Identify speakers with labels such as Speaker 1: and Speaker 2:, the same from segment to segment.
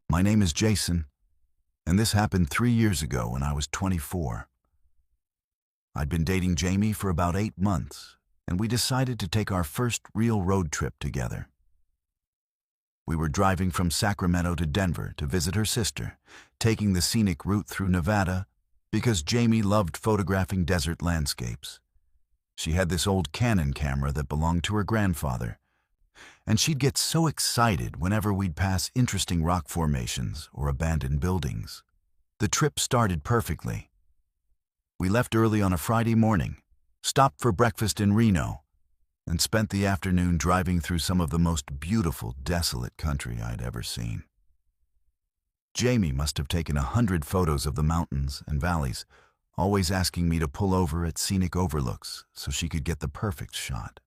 Speaker 1: My name is Jason, and this happened 3 years ago when I was 24. I'd been dating Jamie for about 8 months, and we decided to take our first real road trip together. We were driving from Sacramento to Denver to visit her sister, taking the scenic route through Nevada because Jamie loved photographing desert landscapes. She had this old Canon camera that belonged to her grandfather, and she'd get so excited whenever we'd pass interesting rock formations or abandoned buildings. The trip started perfectly. We left early on a Friday morning, stopped for breakfast in Reno, and spent the afternoon driving through some of the most beautiful, desolate country I'd ever seen. Jamie must have taken 100 photos of the mountains and valleys, always asking me to pull over at scenic overlooks so she could get the perfect shot.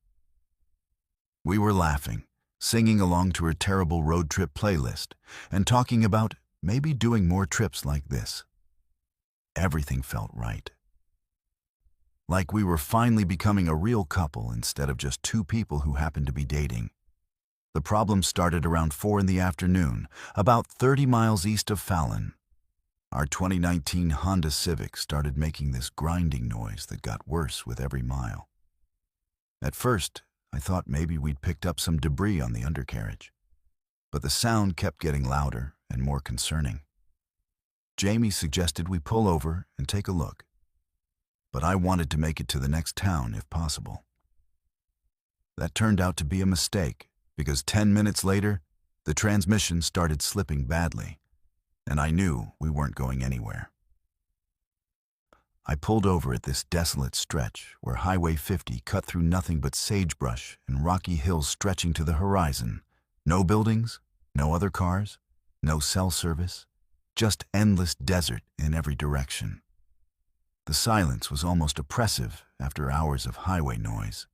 Speaker 1: We were laughing, singing along to her terrible road trip playlist, and talking about maybe doing more trips like this. Everything felt right. Like we were finally becoming a real couple instead of just two people who happened to be dating. The problem started around 4 in the afternoon, about 30 miles east of Fallon. Our 2019 Honda Civic started making this grinding noise that got worse with every mile. At first, I thought maybe we'd picked up some debris on the undercarriage, but the sound kept getting louder and more concerning. Jamie suggested we pull over and take a look, but I wanted to make it to the next town if possible. That turned out to be a mistake because 10 minutes later, the transmission started slipping badly, and I knew we weren't going anywhere. I pulled over at this desolate stretch where Highway 50 cut through nothing but sagebrush and rocky hills stretching to the horizon. No buildings, no other cars, no cell service, just endless desert in every direction. The silence was almost oppressive after hours of highway noise.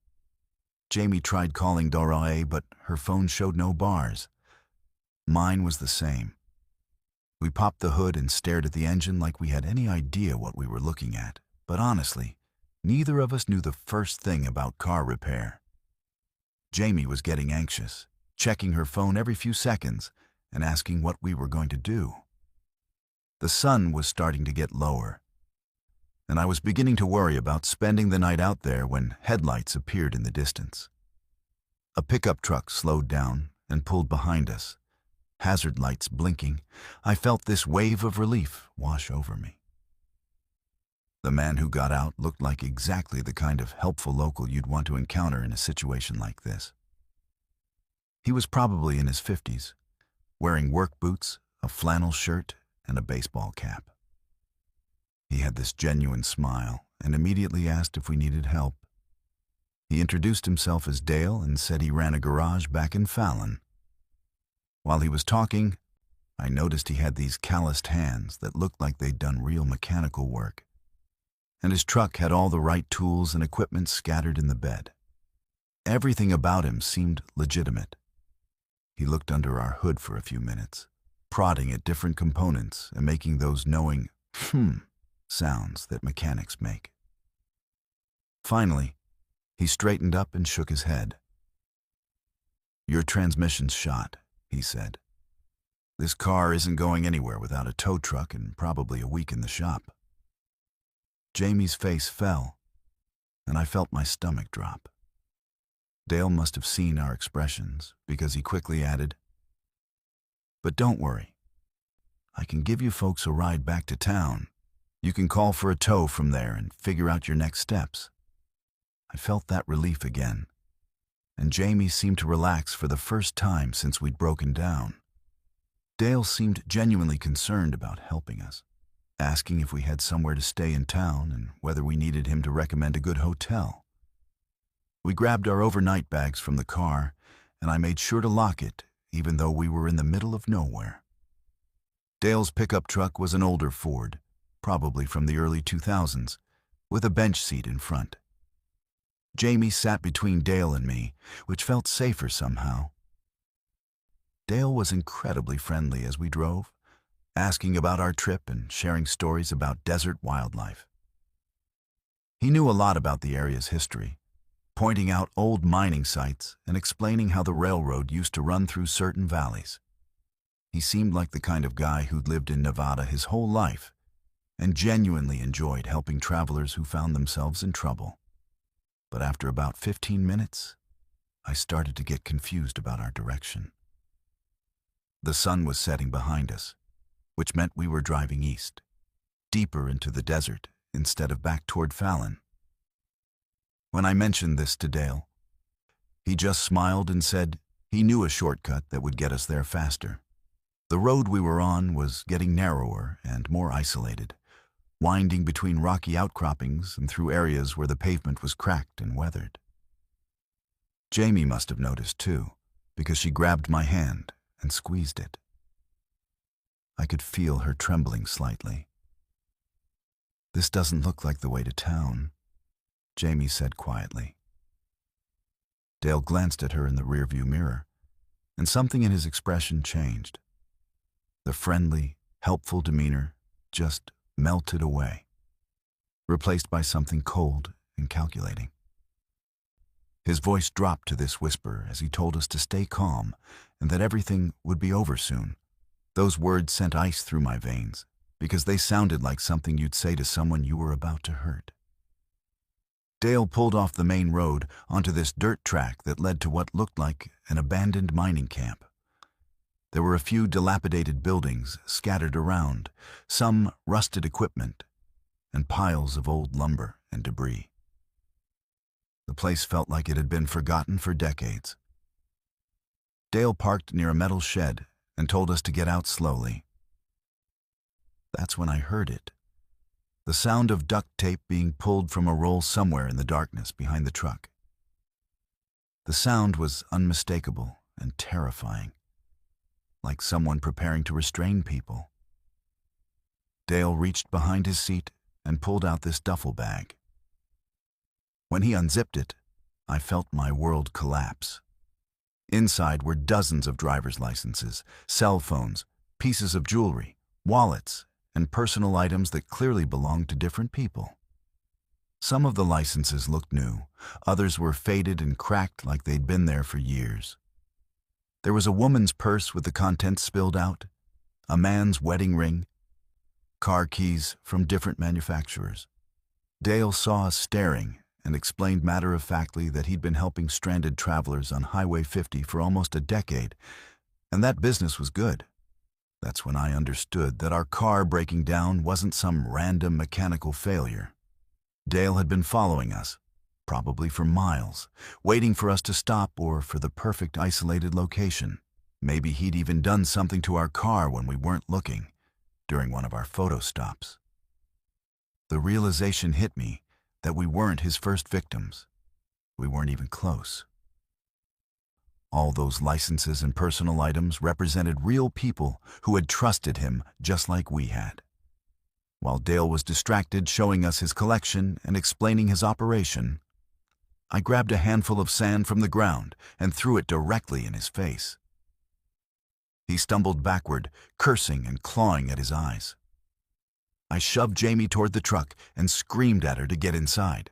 Speaker 1: Jamie tried calling Dora, but her phone showed no bars. Mine was the same. We popped the hood and stared at the engine like we had any idea what we were looking at, but honestly, neither of us knew the first thing about car repair. Jamie was getting anxious, checking her phone every few seconds and asking what we were going to do. The sun was starting to get lower, and I was beginning to worry about spending the night out there when headlights appeared in the distance. A pickup truck slowed down and pulled behind us. Hazard lights blinking, I felt this wave of relief wash over me. The man who got out looked like exactly the kind of helpful local you'd want to encounter in a situation like this. He was probably in his 50s, wearing work boots, a flannel shirt, and a baseball cap. He had this genuine smile and immediately asked if we needed help. He introduced himself as Dale and said he ran a garage back in Fallon. While he was talking, I noticed he had these calloused hands that looked like they'd done real mechanical work, and his truck had all the right tools and equipment scattered in the bed. Everything about him seemed legitimate. He looked under our hood for a few minutes, prodding at different components and making those knowing sounds that mechanics make. Finally, he straightened up and shook his head. "Your transmission's shot," he said. "This car isn't going anywhere without a tow truck and probably a week in the shop." Jamie's face fell, and I felt my stomach drop. Dale must have seen our expressions because he quickly added, "But don't worry. I can give you folks a ride back to town. You can call for a tow from there and figure out your next steps." I felt that relief again, and Jamie seemed to relax for the first time since we'd broken down. Dale seemed genuinely concerned about helping us, asking if we had somewhere to stay in town and whether we needed him to recommend a good hotel. We grabbed our overnight bags from the car, and I made sure to lock it, even though we were in the middle of nowhere. Dale's pickup truck was an older Ford, probably from the early 2000s, with a bench seat in front. Jamie sat between Dale and me, which felt safer somehow. Dale was incredibly friendly as we drove, asking about our trip and sharing stories about desert wildlife. He knew a lot about the area's history, pointing out old mining sites and explaining how the railroad used to run through certain valleys. He seemed like the kind of guy who'd lived in Nevada his whole life and genuinely enjoyed helping travelers who found themselves in trouble. But after about 15 minutes, I started to get confused about our direction. The sun was setting behind us, which meant we were driving east, deeper into the desert instead of back toward Fallon. When I mentioned this to Dale, he just smiled and said he knew a shortcut that would get us there faster. The road we were on was getting narrower and more isolated, winding between rocky outcroppings and through areas where the pavement was cracked and weathered. Jamie must have noticed too, because she grabbed my hand and squeezed it. I could feel her trembling slightly. "This doesn't look like the way to town," Jamie said quietly. Dale glanced at her in the rearview mirror, and something in his expression changed. The friendly, helpful demeanor just melted away, replaced by something cold and calculating. His voice dropped to this whisper as he told us to stay calm and that everything would be over soon. Those words sent ice through my veins because they sounded like something you'd say to someone you were about to hurt. Dale pulled off the main road onto this dirt track that led to what looked like an abandoned mining camp. There were a few dilapidated buildings scattered around, some rusted equipment, and piles of old lumber and debris. The place felt like it had been forgotten for decades. Dale parked near a metal shed and told us to get out slowly. That's when I heard it. The sound of duct tape being pulled from a roll somewhere in the darkness behind the truck. The sound was unmistakable and terrifying, like someone preparing to restrain people. Dale reached behind his seat and pulled out this duffel bag. When he unzipped it, I felt my world collapse. Inside were dozens of driver's licenses, cell phones, pieces of jewelry, wallets, and personal items that clearly belonged to different people. Some of the licenses looked new, others were faded and cracked like they'd been there for years. There was a woman's purse with the contents spilled out, a man's wedding ring, car keys from different manufacturers. Dale saw us staring and explained matter-of-factly that he'd been helping stranded travelers on Highway 50 for almost a decade, and that business was good. That's when I understood that our car breaking down wasn't some random mechanical failure. Dale had been following us, probably for miles, waiting for us to stop or for the perfect isolated location. Maybe he'd even done something to our car when we weren't looking, during one of our photo stops. The realization hit me that we weren't his first victims. We weren't even close. All those licenses and personal items represented real people who had trusted him just like we had. While Dale was distracted showing us his collection and explaining his operation, I grabbed a handful of sand from the ground and threw it directly in his face. He stumbled backward, cursing and clawing at his eyes. I shoved Jamie toward the truck and screamed at her to get inside.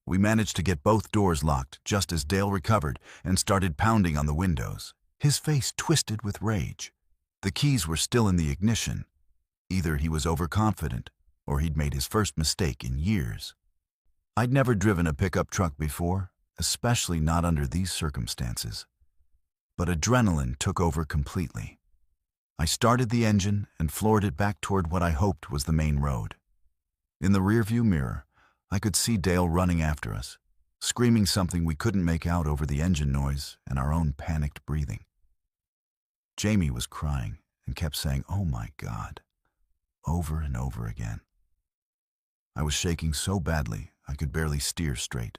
Speaker 1: We managed to get both doors locked just as Dale recovered and started pounding on the windows, his face twisted with rage. The keys were still in the ignition. Either he was overconfident or he'd made his first mistake in years. I'd never driven a pickup truck before, especially not under these circumstances. But adrenaline took over completely. I started the engine and floored it back toward what I hoped was the main road. In the rearview mirror, I could see Dale running after us, screaming something we couldn't make out over the engine noise and our own panicked breathing. Jamie was crying and kept saying, "Oh my God," over and over again. I was shaking so badly I could barely steer straight.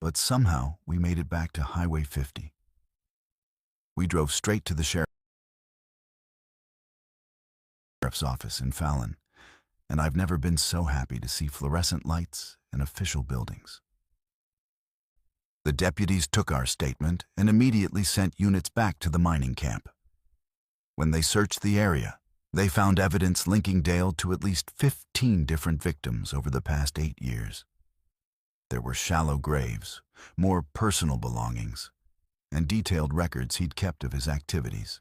Speaker 1: But somehow we made it back to Highway 50. We drove straight to the sheriff's office in Fallon, and I've never been so happy to see fluorescent lights and official buildings. The deputies took our statement and immediately sent units back to the mining camp. When they searched the area, they found evidence linking Dale to at least 15 different victims over the past 8 years. There were shallow graves, more personal belongings, and detailed records he'd kept of his activities.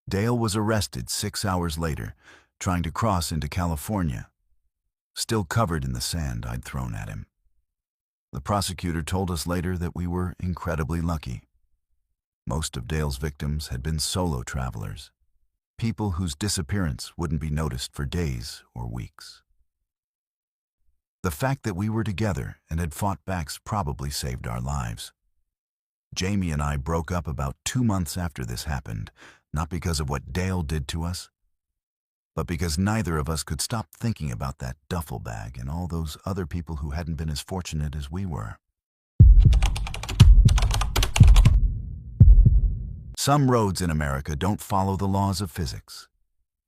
Speaker 1: Dale was arrested 6 hours later, trying to cross into California, still covered in the sand I'd thrown at him. The prosecutor told us later that we were incredibly lucky. Most of Dale's victims had been solo travelers, people whose disappearance wouldn't be noticed for days or weeks. The fact that we were together and had fought back probably saved our lives. Jamie and I broke up about 2 months after this happened, not because of what Dale did to us, but because neither of us could stop thinking about that duffel bag and all those other people who hadn't been as fortunate as we were. Some roads in America don't follow the laws of physics.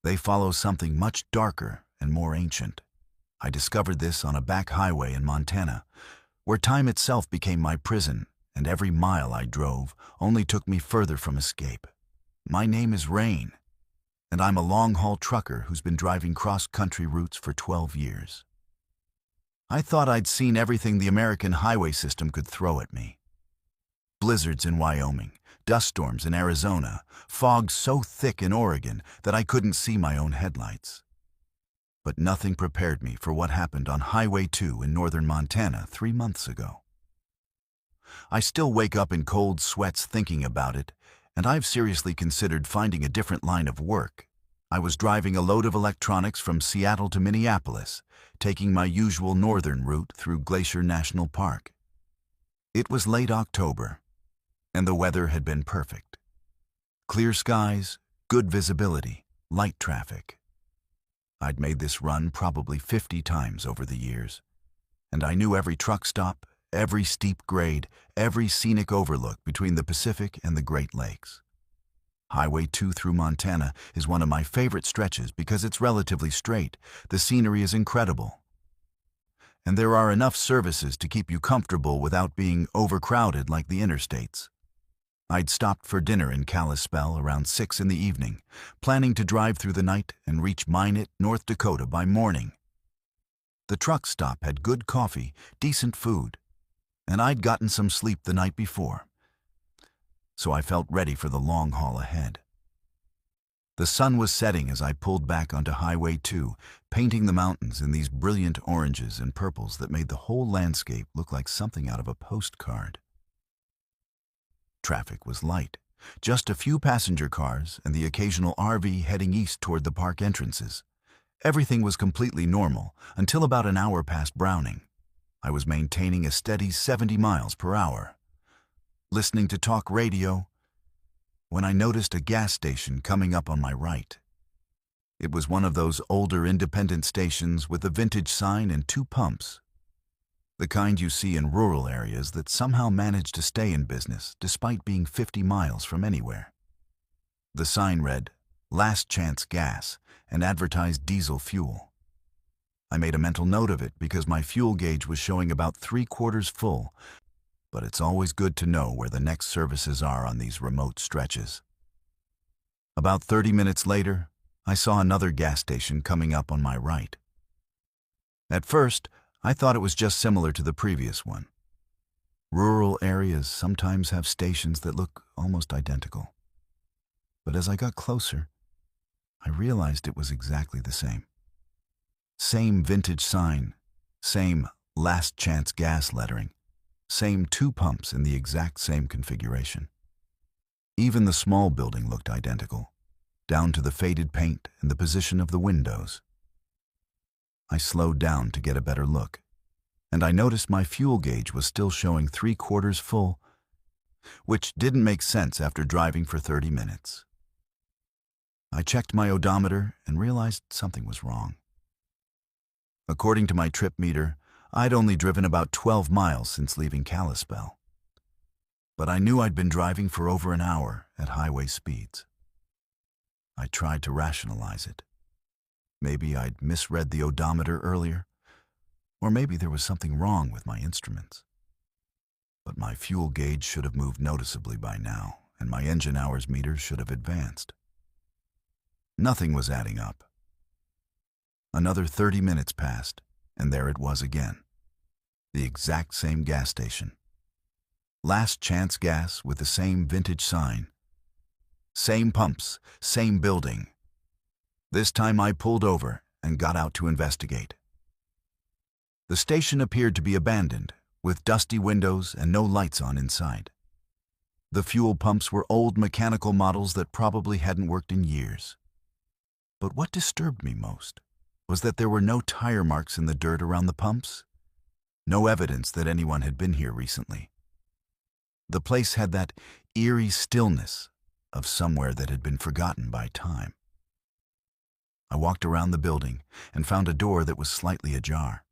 Speaker 1: They follow something much darker and more ancient. I discovered this on a back highway in Montana, where time itself became my prison, and every mile I drove only took me further from escape. My name is Rain, and I'm a long-haul trucker who's been driving cross-country routes for 12 years. I thought I'd seen everything the American highway system could throw at me. Blizzards in Wyoming, dust storms in Arizona, fog so thick in Oregon that I couldn't see my own headlights. But nothing prepared me for what happened on Highway 2 in northern Montana 3 months ago. I still wake up in cold sweats thinking about it, and I've seriously considered finding a different line of work. I was driving a load of electronics from Seattle to Minneapolis, taking my usual northern route through Glacier National Park. It was late October, and the weather had been perfect. Clear skies, good visibility, light traffic. I'd made this run probably 50 times over the years, and I knew every truck stop, every steep grade, every scenic overlook between the Pacific and the Great Lakes. Highway 2 through Montana is one of my favorite stretches because it's relatively straight, the scenery is incredible, and there are enough services to keep you comfortable without being overcrowded like the interstates. I'd stopped for dinner in Kalispell around 6 in the evening, planning to drive through the night and reach Minot, North Dakota by morning. The truck stop had good coffee, decent food, and I'd gotten some sleep the night before, so I felt ready for the long haul ahead. The sun was setting as I pulled back onto Highway 2, painting the mountains in these brilliant oranges and purples that made the whole landscape look like something out of a postcard. Traffic was light, just a few passenger cars and the occasional RV heading east toward the park entrances. Everything was completely normal until about an hour past Browning. I was maintaining a steady 70 miles per hour, listening to talk radio, when I noticed a gas station coming up on my right. It was one of those older independent stations with a vintage sign and 2 pumps, the kind you see in rural areas that somehow manage to stay in business despite being 50 miles from anywhere. The sign read, "Last Chance Gas," and advertised diesel fuel. I made a mental note of it because my fuel gauge was showing about 3/4 full, but it's always good to know where the next services are on these remote stretches. About 30 minutes later, I saw another gas station coming up on my right. At first, I thought it was just similar to the previous one. Rural areas sometimes have stations that look almost identical. But as I got closer, I realized it was exactly the same. Same vintage sign, same Last Chance Gas lettering, same 2 pumps in the exact same configuration. Even the small building looked identical, down to the faded paint and the position of the windows. I slowed down to get a better look, and I noticed my fuel gauge was still showing 3/4 full, which didn't make sense after driving for 30 minutes. I checked my odometer and realized something was wrong. According to my trip meter, I'd only driven about 12 miles since leaving Kalispell. But I knew I'd been driving for over an hour at highway speeds. I tried to rationalize it. Maybe I'd misread the odometer earlier, or maybe there was something wrong with my instruments. But my fuel gauge should have moved noticeably by now, and my engine hours meter should have advanced. Nothing was adding up. Another 30 minutes passed, and there it was again. The exact same gas station. Last Chance Gas with the same vintage sign. Same pumps, same building. This time I pulled over and got out to investigate. The station appeared to be abandoned, with dusty windows and no lights on inside. The fuel pumps were old mechanical models that probably hadn't worked in years. But what disturbed me most was that there were no tire marks in the dirt around the pumps, no evidence that anyone had been here recently. The place had that eerie stillness of somewhere that had been forgotten by time. I walked around the building and found a door that was slightly ajar.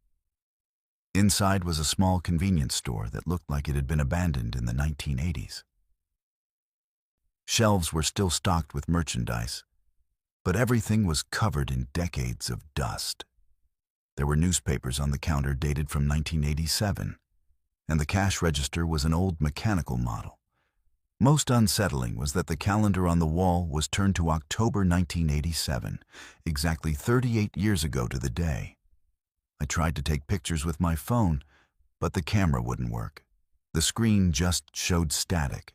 Speaker 1: Inside was a small convenience store that looked like it had been abandoned in the 1980s. Shelves were still stocked with merchandise, but everything was covered in decades of dust. There were newspapers on the counter dated from 1987, and the cash register was an old mechanical model. Most unsettling was that the calendar on the wall was turned to October 1987, exactly 38 years ago to the day. I tried to take pictures with my phone, but the camera wouldn't work. The screen just showed static.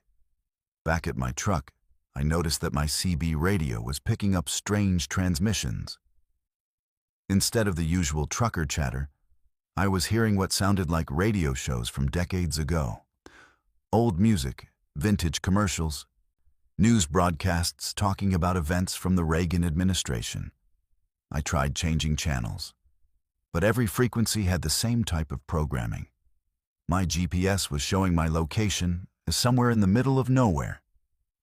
Speaker 1: Back at my truck, I noticed that my CB radio was picking up strange transmissions. Instead of the usual trucker chatter, I was hearing what sounded like radio shows from decades ago. Old music, vintage commercials, news broadcasts talking about events from the Reagan administration. I tried changing channels, but every frequency had the same type of programming. My GPS was showing my location as somewhere in the middle of nowhere,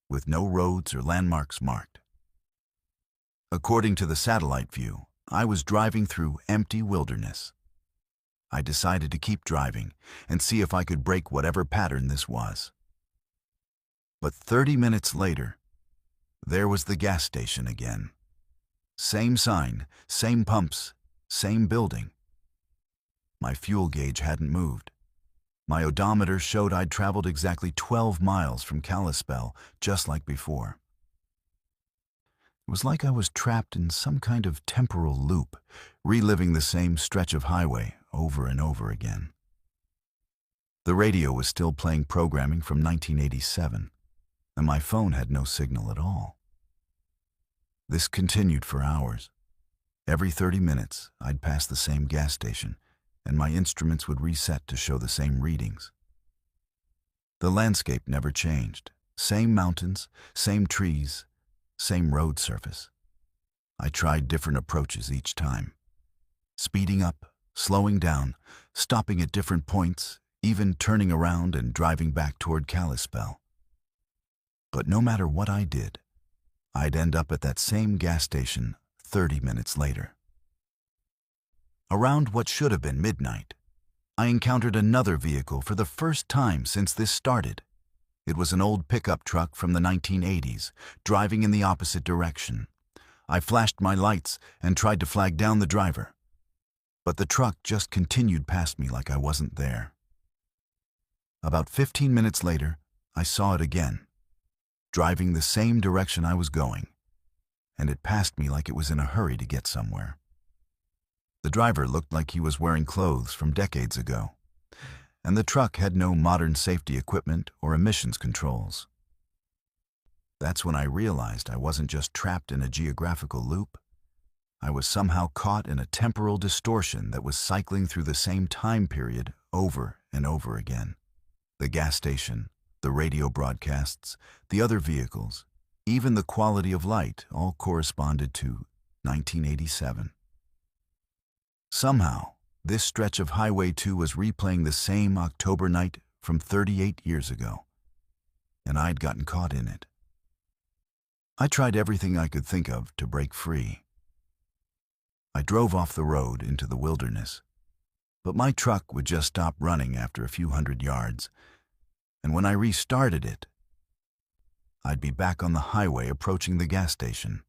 Speaker 1: with no roads or landmarks marked. According to the satellite view, I was driving through empty wilderness. I decided to keep driving and see if I could break whatever pattern this was. But 30 minutes later, there was the gas station again. Same sign, same pumps, same building. My fuel gauge hadn't moved. My odometer showed I'd traveled exactly 12 miles from Kalispell, just like before. It was like I was trapped in some kind of temporal loop, reliving the same stretch of highway over and over again. The radio was still playing programming from 1987, and my phone had no signal at all. This continued for hours. Every 30 minutes, I'd pass the same gas station, and my instruments would reset to show the same readings. The landscape never changed. Same mountains, same trees, same road surface. I tried different approaches each time. Speeding up, slowing down, stopping at different points, even turning around and driving back toward Kalispell. But no matter what I did, I'd end up at that same gas station 30 minutes later. Around what should have been midnight, I encountered another vehicle for the first time since this started. It was an old pickup truck from the 1980s, driving in the opposite direction. I flashed my lights and tried to flag down the driver, but the truck just continued past me like I wasn't there. About 15 minutes later, I saw it again, driving the same direction I was going, and it passed me like it was in a hurry to get somewhere. The driver looked like he was wearing clothes from decades ago, and the truck had no modern safety equipment or emissions controls. That's when I realized I wasn't just trapped in a geographical loop. I was somehow caught in a temporal distortion that was cycling through the same time period over and over again. The gas station, the radio broadcasts, the other vehicles, even the quality of light all corresponded to 1987. Somehow, this stretch of Highway 2 was replaying the same October night from 38 years ago, and I'd gotten caught in it. I tried everything I could think of to break free. I drove off the road into the wilderness, but my truck would just stop running after a few hundred yards, and when I restarted it, I'd be back on the highway approaching the gas station.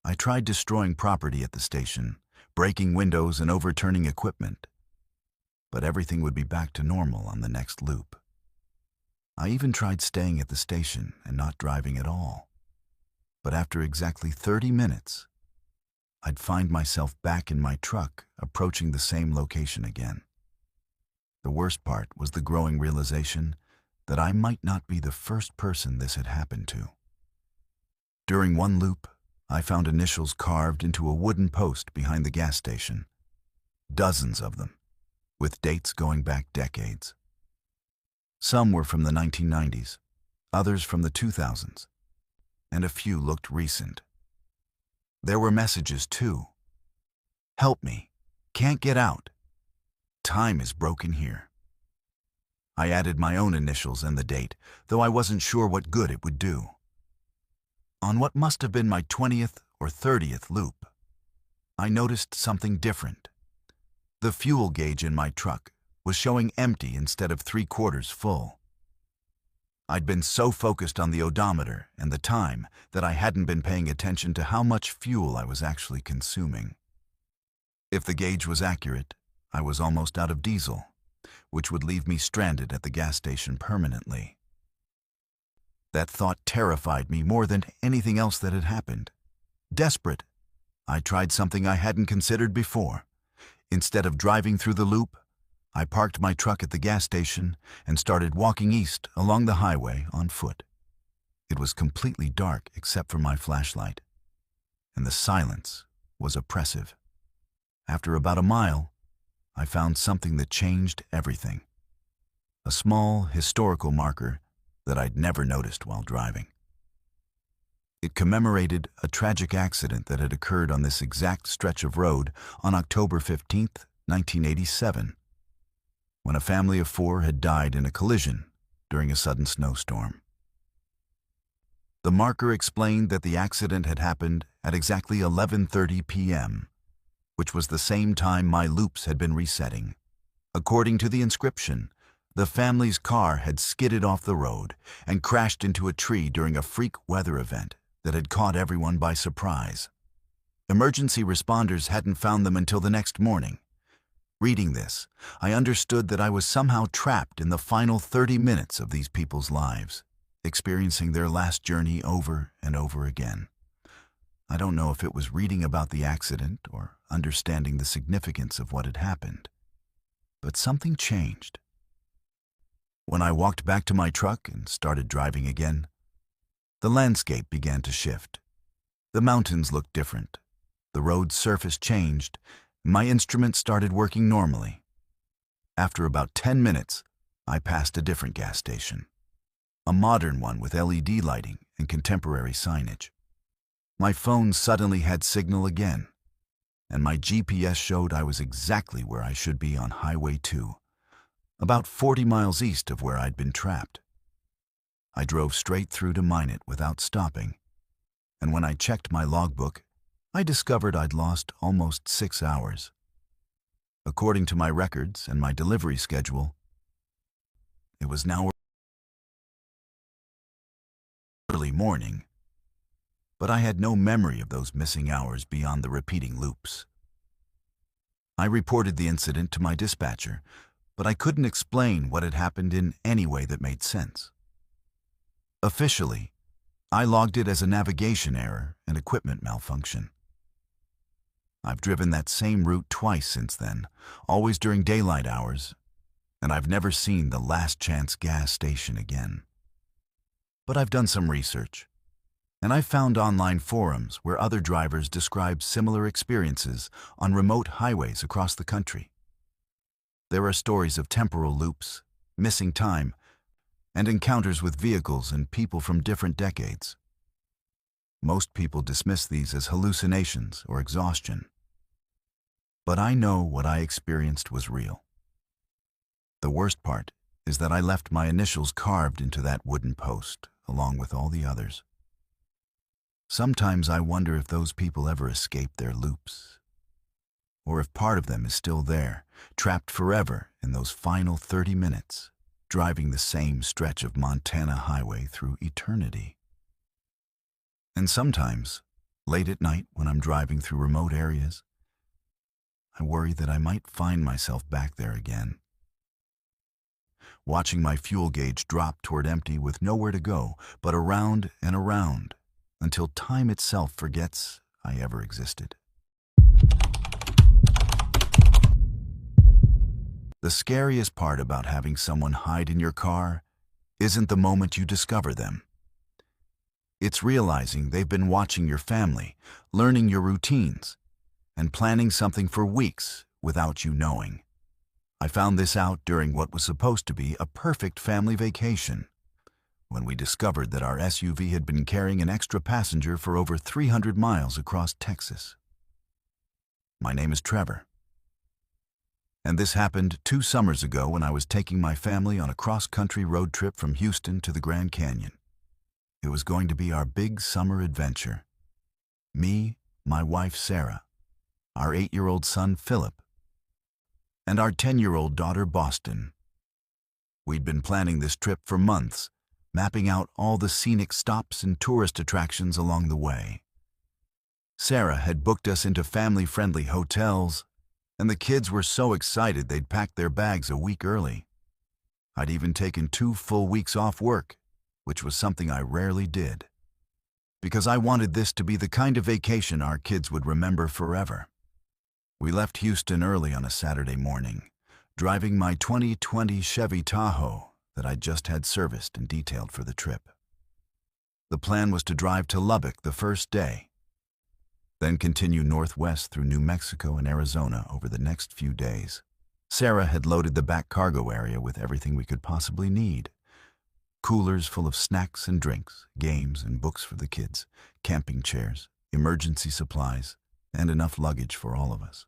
Speaker 1: I tried destroying property at the station, breaking windows and overturning equipment, but everything would be back to normal on the next loop. I even tried staying at the station and not driving at all, but after exactly 30 minutes, I'd find myself back in my truck approaching the same location again. The worst part was the growing realization that I might not be the first person this had happened to. During one loop, I found initials carved into a wooden post behind the gas station. Dozens of them, with dates going back decades. Some were from the 1990s, others from the 2000s, and a few looked recent. There were messages too. Help me. Can't get out. Time is broken here. I added my own initials and the date, though I wasn't sure what good it would do. On what must have been my 20th or 30th loop, I noticed something different. The fuel gauge in my truck was showing empty instead of 3/4 full. I'd been so focused on the odometer and the time that I hadn't been paying attention to how much fuel I was actually consuming. If the gauge was accurate, I was almost out of diesel, which would leave me stranded at the gas station permanently. That thought terrified me more than anything else that had happened. Desperate, I tried something I hadn't considered before. Instead of driving through the loop, I parked my truck at the gas station and started walking east along the highway on foot. It was completely dark except for my flashlight, and the silence was oppressive. After about a mile, I found something that changed everything. A small historical marker that I'd never noticed while driving. It commemorated a tragic accident that had occurred on this exact stretch of road on October 15th, 1987, when a family of 4 had died in a collision during a sudden snowstorm. The marker explained that the accident had happened at exactly 11:30 p.m., which was the same time my loops had been resetting. According to the inscription, the family's car had skidded off the road and crashed into a tree during a freak weather event that had caught everyone by surprise. Emergency responders hadn't found them until the next morning. Reading this, I understood that I was somehow trapped in the final 30 minutes of these people's lives, experiencing their last journey over and over again. I don't know if it was reading about the accident or understanding the significance of what had happened, but something changed. When I walked back to my truck and started driving again, the landscape began to shift. The mountains looked different. The road's surface changed. My instrument started working normally. After about 10 minutes, I passed a different gas station, a modern one with LED lighting and contemporary signage. My phone suddenly had signal again, and my GPS showed I was exactly where I should be on Highway 2, about 40 miles east of where I'd been trapped. I drove straight through to mine it without stopping, and when I checked my logbook, I discovered I'd lost almost 6 hours. According to my records and my delivery schedule, it was now early morning, but I had no memory of those missing hours beyond the repeating loops. I reported the incident to my dispatcher, but I couldn't explain what had happened in any way that made sense. Officially, I logged it as a navigation error and equipment malfunction. I've driven that same route twice since then, always during daylight hours, and I've never seen the Last Chance gas station again. But I've done some research, and I've found online forums where other drivers describe similar experiences on remote highways across the country. There are stories of temporal loops, missing time, and encounters with vehicles and people from different decades. Most people dismiss these as hallucinations or exhaustion. But I know what I experienced was real. The worst part is that I left my initials carved into that wooden post, along with all the others. Sometimes I wonder if those people ever escaped their loops, or if part of them is still there, trapped forever in those final 30 minutes, driving the same stretch of Montana highway through eternity. And sometimes, late at night when I'm driving through remote areas, I worry that I might find myself back there again, watching my fuel gauge drop toward empty with nowhere to go but around and around until time itself forgets I ever existed. The scariest part about having someone hide in your car isn't the moment you discover them. It's realizing they've been watching your family, learning your routines, and planning something for weeks without you knowing. I found this out during what was supposed to be a perfect family vacation, when we discovered that our SUV had been carrying an extra passenger for over 300 miles across Texas. My name is Trevor, and this happened 2 summers ago when I was taking my family on a cross-country road trip from Houston to the Grand Canyon. It was going to be our big summer adventure. Me, my wife Sarah, our 8-year-old son Philip, and our 10-year-old daughter Boston. We'd been planning this trip for months, mapping out all the scenic stops and tourist attractions along the way. Sarah had booked us into family-friendly hotels, and the kids were so excited they'd packed their bags a week early. I'd even taken 2 full weeks off work, which was something I rarely did, because I wanted this to be the kind of vacation our kids would remember forever. We left Houston early on a Saturday morning, driving my 2020 Chevy Tahoe that I'd just had serviced and detailed for the trip. The plan was to drive to Lubbock the first day, then continue northwest through New Mexico and Arizona over the next few days. Sarah had loaded the back cargo area with everything we could possibly need. Coolers full of snacks and drinks, games and books for the kids, camping chairs, emergency supplies, and enough luggage for all of us.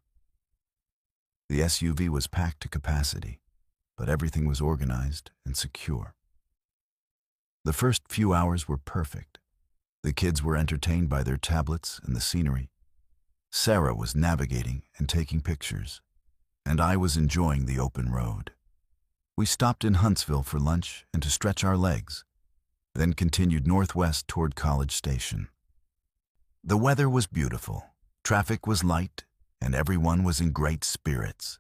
Speaker 1: The SUV was packed to capacity, but everything was organized and secure. The first few hours were perfect. The kids were entertained by their tablets and the scenery. Sarah was navigating and taking pictures, and I was enjoying the open road. We stopped in Huntsville for lunch and to stretch our legs, then continued northwest toward College Station. The weather was beautiful, traffic was light, and everyone was in great spirits.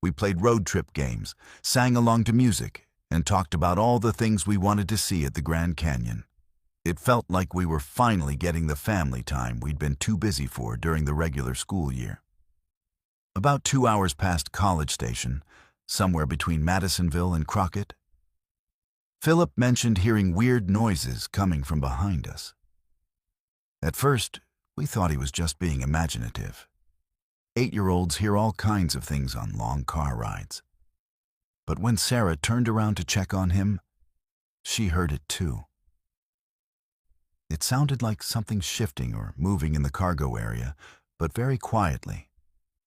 Speaker 1: We played road trip games, sang along to music, and talked about all the things we wanted to see at the Grand Canyon. It felt like we were finally getting the family time we'd been too busy for during the regular school year. About 2 hours past College Station, somewhere between Madisonville and Crockett, Philip mentioned hearing weird noises coming from behind us. At first, we thought he was just being imaginative. 8-year-olds hear all kinds of things on long car rides. But when Sarah turned around to check on him, she heard it too. It sounded like something shifting or moving in the cargo area, but very quietly,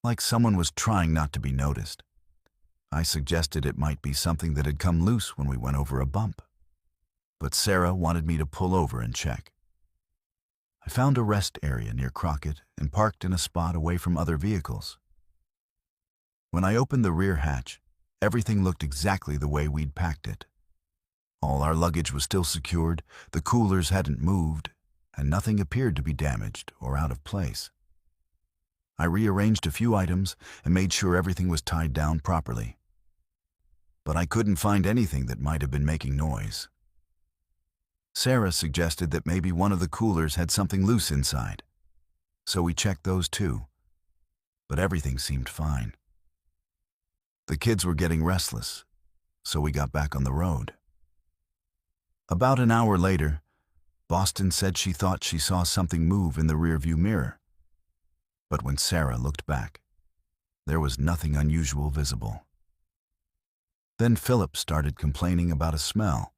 Speaker 1: like someone was trying not to be noticed. I suggested it might be something that had come loose when we went over a bump, but Sarah wanted me to pull over and check. I found a rest area near Crockett and parked in a spot away from other vehicles. When I opened the rear hatch, everything looked exactly the way we'd packed it. All our luggage was still secured, the coolers hadn't moved, and nothing appeared to be damaged or out of place. I rearranged a few items and made sure everything was tied down properly. But I couldn't find anything that might have been making noise. Sarah suggested that maybe one of the coolers had something loose inside, so we checked those too, but everything seemed fine. The kids were getting restless, so we got back on the road. About an hour later, Boston said she thought she saw something move in the rearview mirror, but when Sarah looked back, there was nothing unusual visible. Then Philip started complaining about a smell,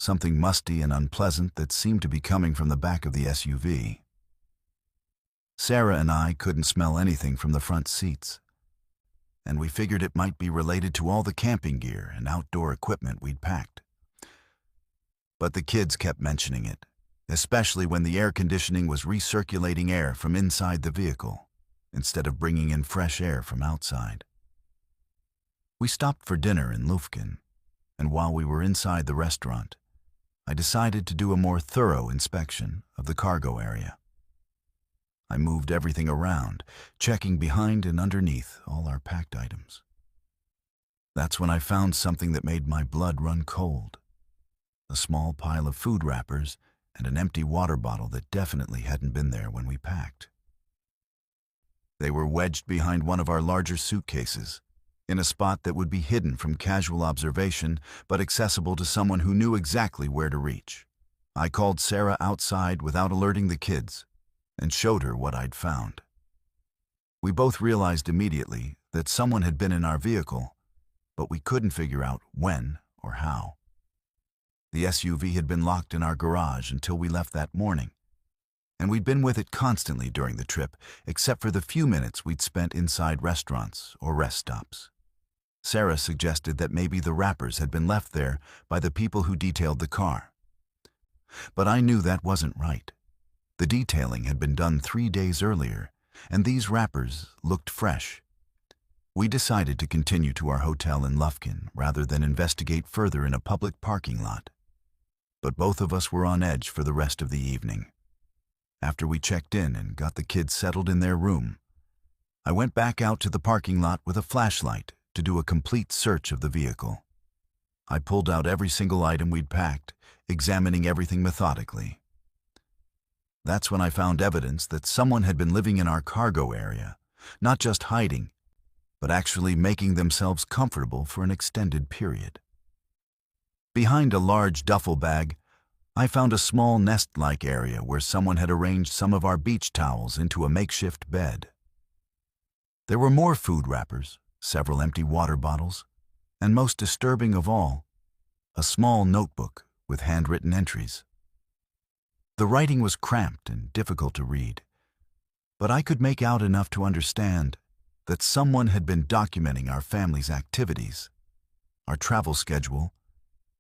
Speaker 1: something musty and unpleasant that seemed to be coming from the back of the SUV. Sarah and I couldn't smell anything from the front seats, and we figured it might be related to all the camping gear and outdoor equipment we'd packed. But the kids kept mentioning it, especially when the air conditioning was recirculating air from inside the vehicle, instead of bringing in fresh air from outside. We stopped for dinner in Lufkin, and while we were inside the restaurant, I decided to do a more thorough inspection of the cargo area. I moved everything around, checking behind and underneath all our packed items. That's when I found something that made my blood run cold. A small pile of food wrappers and an empty water bottle that definitely hadn't been there when we packed. They were wedged behind one of our larger suitcases, in a spot that would be hidden from casual observation but accessible to someone who knew exactly where to reach, I called Sarah outside without alerting the kids and showed her what I'd found. We both realized immediately that someone had been in our vehicle, but we couldn't figure out when or how. The SUV had been locked in our garage until we left that morning, and we'd been with it constantly during the trip, except for the few minutes we'd spent inside restaurants or rest stops. Sarah suggested that maybe the wrappers had been left there by the people who detailed the car. But I knew that wasn't right. The detailing had been done 3 days earlier, and these wrappers looked fresh. We decided to continue to our hotel in Lufkin rather than investigate further in a public parking lot. But both of us were on edge for the rest of the evening. After we checked in and got the kids settled in their room, I went back out to the parking lot with a flashlight to do a complete search of the vehicle. I pulled out every single item we'd packed, examining everything methodically. That's when I found evidence that someone had been living in our cargo area, not just hiding, but actually making themselves comfortable for an extended period. Behind a large duffel bag, I found a small nest-like area where someone had arranged some of our beach towels into a makeshift bed. There were more food wrappers, several empty water bottles, and most disturbing of all, a small notebook with handwritten entries. The writing was cramped and difficult to read, but I could make out enough to understand that someone had been documenting our family's activities, our travel schedule,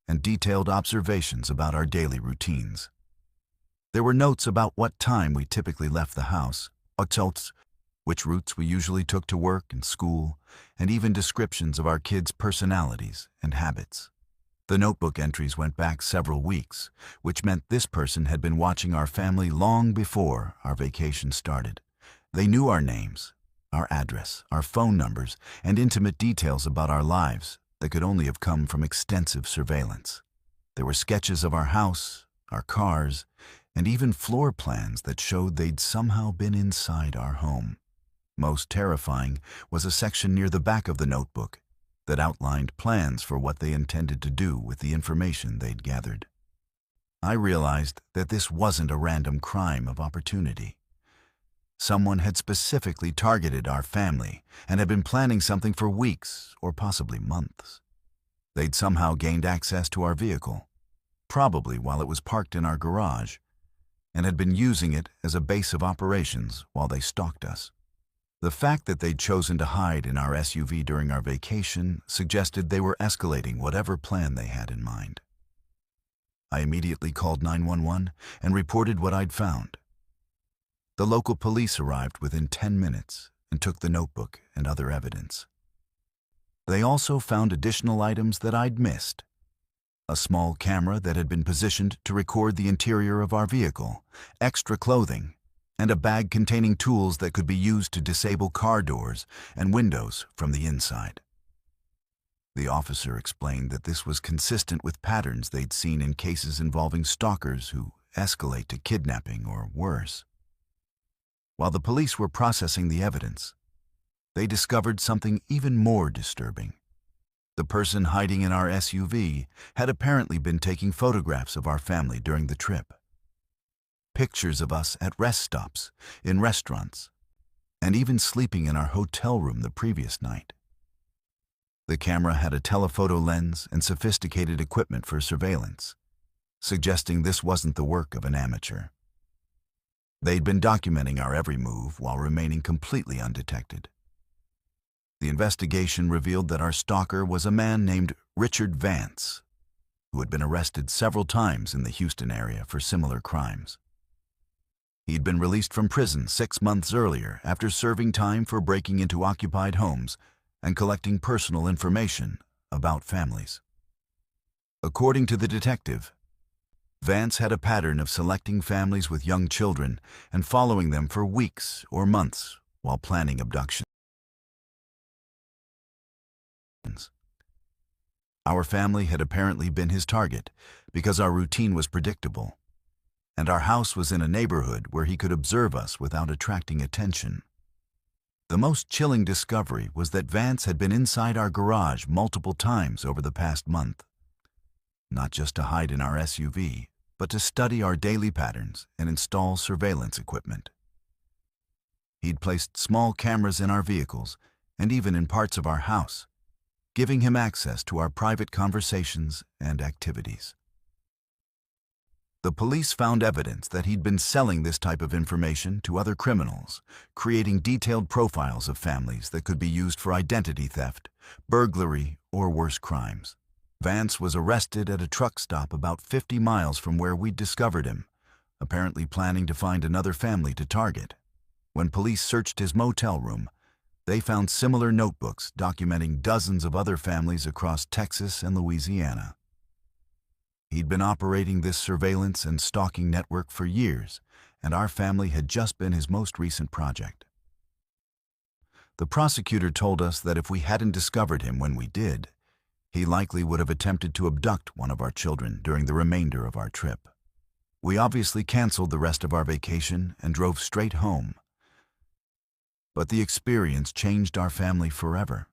Speaker 1: and detailed observations about our daily routines. There were notes about what time we typically left the house, which routes we usually took to work and school, and even descriptions of our kids' personalities and habits. The notebook entries went back several weeks, which meant this person had been watching our family long before our vacation started. They knew our names, our address, our phone numbers, and intimate details about our lives that could only have come from extensive surveillance. There were sketches of our house, our cars, and even floor plans that showed they'd somehow been inside our home. Most terrifying was a section near the back of the notebook that outlined plans for what they intended to do with the information they'd gathered. I realized that this wasn't a random crime of opportunity. Someone had specifically targeted our family and had been planning something for weeks or possibly months. They'd somehow gained access to our vehicle, probably while it was parked in our garage, and had been using it as a base of operations while they stalked us. The fact that they'd chosen to hide in our SUV during our vacation suggested they were escalating whatever plan they had in mind. I immediately called 911 and reported what I'd found. The local police arrived within 10 minutes and took the notebook and other evidence. They also found additional items that I'd missed. A small camera that had been positioned to record the interior of our vehicle, extra clothing, and a bag containing tools that could be used to disable car doors and windows from the inside. The officer explained that this was consistent with patterns they'd seen in cases involving stalkers who escalate to kidnapping or worse. While the police were processing the evidence, they discovered something even more disturbing. The person hiding in our SUV had apparently been taking photographs of our family during the trip. Pictures of us at rest stops, in restaurants, and even sleeping in our hotel room the previous night. The camera had a telephoto lens and sophisticated equipment for surveillance, suggesting this wasn't the work of an amateur. They'd been documenting our every move while remaining completely undetected. The investigation revealed that our stalker was a man named Richard Vance, who had been arrested several times in the Houston area for similar crimes. He'd been released from prison 6 months earlier after serving time for breaking into occupied homes and collecting personal information about families. According to the detective, Vance had a pattern of selecting families with young children and following them for weeks or months while planning abductions. Our family had apparently been his target because our routine was predictable, and our house was in a neighborhood where he could observe us without attracting attention. The most chilling discovery was that Vance had been inside our garage multiple times over the past month, not just to hide in our SUV, but to study our daily patterns and install surveillance equipment. He'd placed small cameras in our vehicles and even in parts of our house, giving him access to our private conversations and activities. The police found evidence that he'd been selling this type of information to other criminals, creating detailed profiles of families that could be used for identity theft, burglary, or worse crimes. Vance was arrested at a truck stop about 50 miles from where we'd discovered him, apparently planning to find another family to target. When police searched his motel room, they found similar notebooks documenting dozens of other families across Texas and Louisiana. He'd been operating this surveillance and stalking network for years, and our family had just been his most recent project. The prosecutor told us that if we hadn't discovered him when we did, he likely would have attempted to abduct one of our children during the remainder of our trip. We obviously canceled the rest of our vacation and drove straight home. But the experience changed our family forever.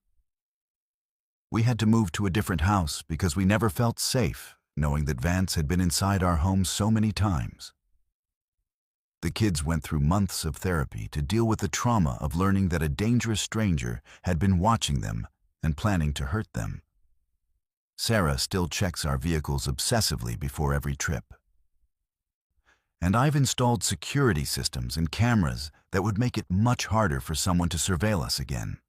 Speaker 1: We had to move to a different house because we never felt safe, knowing that Vance had been inside our home so many times. The kids went through months of therapy to deal with the trauma of learning that a dangerous stranger had been watching them and planning to hurt them. Sarah still checks our vehicles obsessively before every trip. And I've installed security systems and cameras that would make it much harder for someone to surveil us again.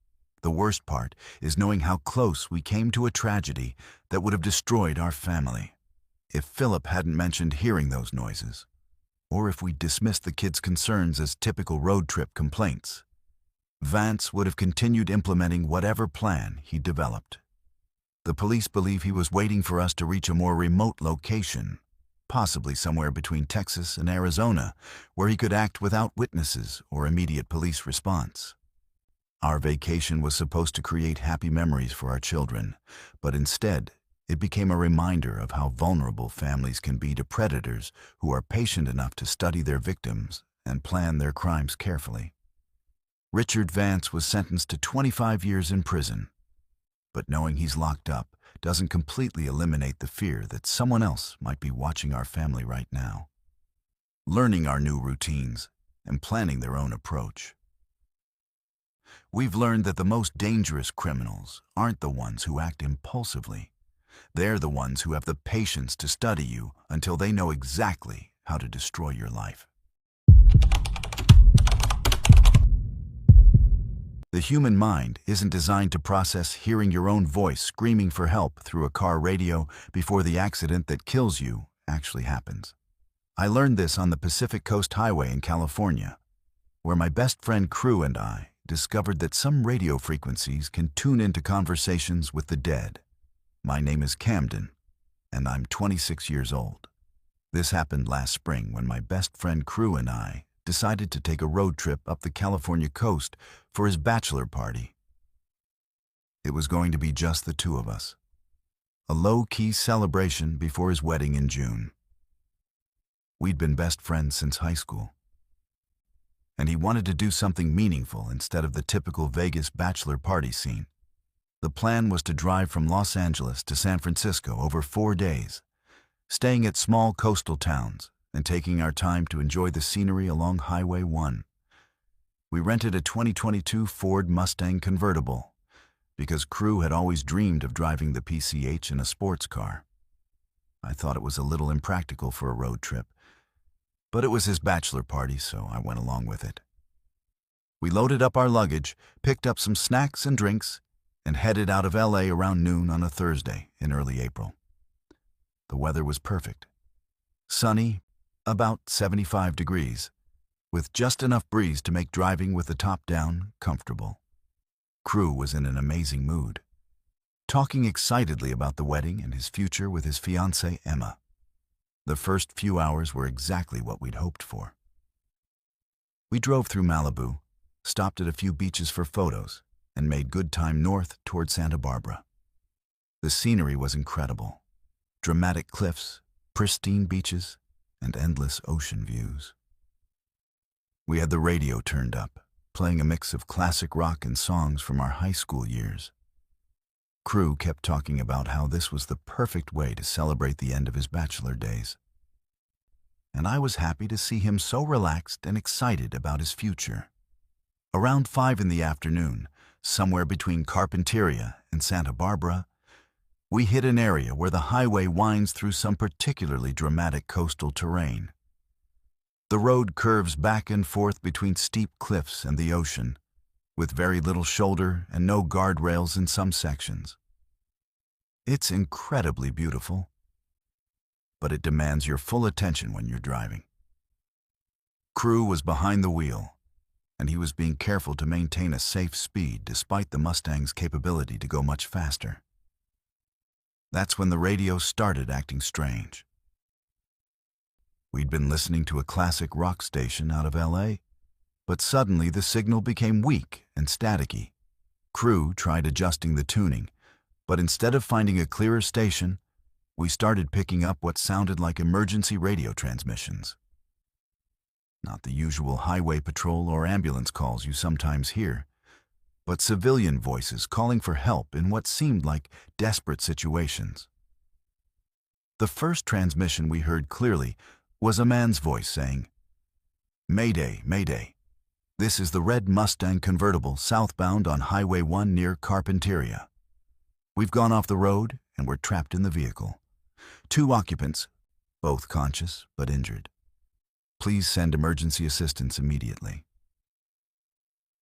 Speaker 1: The worst part is knowing how close we came to a tragedy that would have destroyed our family. If Philip hadn't mentioned hearing those noises, or if we dismissed the kids' concerns as typical road trip complaints, Vance would have continued implementing whatever plan he developed. The police believe he was waiting for us to reach a more remote location, possibly somewhere between Texas and Arizona, where he could act without witnesses or immediate police response. Our vacation was supposed to create happy memories for our children, but instead, it became a reminder of how vulnerable families can be to predators who are patient enough to study their victims and plan their crimes carefully. Richard Vance was sentenced to 25 years in prison, but knowing he's locked up doesn't completely eliminate the fear that someone else might be watching our family right now, learning our new routines and planning their own approach. We've learned that the most dangerous criminals aren't the ones who act impulsively. They're the ones who have the patience to study you until they know exactly how to destroy your life. The human mind isn't designed to process hearing your own voice screaming for help through a car radio before the accident that kills you actually happens. I learned this on the Pacific Coast Highway in California, where my best friend Crew and I discovered that some radio frequencies can tune into conversations with the dead. My name is Camden, and I'm 26 years old. This happened last spring when my best friend Crew and I decided to take a road trip up the California coast for his bachelor party. It was going to be just the two of us, a low-key celebration before his wedding in June. We'd been best friends since high school, and he wanted to do something meaningful instead of the typical Vegas bachelor party scene. The plan was to drive from Los Angeles to San Francisco over 4 days, staying at small coastal towns and taking our time to enjoy the scenery along Highway 1. We rented a 2022 Ford Mustang convertible because Crew had always dreamed of driving the PCH in a sports car. I thought it was a little impractical for a road trip, but it was his bachelor party, so I went along with it. We loaded up our luggage, picked up some snacks and drinks, and headed out of LA around noon on a Thursday in early April. The weather was perfect. Sunny, about 75 degrees, with just enough breeze to make driving with the top down comfortable. Crew was in an amazing mood, talking excitedly about the wedding and his future with his fiancée Emma. The first few hours were exactly what we'd hoped for. We drove through Malibu, stopped at a few beaches for photos, and made good time north toward Santa Barbara. The scenery was incredible. Dramatic cliffs, pristine beaches, and endless ocean views. We had the radio turned up, playing a mix of classic rock and songs from our high school years. Crew kept talking about how this was the perfect way to celebrate the end of his bachelor days. and I was happy to see him so relaxed and excited about his future. Around 5 in the afternoon, somewhere between Carpinteria and Santa Barbara, we hit an area where the highway winds through some particularly dramatic coastal terrain. The road curves back and forth between steep cliffs and the ocean, with very little shoulder and no guardrails in some sections. It's incredibly beautiful, but it demands your full attention when you're driving. Crew was behind the wheel, and he was being careful to maintain a safe speed despite the Mustang's capability to go much faster. That's when the radio started acting strange. We'd been listening to a classic rock station out of LA, but suddenly the signal became weak and staticky. Crew tried adjusting the tuning, but instead of finding a clearer station, we started picking up what sounded like emergency radio transmissions. Not the usual highway patrol or ambulance calls you sometimes hear, but civilian voices calling for help in what seemed like desperate situations. The first transmission we heard clearly was a man's voice saying, "Mayday, Mayday. This is the red Mustang convertible southbound on Highway 1 near Carpinteria. We've gone off the road and we're trapped in the vehicle. 2 occupants, both conscious but injured. Please send emergency assistance immediately."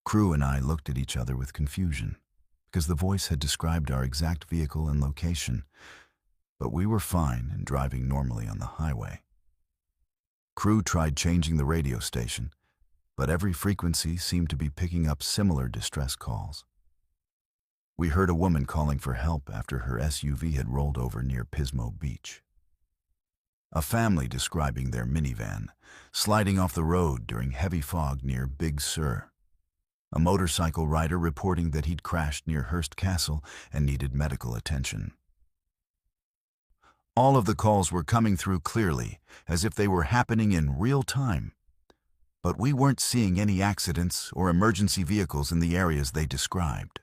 Speaker 1: Crew and I looked at each other with confusion, because the voice had described our exact vehicle and location, but we were fine and driving normally on the highway. Crew tried changing the radio station, but every frequency seemed to be picking up similar distress calls. We heard a woman calling for help after her SUV had rolled over near Pismo Beach. A family describing their minivan sliding off the road during heavy fog near Big Sur. A motorcycle rider reporting that he'd crashed near Hearst Castle and needed medical attention. All of the calls were coming through clearly, as if they were happening in real time. But we weren't seeing any accidents or emergency vehicles in the areas they described.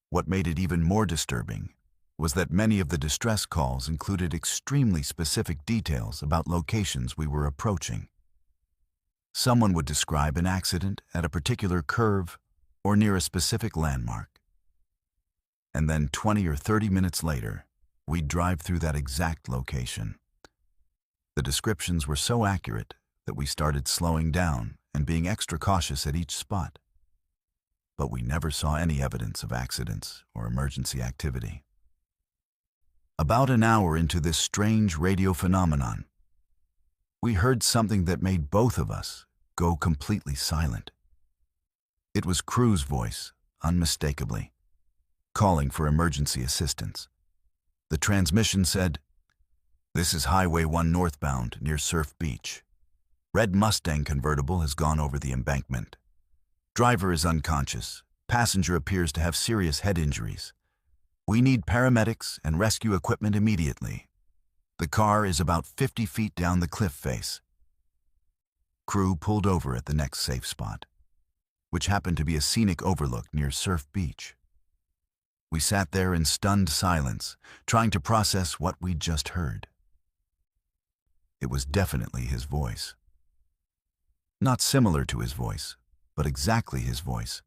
Speaker 1: What made it even more disturbing was that many of the distress calls included extremely specific details about locations we were approaching. Someone would describe an accident at a particular curve or near a specific landmark. And then 20 or 30 minutes later, we'd drive through that exact location. The descriptions were so accurate that we started slowing down and being extra cautious at each spot. But we never saw any evidence of accidents or emergency activity. About an hour into this strange radio phenomenon, we heard something that made both of us go completely silent. It was Crew's voice, unmistakably, calling for emergency assistance. The transmission said, "This is Highway 1 northbound near Surf Beach. Red Mustang convertible has gone over the embankment. Driver is unconscious. Passenger appears to have serious head injuries. We need paramedics and rescue equipment immediately. The car is about 50 feet down the cliff face." Crew pulled over at the next safe spot, which happened to be a scenic overlook near Surf Beach. We sat there in stunned silence, trying to process what we'd just heard. It was definitely his voice. Not similar to his voice, but exactly his voice,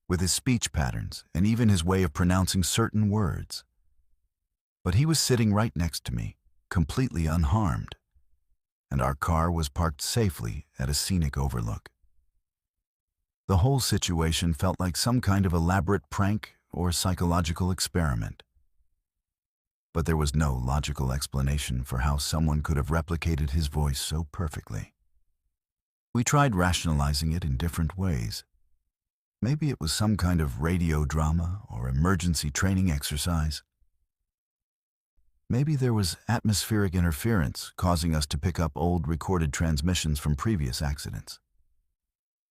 Speaker 1: with his speech patterns and even his way of pronouncing certain words. But he was sitting right next to me, completely unharmed, and our car was parked safely at a scenic overlook. The whole situation felt like some kind of elaborate prank or psychological experiment. But there was no logical explanation for how someone could have replicated his voice so perfectly. We tried rationalizing it in different ways. Maybe it was some kind of radio drama or emergency training exercise. Maybe there was atmospheric interference causing us to pick up old recorded transmissions from previous accidents.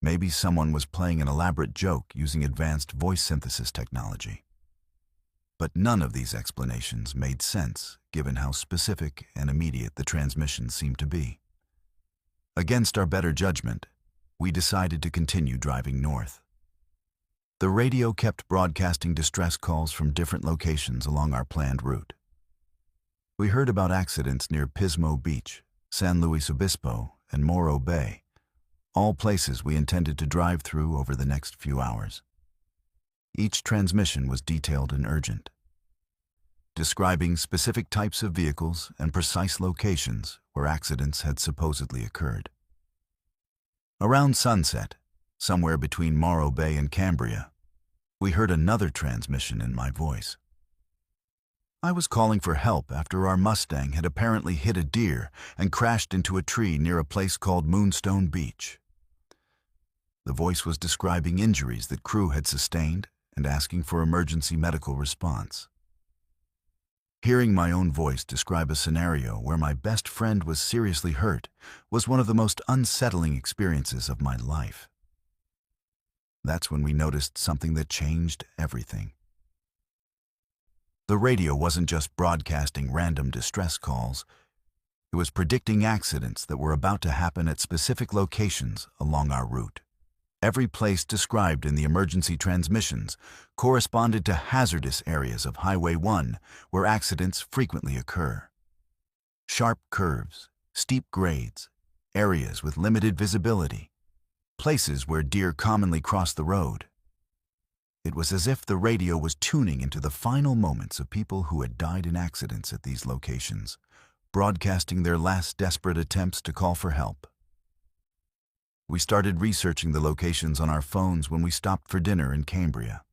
Speaker 1: Maybe someone was playing an elaborate joke using advanced voice synthesis technology. But none of these explanations made sense given how specific and immediate the transmissions seemed to be. Against our better judgment, we decided to continue driving north. The radio kept broadcasting distress calls from different locations along our planned route. We heard about accidents near Pismo Beach, San Luis Obispo, and Morro Bay, all places we intended to drive through over the next few hours. Each transmission was detailed and urgent, describing specific types of vehicles and precise locations where accidents had supposedly occurred. Around sunset, somewhere between Morro Bay and Cambria, we heard another transmission in my voice. I was calling for help after our Mustang had apparently hit a deer and crashed into a tree near a place called Moonstone Beach. The voice was describing injuries that crew had sustained and asking for emergency medical response. Hearing my own voice describe a scenario where my best friend was seriously hurt was one of the most unsettling experiences of my life. That's when we noticed something that changed everything. The radio wasn't just broadcasting random distress calls. It was predicting accidents that were about to happen at specific locations along our route. Every place described in the emergency transmissions corresponded to hazardous areas of Highway 1 where accidents frequently occur. Sharp curves, steep grades, areas with limited visibility, places where deer commonly cross the road. It was as if the radio was tuning into the final moments of people who had died in accidents at these locations, broadcasting their last desperate attempts to call for help. We started researching the locations on our phones when we stopped for dinner in Cambria.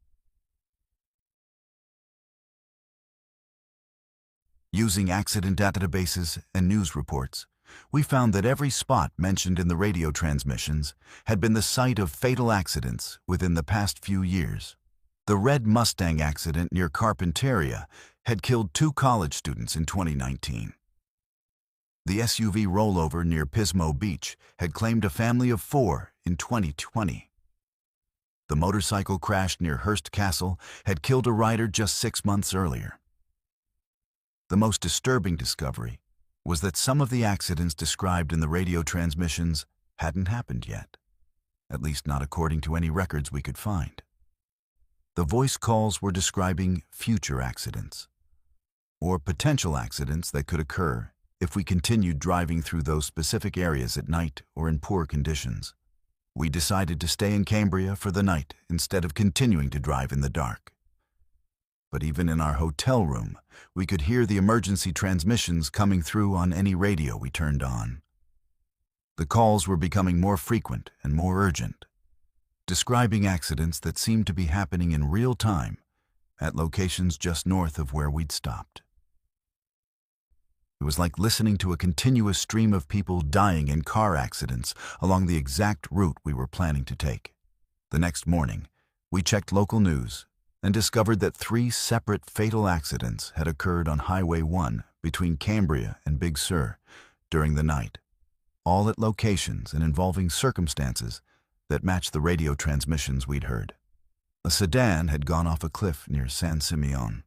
Speaker 1: Using accident databases and news reports, we found that every spot mentioned in the radio transmissions had been the site of fatal accidents within the past few years. The red Mustang accident near Carpinteria had killed 2 college students in 2019. The SUV rollover near Pismo Beach had claimed a family of 4 in 2020. The motorcycle crash near Hearst Castle had killed a rider just 6 months earlier. The most disturbing discovery was that some of the accidents described in the radio transmissions hadn't happened yet, at least not according to any records we could find. The voice calls were describing future accidents, or potential accidents that could occur if we continued driving through those specific areas at night or in poor conditions. We decided to stay in Cambria for the night instead of continuing to drive in the dark. But even in our hotel room, we could hear the emergency transmissions coming through on any radio we turned on. The calls were becoming more frequent and more urgent, describing accidents that seemed to be happening in real time at locations just north of where we'd stopped. It was like listening to a continuous stream of people dying in car accidents along the exact route we were planning to take. The next morning, we checked local news and discovered that 3 separate fatal accidents had occurred on Highway 1 between Cambria and Big Sur during the night, all at locations and involving circumstances that matched the radio transmissions we'd heard. A sedan had gone off a cliff near San Simeon.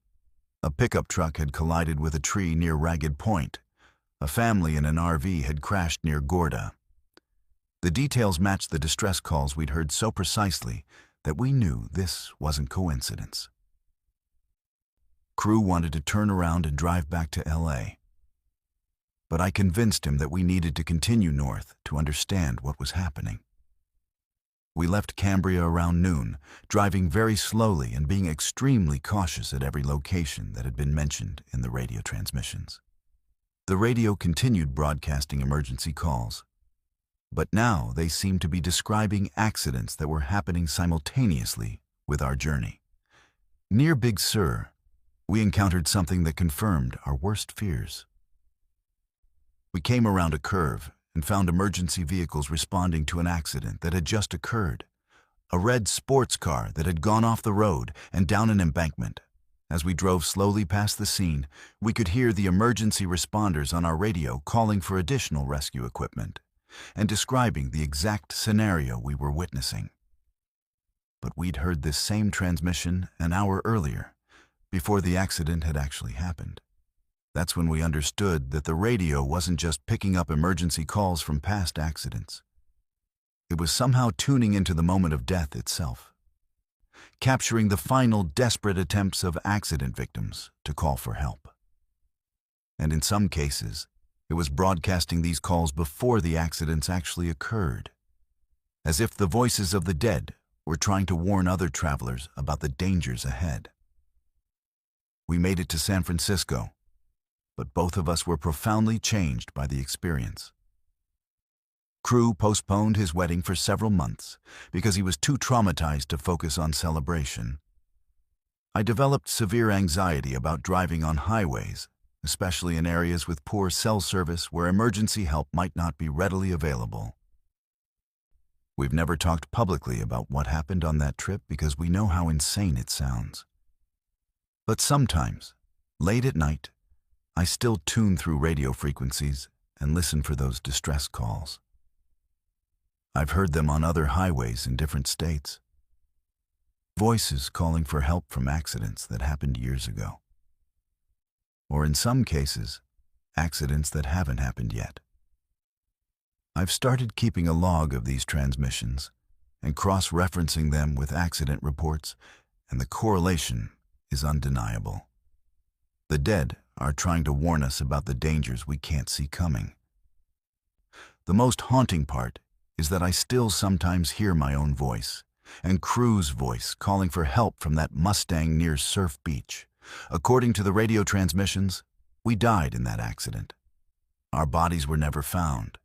Speaker 1: A pickup truck had collided with a tree near Ragged Point. A family in an RV had crashed near Gorda. The details matched the distress calls we'd heard so precisely that we knew this wasn't coincidence. Crew wanted to turn around and drive back to LA, but I convinced him that we needed to continue north to understand what was happening. We left Cambria around noon, driving very slowly and being extremely cautious at every location that had been mentioned in the radio transmissions. The radio continued broadcasting emergency calls, but now they seemed to be describing accidents that were happening simultaneously with our journey. Near Big Sur, we encountered something that confirmed our worst fears. We came around a curve and found emergency vehicles responding to an accident that had just occurred. A red sports car that had gone off the road and down an embankment. As we drove slowly past the scene, we could hear the emergency responders on our radio calling for additional rescue equipment and describing the exact scenario we were witnessing. But we'd heard this same transmission an hour earlier, before the accident had actually happened. That's when we understood that the radio wasn't just picking up emergency calls from past accidents. It was somehow tuning into the moment of death itself, capturing the final desperate attempts of accident victims to call for help. And in some cases, It was broadcasting these calls before the accidents actually occurred, as if the voices of the dead were trying to warn other travelers about the dangers ahead. We made it to San Francisco, but both of us were profoundly changed by the experience. Crew postponed his wedding for several months because he was too traumatized to focus on celebration. I developed severe anxiety about driving on highways, especially in areas with poor cell service where emergency help might not be readily available. We've never talked publicly about what happened on that trip because we know how insane it sounds. But sometimes, late at night, I still tune through radio frequencies and listen for those distress calls. I've heard them on other highways in different states. Voices calling for help from accidents that happened years ago. Or in some cases, accidents that haven't happened yet. I've started keeping a log of these transmissions and cross-referencing them with accident reports, and the correlation is undeniable. The dead are trying to warn us about the dangers we can't see coming. The most haunting part is that I still sometimes hear my own voice and crew's voice calling for help from that Mustang near Surf Beach. According to the radio transmissions, we died in that accident. Our bodies were never found,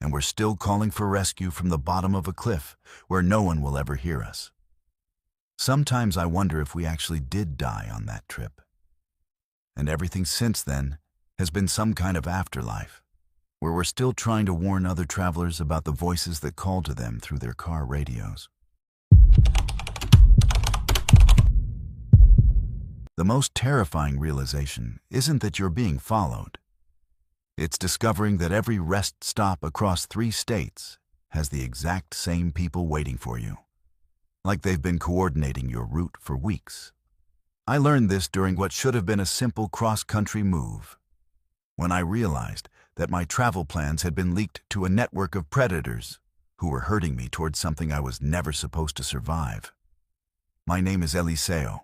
Speaker 1: and we're still calling for rescue from the bottom of a cliff where no one will ever hear us. Sometimes I wonder if we actually did die on that trip, and everything since then has been some kind of afterlife, where we're still trying to warn other travelers about the voices that call to them through their car radios. The most terrifying realization isn't that you're being followed. It's discovering that every rest stop across 3 states has the exact same people waiting for you, like they've been coordinating your route for weeks. I learned this during what should have been a simple cross-country move, when I realized that my travel plans had been leaked to a network of predators who were herding me towards something I was never supposed to survive. My name is Eliseo,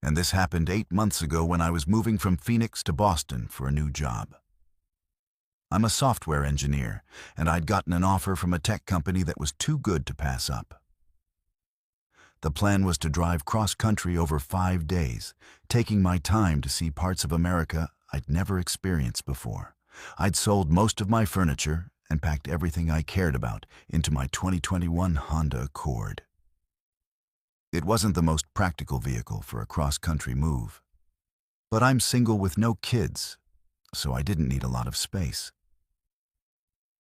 Speaker 1: and this happened 8 months ago when I was moving from Phoenix to Boston for a new job. I'm a software engineer, and I'd gotten an offer from a tech company that was too good to pass up. The plan was to drive cross-country over 5 days, taking my time to see parts of America I'd never experienced before. I'd sold most of my furniture and packed everything I cared about into my 2021 Honda Accord. It wasn't the most practical vehicle for a cross-country move, but I'm single with no kids, so I didn't need a lot of space.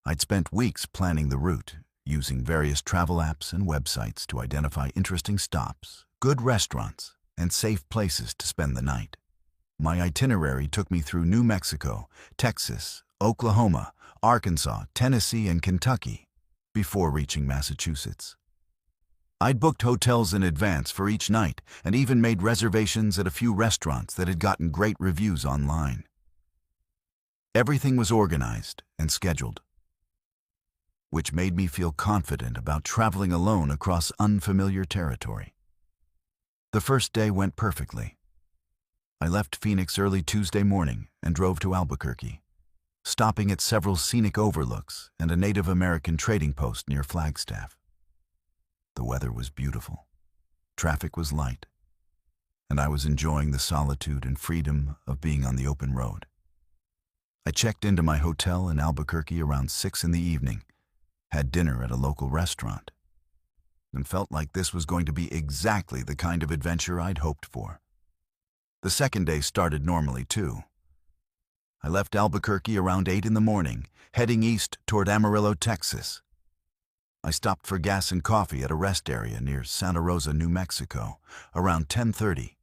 Speaker 1: I'd spent weeks planning the route, using various travel apps and websites to identify interesting stops, good restaurants, and safe places to spend the night. My itinerary took me through New Mexico, Texas, Oklahoma, Arkansas, Tennessee, and Kentucky before reaching Massachusetts. I'd booked hotels in advance for each night and even made reservations at a few restaurants that had gotten great reviews online. Everything was organized and scheduled, which made me feel confident about traveling alone across unfamiliar territory. The first day went perfectly. I left Phoenix early Tuesday morning and drove to Albuquerque, stopping at several scenic overlooks and a Native American trading post near Flagstaff. The weather was beautiful, traffic was light, and I was enjoying the solitude and freedom of being on the open road. I checked into my hotel in Albuquerque around 6 in the evening, had dinner at a local restaurant, and felt like this was going to be exactly the kind of adventure I'd hoped for. The second day started normally, too. I left Albuquerque around 8 in the morning, heading east toward Amarillo, Texas. I stopped for gas and coffee at a rest area near Santa Rosa, New Mexico, around 10:30.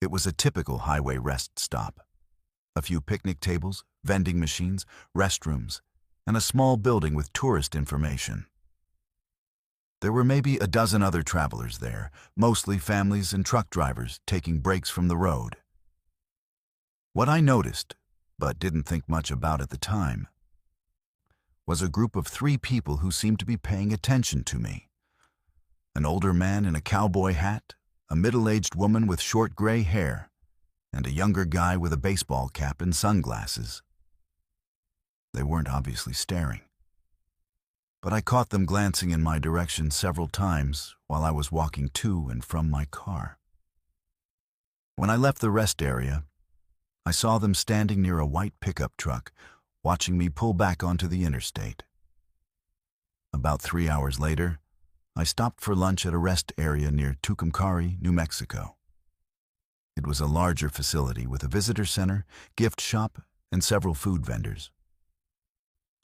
Speaker 1: It was a typical highway rest stop. A few picnic tables, vending machines, restrooms, and a small building with tourist information. There were maybe a dozen other travelers there, mostly families and truck drivers taking breaks from the road. What I noticed, but didn't think much about at the time, was a group of 3 people who seemed to be paying attention to me. An older man in a cowboy hat, a middle-aged woman with short gray hair, and a younger guy with a baseball cap and sunglasses. They weren't obviously staring, but I caught them glancing in my direction several times while I was walking to and from my car. When I left the rest area, I saw them standing near a white pickup truck, watching me pull back onto the interstate. About 3 hours later, I stopped for lunch at a rest area near Tucumcari, New Mexico. It was a larger facility with a visitor center, gift shop, and several food vendors.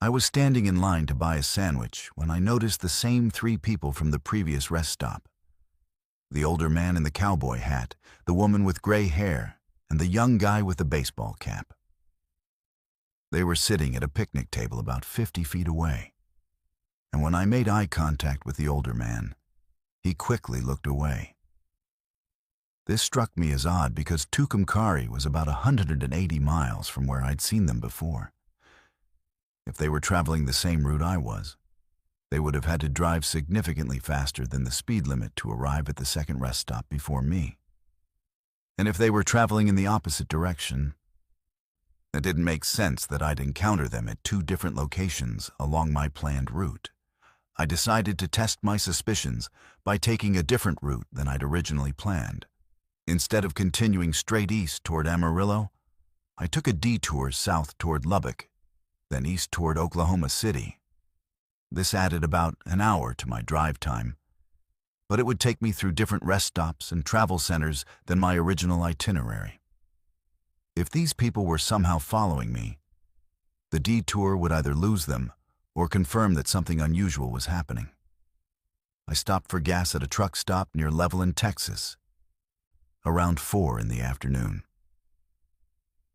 Speaker 1: I was standing in line to buy a sandwich when I noticed the same 3 people from the previous rest stop. The older man in the cowboy hat, the woman with gray hair, and the young guy with the baseball cap. They were sitting at a picnic table about 50 feet away, and when I made eye contact with the older man, he quickly looked away. This struck me as odd because Tucumcari was about 180 miles from where I'd seen them before. If they were traveling the same route I was, they would have had to drive significantly faster than the speed limit to arrive at the second rest stop before me. And if they were traveling in the opposite direction, it didn't make sense that I'd encounter them at 2 different locations along my planned route. I decided to test my suspicions by taking a different route than I'd originally planned. Instead of continuing straight east toward Amarillo, I took a detour south toward Lubbock, then east toward Oklahoma City. This added about an hour to my drive time, but it would take me through different rest stops and travel centers than my original itinerary. If these people were somehow following me, the detour would either lose them or confirm that something unusual was happening. I stopped for gas at a truck stop near Levelland, Texas, around 4 in the afternoon.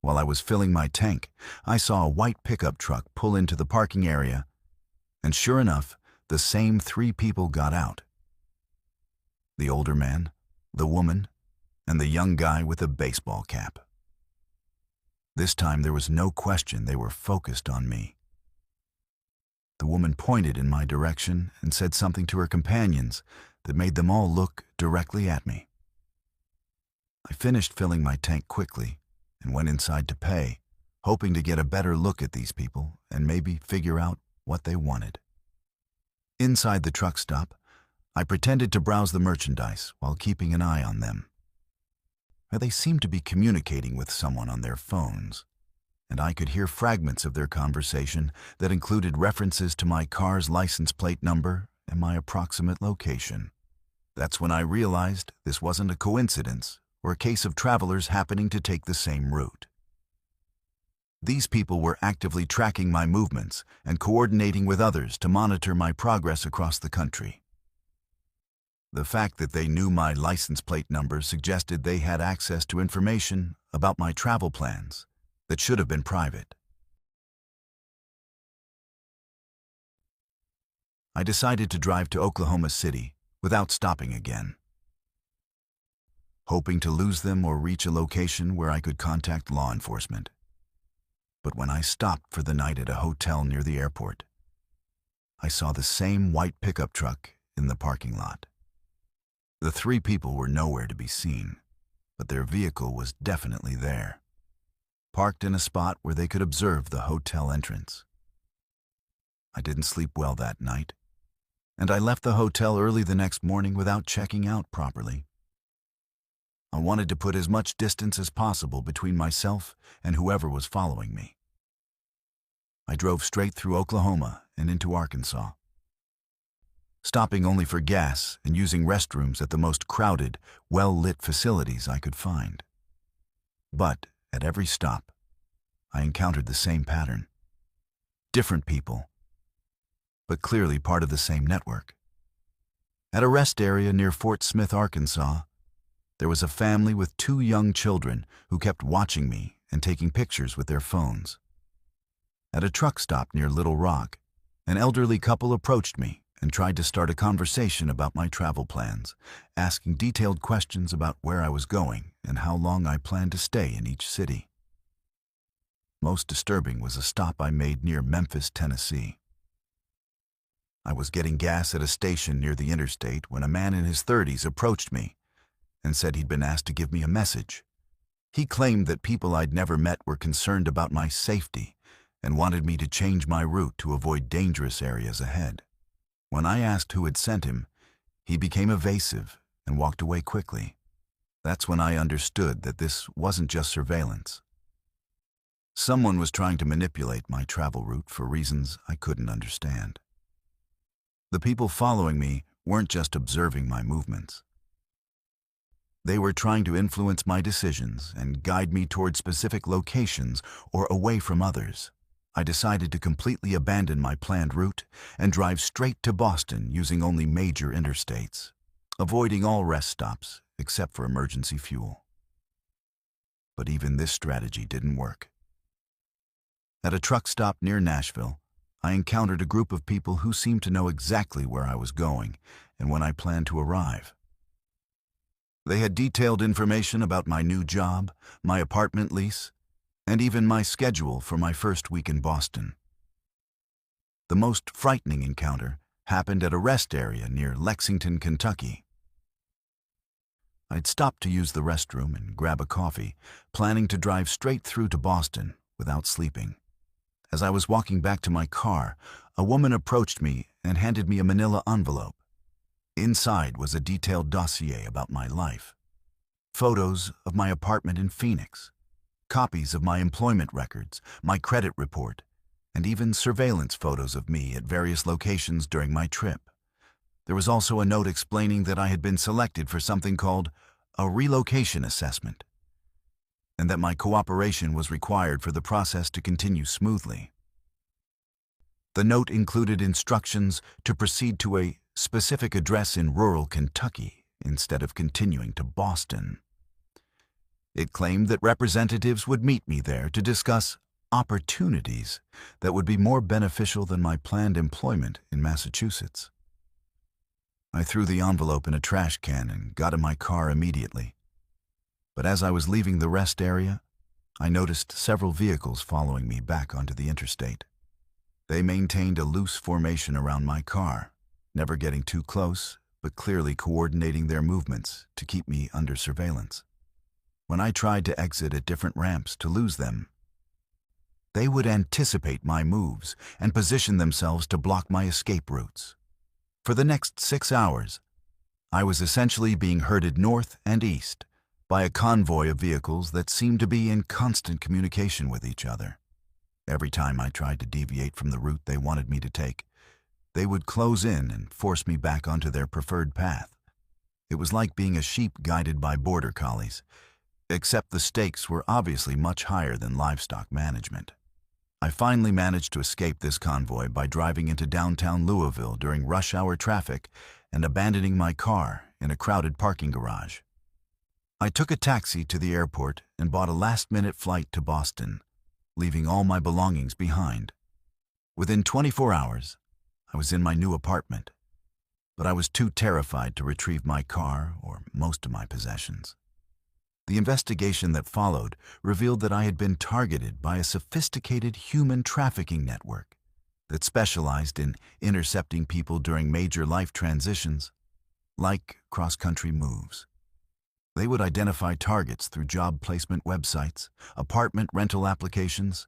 Speaker 1: While I was filling my tank, I saw a white pickup truck pull into the parking area, and sure enough, the same 3 people got out. The older man, the woman, and the young guy with a baseball cap. This time there was no question they were focused on me. The woman pointed in my direction and said something to her companions that made them all look directly at me. I finished filling my tank quickly and went inside to pay, hoping to get a better look at these people and maybe figure out what they wanted. Inside the truck stop, I pretended to browse the merchandise while keeping an eye on them. They seemed to be communicating with someone on their phones, and I could hear fragments of their conversation that included references to my car's license plate number and my approximate location. That's when I realized this wasn't a coincidence or a case of travelers happening to take the same route. These people were actively tracking my movements and coordinating with others to monitor my progress across the country. The fact that they knew my license plate number suggested they had access to information about my travel plans that should have been private. I decided to drive to Oklahoma City without stopping again, hoping to lose them or reach a location where I could contact law enforcement. But when I stopped for the night at a hotel near the airport, I saw the same white pickup truck in the parking lot. The 3 people were nowhere to be seen, but their vehicle was definitely there, parked in a spot where they could observe the hotel entrance. I didn't sleep well that night, and I left the hotel early the next morning without checking out properly. I wanted to put as much distance as possible between myself and whoever was following me. I drove straight through Oklahoma and into Arkansas, stopping only for gas and using restrooms at the most crowded, well-lit facilities I could find. But at every stop, I encountered the same pattern. Different people, but clearly part of the same network. At a rest area near Fort Smith, Arkansas, there was a family with 2 young children who kept watching me and taking pictures with their phones. At a truck stop near Little Rock, an elderly couple approached me and tried to start a conversation about my travel plans, asking detailed questions about where I was going and how long I planned to stay in each city. Most disturbing was a stop I made near Memphis, Tennessee. I was getting gas at a station near the interstate when a man in his 30s approached me and said he'd been asked to give me a message. He claimed that people I'd never met were concerned about my safety and wanted me to change my route to avoid dangerous areas ahead. When I asked who had sent him, he became evasive and walked away quickly. That's when I understood that this wasn't just surveillance. Someone was trying to manipulate my travel route for reasons I couldn't understand. The people following me weren't just observing my movements. They were trying to influence my decisions and guide me toward specific locations or away from others. I decided to completely abandon my planned route and drive straight to Boston using only major interstates, avoiding all rest stops except for emergency fuel. But even this strategy didn't work. At a truck stop near Nashville, I encountered a group of people who seemed to know exactly where I was going and when I planned to arrive. They had detailed information about my new job, my apartment lease, and even my schedule for my first week in Boston. The most frightening encounter happened at a rest area near Lexington, Kentucky. I'd stopped to use the restroom and grab a coffee, planning to drive straight through to Boston without sleeping. As I was walking back to my car, a woman approached me and handed me a manila envelope. Inside was a detailed dossier about my life. Photos of my apartment in Phoenix, copies of my employment records, my credit report, and even surveillance photos of me at various locations during my trip. There was also a note explaining that I had been selected for something called a relocation assessment, and that my cooperation was required for the process to continue smoothly. The note included instructions to proceed to a specific address in rural Kentucky instead of continuing to Boston. It claimed that representatives would meet me there to discuss opportunities that would be more beneficial than my planned employment in Massachusetts. I threw the envelope in a trash can and got in my car immediately. But as I was leaving the rest area, I noticed several vehicles following me back onto the interstate. They maintained a loose formation around my car, never getting too close, but clearly coordinating their movements to keep me under surveillance. When I tried to exit at different ramps to lose them, they would anticipate my moves and position themselves to block my escape routes. For the next 6 hours, I was essentially being herded north and east by a convoy of vehicles that seemed to be in constant communication with each other. Every time I tried to deviate from the route they wanted me to take, they would close in and force me back onto their preferred path. It was like being a sheep guided by border collies, except the stakes were obviously much higher than livestock management. I finally managed to escape this convoy by driving into downtown Louisville during rush hour traffic and abandoning my car in a crowded parking garage. I took a taxi to the airport and bought a last-minute flight to Boston, leaving all my belongings behind. Within 24 hours, I was in my new apartment, but I was too terrified to retrieve my car or most of my possessions. The investigation that followed revealed that I had been targeted by a sophisticated human trafficking network that specialized in intercepting people during major life transitions, like cross-country moves. They would identify targets through job placement websites, apartment rental applications,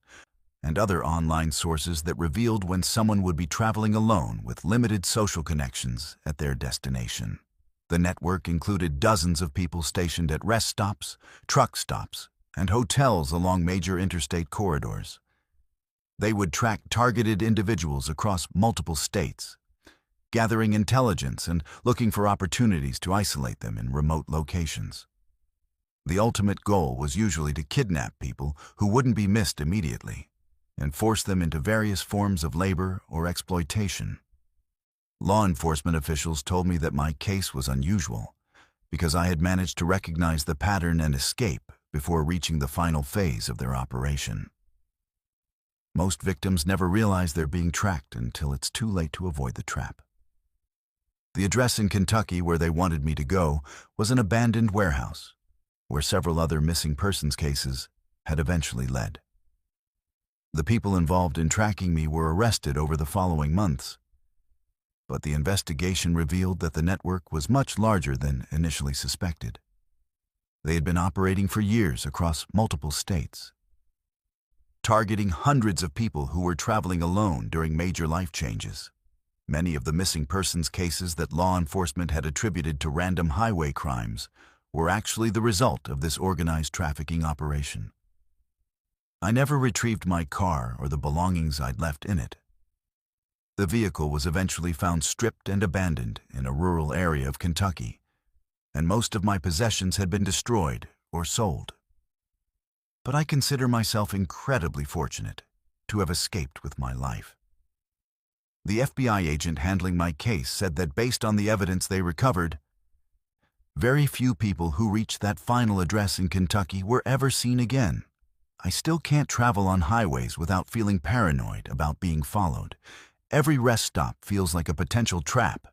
Speaker 1: and other online sources that revealed when someone would be traveling alone with limited social connections at their destination. The network included dozens of people stationed at rest stops, truck stops, and hotels along major interstate corridors. They would track targeted individuals across multiple states, gathering intelligence and looking for opportunities to isolate them in remote locations. The ultimate goal was usually to kidnap people who wouldn't be missed immediately and force them into various forms of labor or exploitation. Law enforcement officials told me that my case was unusual because I had managed to recognize the pattern and escape before reaching the final phase of their operation. Most victims never realize they're being tracked until it's too late to avoid the trap. The address in Kentucky where they wanted me to go was an abandoned warehouse, where several other missing persons cases had eventually led. The people involved in tracking me were arrested over the following months, but the investigation revealed that the network was much larger than initially suspected. They had been operating for years across multiple states, targeting hundreds of people who were traveling alone during major life changes. Many of the missing persons cases that law enforcement had attributed to random highway crimes were actually the result of this organized trafficking operation. I never retrieved my car or the belongings I'd left in it. The vehicle was eventually found stripped and abandoned in a rural area of Kentucky, and most of my possessions had been destroyed or sold. But I consider myself incredibly fortunate to have escaped with my life. The FBI agent handling my case said that based on the evidence they recovered, very few people who reached that final address in Kentucky were ever seen again. I still can't travel on highways without feeling paranoid about being followed. Every rest stop feels like a potential trap,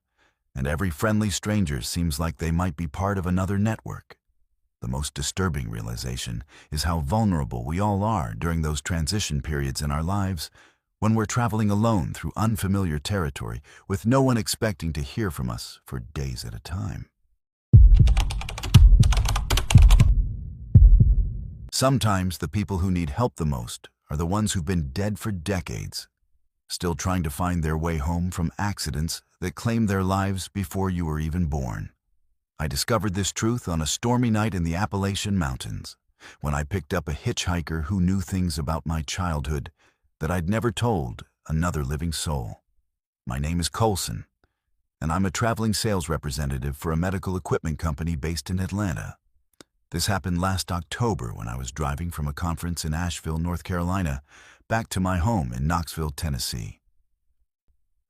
Speaker 1: and every friendly stranger seems like they might be part of another network. The most disturbing realization is how vulnerable we all are during those transition periods in our lives when we're traveling alone through unfamiliar territory with no one expecting to hear from us for days at a time. Sometimes the people who need help the most are the ones who've been dead for decades, still trying to find their way home from accidents that claimed their lives before you were even born. I discovered this truth on a stormy night in the Appalachian Mountains, when I picked up a hitchhiker who knew things about my childhood that I'd never told another living soul. My name is Colson, and I'm a traveling sales representative for a medical equipment company based in Atlanta. This happened last October when I was driving from a conference in Asheville, North Carolina, back to my home in Knoxville, Tennessee.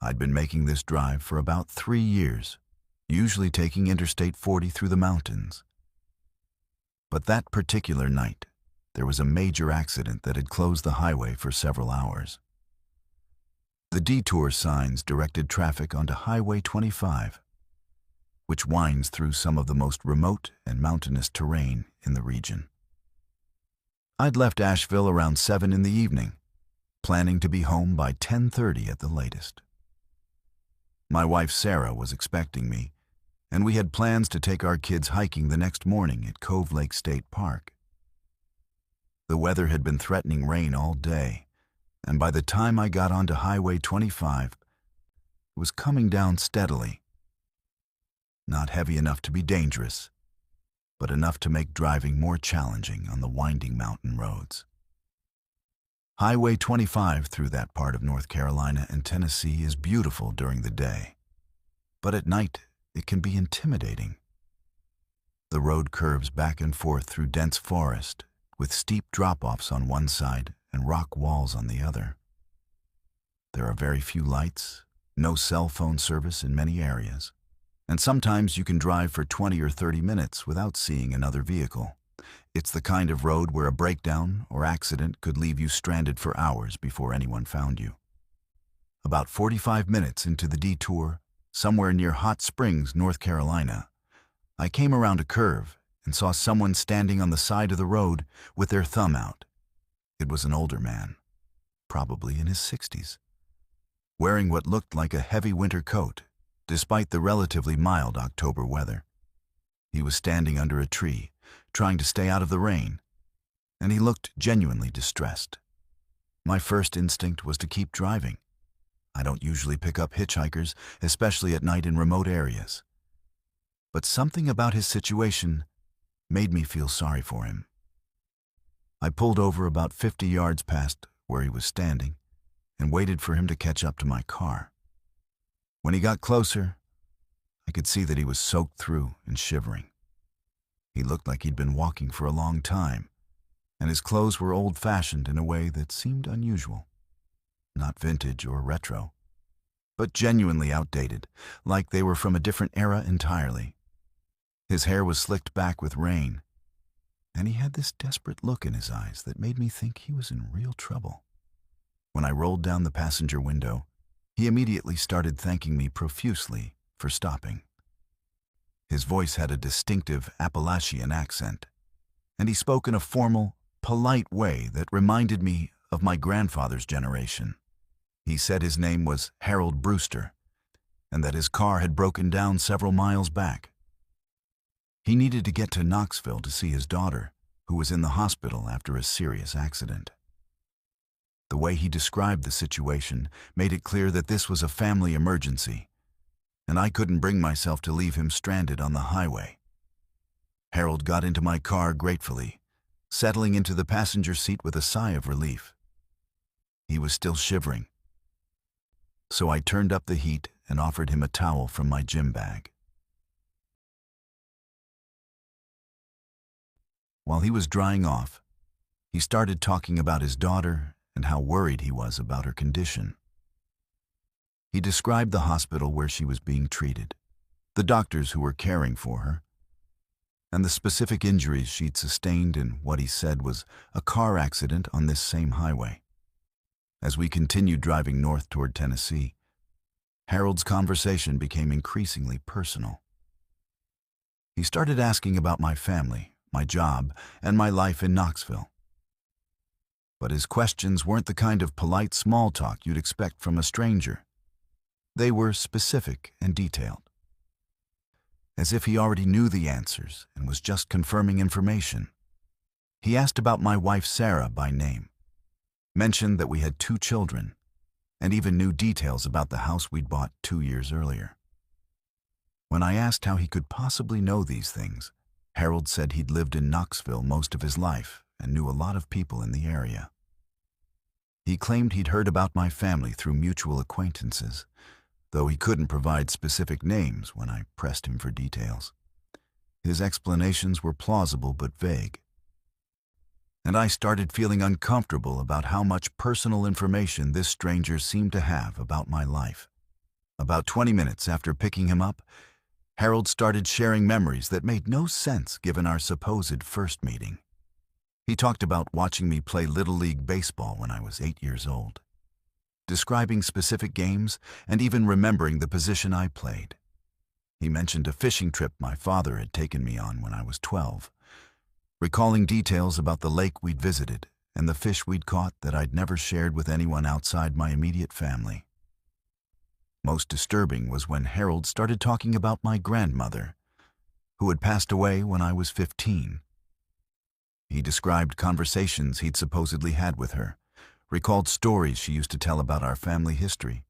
Speaker 1: I'd been making this drive for about 3 years, usually taking Interstate 40 through the mountains. But that particular night, there was a major accident that had closed the highway for several hours. The detour signs directed traffic onto Highway 25, which winds through some of the most remote and mountainous terrain in the region. I'd left Asheville around 7 in the evening, planning to be home by 10:30 at the latest. My wife Sarah was expecting me, and we had plans to take our kids hiking the next morning at Cove Lake State Park. The weather had been threatening rain all day, and by the time I got onto Highway 25, it was coming down steadily. Not heavy enough to be dangerous, but enough to make driving more challenging on the winding mountain roads. Highway 25 through that part of North Carolina and Tennessee is beautiful during the day, but at night it can be intimidating. The road curves back and forth through dense forest, with steep drop-offs on one side and rock walls on the other. There are very few lights, no cell phone service in many areas, and sometimes you can drive for 20 or 30 minutes without seeing another vehicle. It's the kind of road where a breakdown or accident could leave you stranded for hours before anyone found you. About 45 minutes into the detour, somewhere near Hot Springs, North Carolina, I came around a curve and saw someone standing on the side of the road with their thumb out. It was an older man, probably in his 60s, wearing what looked like a heavy winter coat, despite the relatively mild October weather. He was standing under a tree, trying to stay out of the rain, and he looked genuinely distressed. My first instinct was to keep driving. I don't usually pick up hitchhikers, especially at night in remote areas. But something about his situation made me feel sorry for him. I pulled over about 50 yards past where he was standing and waited for him to catch up to my car. When he got closer, I could see that he was soaked through and shivering. He looked like he'd been walking for a long time, and his clothes were old-fashioned in a way that seemed unusual. Not vintage or retro, but genuinely outdated, like they were from a different era entirely. His hair was slicked back with rain, and he had this desperate look in his eyes that made me think he was in real trouble. When I rolled down the passenger window, he immediately started thanking me profusely for stopping. His voice had a distinctive Appalachian accent, and he spoke in a formal, polite way that reminded me of my grandfather's generation. He said his name was Harold Brewster, and that his car had broken down several miles back. He needed to get to Knoxville to see his daughter, who was in the hospital after a serious accident. The way he described the situation made it clear that this was a family emergency, and I couldn't bring myself to leave him stranded on the highway. Harold got into my car gratefully, settling into the passenger seat with a sigh of relief. He was still shivering, so I turned up the heat and offered him a towel from my gym bag. While he was drying off, he started talking about his daughter and how worried he was about her condition. He described the hospital where she was being treated, the doctors who were caring for her, and the specific injuries she'd sustained in what he said was a car accident on this same highway. As we continued driving north toward Tennessee, Harold's conversation became increasingly personal. He started asking about my family, my job, and my life in Knoxville. But his questions weren't the kind of polite small talk you'd expect from a stranger. They were specific and detailed, as if he already knew the answers and was just confirming information. He asked about my wife Sarah by name, mentioned that we had 2 children, and even knew details about the house we'd bought 2 years earlier. When I asked how he could possibly know these things, Harold said he'd lived in Knoxville most of his life and knew a lot of people in the area. He claimed he'd heard about my family through mutual acquaintances, though he couldn't provide specific names when I pressed him for details. His explanations were plausible but vague, and I started feeling uncomfortable about how much personal information this stranger seemed to have about my life. About 20 minutes after picking him up, Harold started sharing memories that made no sense given our supposed first meeting. He talked about watching me play Little League baseball when I was 8 years old, describing specific games and even remembering the position I played. He mentioned a fishing trip my father had taken me on when I was 12, recalling details about the lake we'd visited and the fish we'd caught that I'd never shared with anyone outside my immediate family. Most disturbing was when Harold started talking about my grandmother, who had passed away when I was 15. He described conversations he'd supposedly had with her, recalled stories she used to tell about our family history,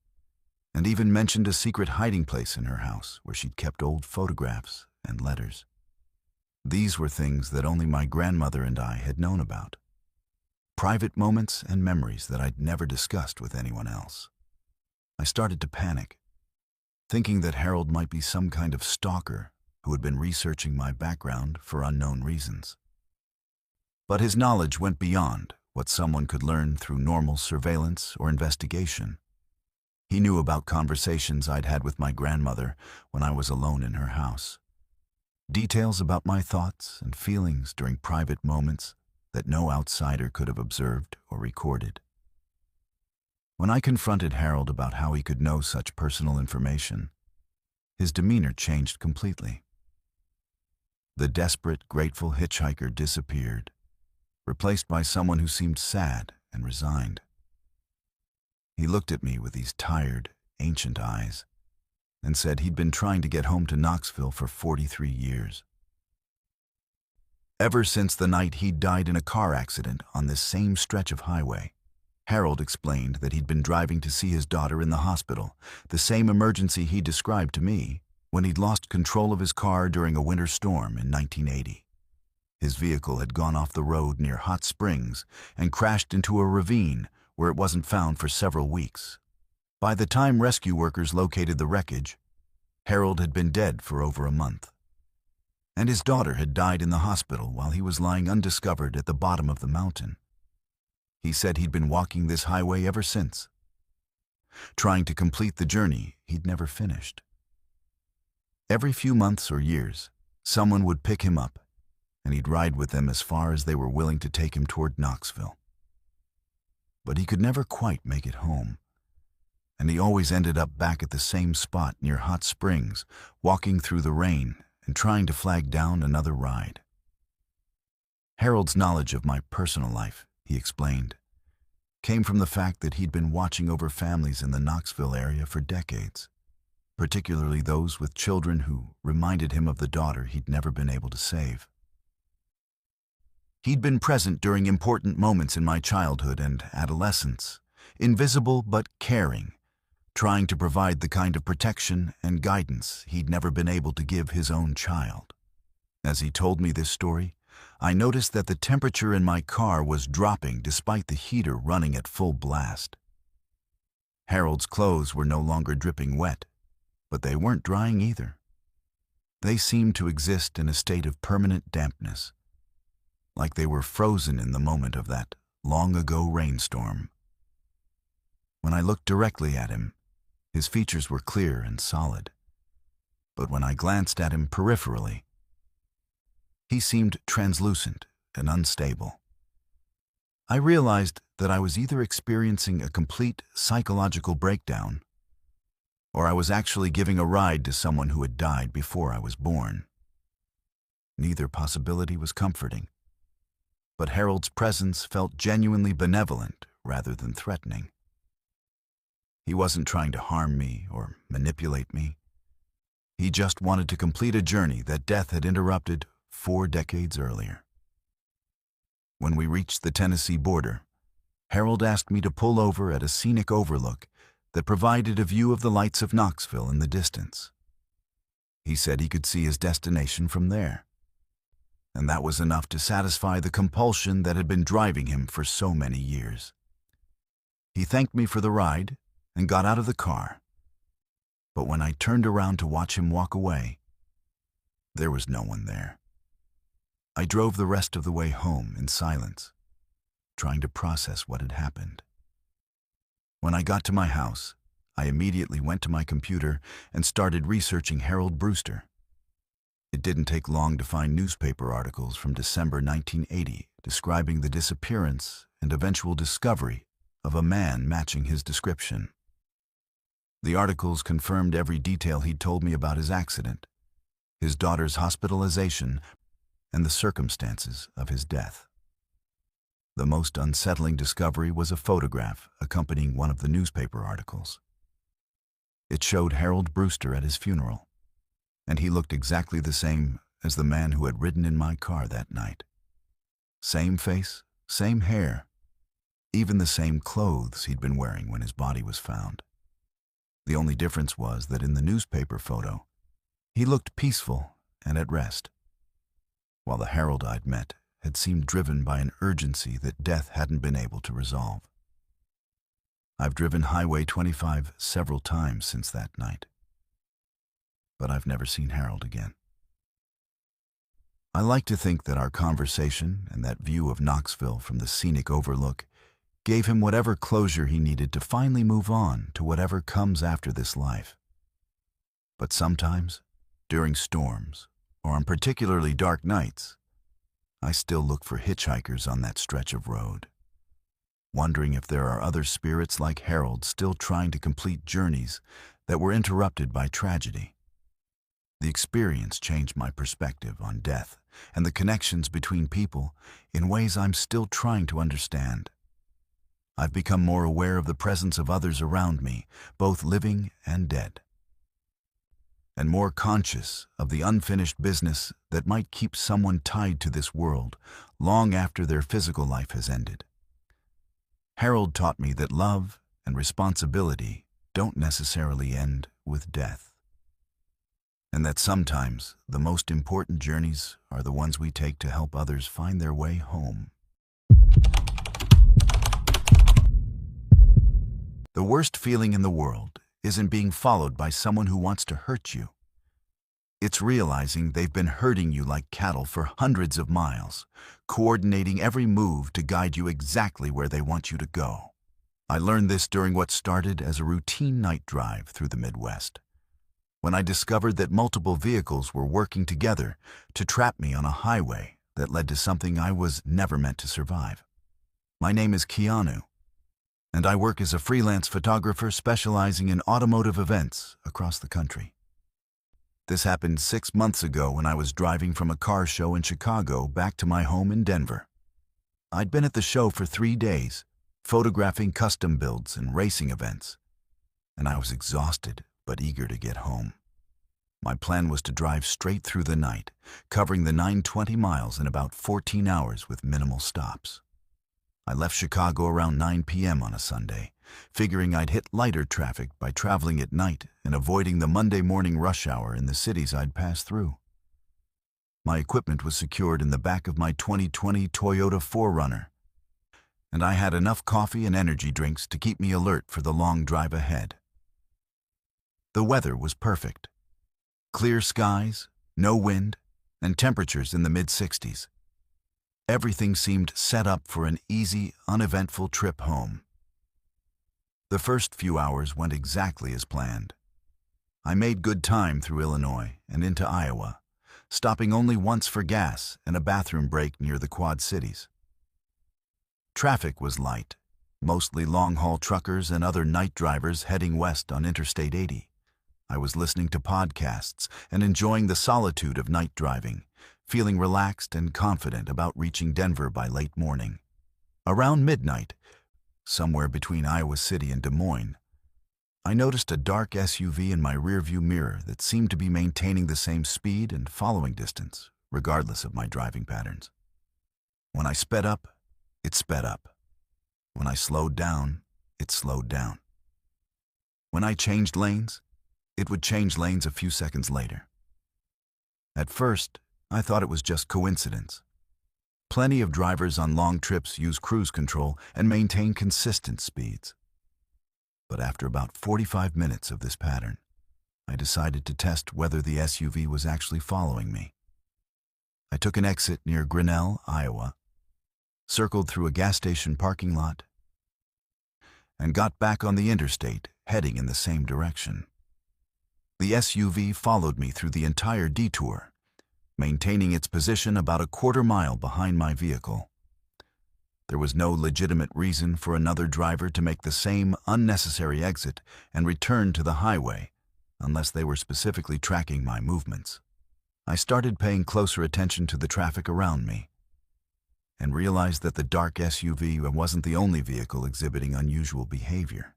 Speaker 1: and even mentioned a secret hiding place in her house where she'd kept old photographs and letters. These were things that only my grandmother and I had known about, private moments and memories that I'd never discussed with anyone else. I started to panic, thinking that Harold might be some kind of stalker who had been researching my background for unknown reasons. But his knowledge went beyond what someone could learn through normal surveillance or investigation. He knew about conversations I'd had with my grandmother when I was alone in her house, details about my thoughts and feelings during private moments that no outsider could have observed or recorded. When I confronted Harold about how he could know such personal information, his demeanor changed completely. The desperate, grateful hitchhiker disappeared, replaced by someone who seemed sad and resigned. He looked at me with these tired, ancient eyes and said he'd been trying to get home to Knoxville for 43 years. Ever since the night he'd died in a car accident on this same stretch of highway, Harold explained that he'd been driving to see his daughter in the hospital, the same emergency he described to me when he'd lost control of his car during a winter storm in 1980. His vehicle had gone off the road near Hot Springs and crashed into a ravine where it wasn't found for several weeks. By the time rescue workers located the wreckage, Harold had been dead for over a month, and his daughter had died in the hospital while he was lying undiscovered at the bottom of the mountain. He said he'd been walking this highway ever since, trying to complete the journey he'd never finished. Every few months or years, someone would pick him up, and he'd ride with them as far as they were willing to take him toward Knoxville. But he could never quite make it home, and he always ended up back at the same spot near Hot Springs, walking through the rain and trying to flag down another ride. Harold's knowledge of my personal life, he explained, came from the fact that he'd been watching over families in the Knoxville area for decades, particularly those with children who reminded him of the daughter he'd never been able to save. He'd been present during important moments in my childhood and adolescence, invisible but caring, trying to provide the kind of protection and guidance he'd never been able to give his own child. As he told me this story, I noticed that the temperature in my car was dropping despite the heater running at full blast. Harold's clothes were no longer dripping wet, but they weren't drying either. They seemed to exist in a state of permanent dampness, like they were frozen in the moment of that long-ago rainstorm. When I looked directly at him, his features were clear and solid, but when I glanced at him peripherally, he seemed translucent and unstable. I realized that I was either experiencing a complete psychological breakdown, or I was actually giving a ride to someone who had died before I was born. Neither possibility was comforting, but Harold's presence felt genuinely benevolent rather than threatening. He wasn't trying to harm me or manipulate me. He just wanted to complete a journey that death had interrupted 4 decades earlier. When we reached the Tennessee border, Harold asked me to pull over at a scenic overlook that provided a view of the lights of Knoxville in the distance. He said he could see his destination from there, and that was enough to satisfy the compulsion that had been driving him for so many years. He thanked me for the ride and got out of the car, but when I turned around to watch him walk away, there was no one there. I drove the rest of the way home in silence, trying to process what had happened. When I got to my house, I immediately went to my computer and started researching Harold Brewster. It didn't take long to find newspaper articles from December 1980 describing the disappearance and eventual discovery of a man matching his description. The articles confirmed every detail he'd told me about his accident, his daughter's hospitalization, and the circumstances of his death. The most unsettling discovery was a photograph accompanying one of the newspaper articles. It showed Harold Brewster at his funeral, and he looked exactly the same as the man who had ridden in my car that night. Same face, same hair, even the same clothes he'd been wearing when his body was found. The only difference was that in the newspaper photo, he looked peaceful and at rest, while the Harold I'd met had seemed driven by an urgency that death hadn't been able to resolve. I've driven Highway 25 several times since that night, but I've never seen Harold again. I like to think that our conversation and that view of Knoxville from the scenic overlook gave him whatever closure he needed to finally move on to whatever comes after this life. But sometimes, during storms, or on particularly dark nights, I still look for hitchhikers on that stretch of road, wondering if there are other spirits like Harold still trying to complete journeys that were interrupted by tragedy. The experience changed my perspective on death and the connections between people in ways I'm still trying to understand. I've become more aware of the presence of others around me, both living and dead, and more conscious of the unfinished business that might keep someone tied to this world long after their physical life has ended. Harold taught me that love and responsibility don't necessarily end with death, and that sometimes the most important journeys are the ones we take to help others find their way home. The worst feeling in the world isn't being followed by someone who wants to hurt you. It's realizing they've been herding you like cattle for hundreds of miles, coordinating every move to guide you exactly where they want you to go. I learned this during what started as a routine night drive through the Midwest, when I discovered that multiple vehicles were working together to trap me on a highway that led to something I was never meant to survive. My name is Keanu, and I work as a freelance photographer specializing in automotive events across the country. This happened 6 months ago when I was driving from a car show in Chicago back to my home in Denver. I'd been at the show for 3 days, photographing custom builds and racing events, and I was exhausted but eager to get home. My plan was to drive straight through the night, covering the 920 miles in about 14 hours with minimal stops. I left Chicago around 9 p.m. on a Sunday, figuring I'd hit lighter traffic by traveling at night and avoiding the Monday morning rush hour in the cities I'd pass through. My equipment was secured in the back of my 2020 Toyota 4Runner, and I had enough coffee and energy drinks to keep me alert for the long drive ahead. The weather was perfect. Clear skies, no wind, and temperatures in the mid-60s. Everything seemed set up for an easy, uneventful trip home. The first few hours went exactly as planned. I made good time through Illinois and into Iowa, stopping only once for gas and a bathroom break near the Quad Cities. Traffic was light, mostly long-haul truckers and other night drivers heading west on Interstate 80. I was listening to podcasts and enjoying the solitude of night driving, feeling relaxed and confident about reaching Denver by late morning. Around midnight, somewhere between Iowa City and Des Moines, I noticed a dark SUV in my rearview mirror that seemed to be maintaining the same speed and following distance, regardless of my driving patterns. When I sped up, it sped up. When I slowed down, it slowed down. When I changed lanes, it would change lanes a few seconds later. At first, I thought it was just coincidence. Plenty of drivers on long trips use cruise control and maintain consistent speeds. But after about 45 minutes of this pattern, I decided to test whether the SUV was actually following me. I took an exit near Grinnell, Iowa, circled through a gas station parking lot, and got back on the interstate, heading in the same direction. The SUV followed me through the entire detour, maintaining its position about a quarter mile behind my vehicle. There was no legitimate reason for another driver to make the same unnecessary exit and return to the highway unless they were specifically tracking my movements. I started paying closer attention to the traffic around me and realized that the dark SUV wasn't the only vehicle exhibiting unusual behavior.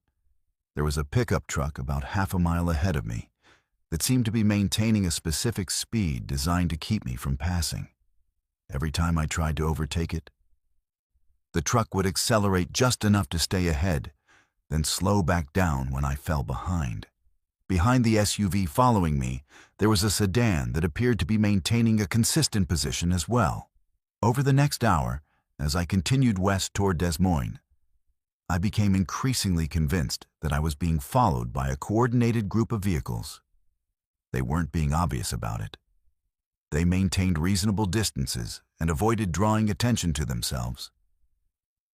Speaker 1: There was a pickup truck about half a mile ahead of me that seemed to be maintaining a specific speed designed to keep me from passing. Every time I tried to overtake it, the truck would accelerate just enough to stay ahead, then slow back down when I fell behind. Behind the SUV following me, there was a sedan that appeared to be maintaining a consistent position as well. Over the next hour, as I continued west toward Des Moines, I became increasingly convinced that I was being followed by a coordinated group of vehicles. They weren't being obvious about it. They maintained reasonable distances and avoided drawing attention to themselves.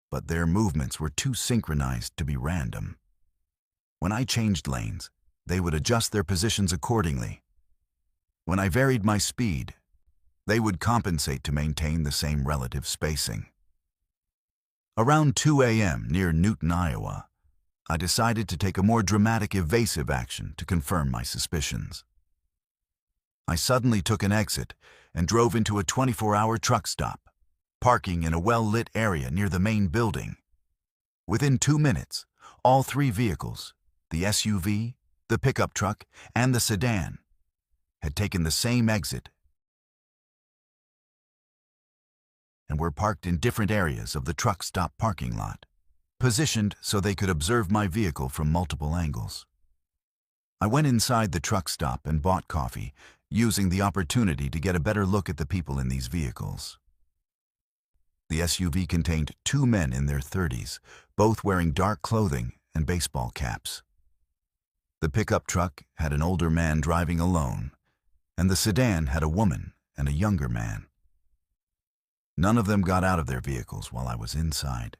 Speaker 1: But their movements were too synchronized to be random. When I changed lanes, they would adjust their positions accordingly. When I varied my speed, they would compensate to maintain the same relative spacing. Around 2 a.m. near Newton, Iowa, I decided to take a more dramatic evasive action to confirm my suspicions. I suddenly took an exit and drove into a 24-hour truck stop, parking in a well-lit area near the main building. Within 2 minutes, all three vehicles, the SUV, the pickup truck, and the sedan, had taken the same exit and were parked in different areas of the truck stop parking lot, positioned so they could observe my vehicle from multiple angles. I went inside the truck stop and bought coffee, using the opportunity to get a better look at the people in these vehicles. The SUV contained 2 men in their 30s, both wearing dark clothing and baseball caps. The pickup truck had an older man driving alone, and the sedan had a woman and a younger man. None of them got out of their vehicles while I was inside,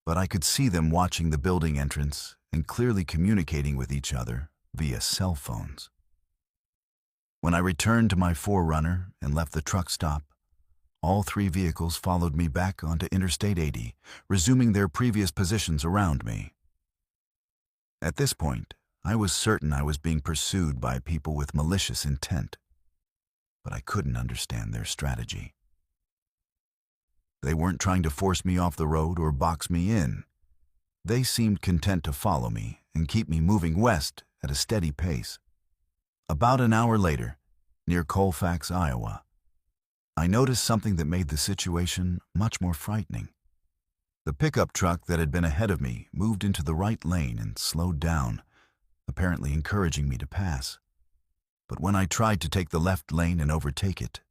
Speaker 1: but I could see them watching the building entrance and clearly communicating with each other via cell phones. When I returned to my 4Runner and left the truck stop, all three vehicles followed me back onto Interstate 80, resuming their previous positions around me. At this point, I was certain I was being pursued by people with malicious intent, but I couldn't understand their strategy. They weren't trying to force me off the road or box me in. They seemed content to follow me and keep me moving west at a steady pace. About an hour later, near Colfax, Iowa, I noticed something that made the situation much more frightening. The pickup truck that had been ahead of me moved into the right lane and slowed down, apparently encouraging me to pass. But when I tried to take the left lane and overtake it,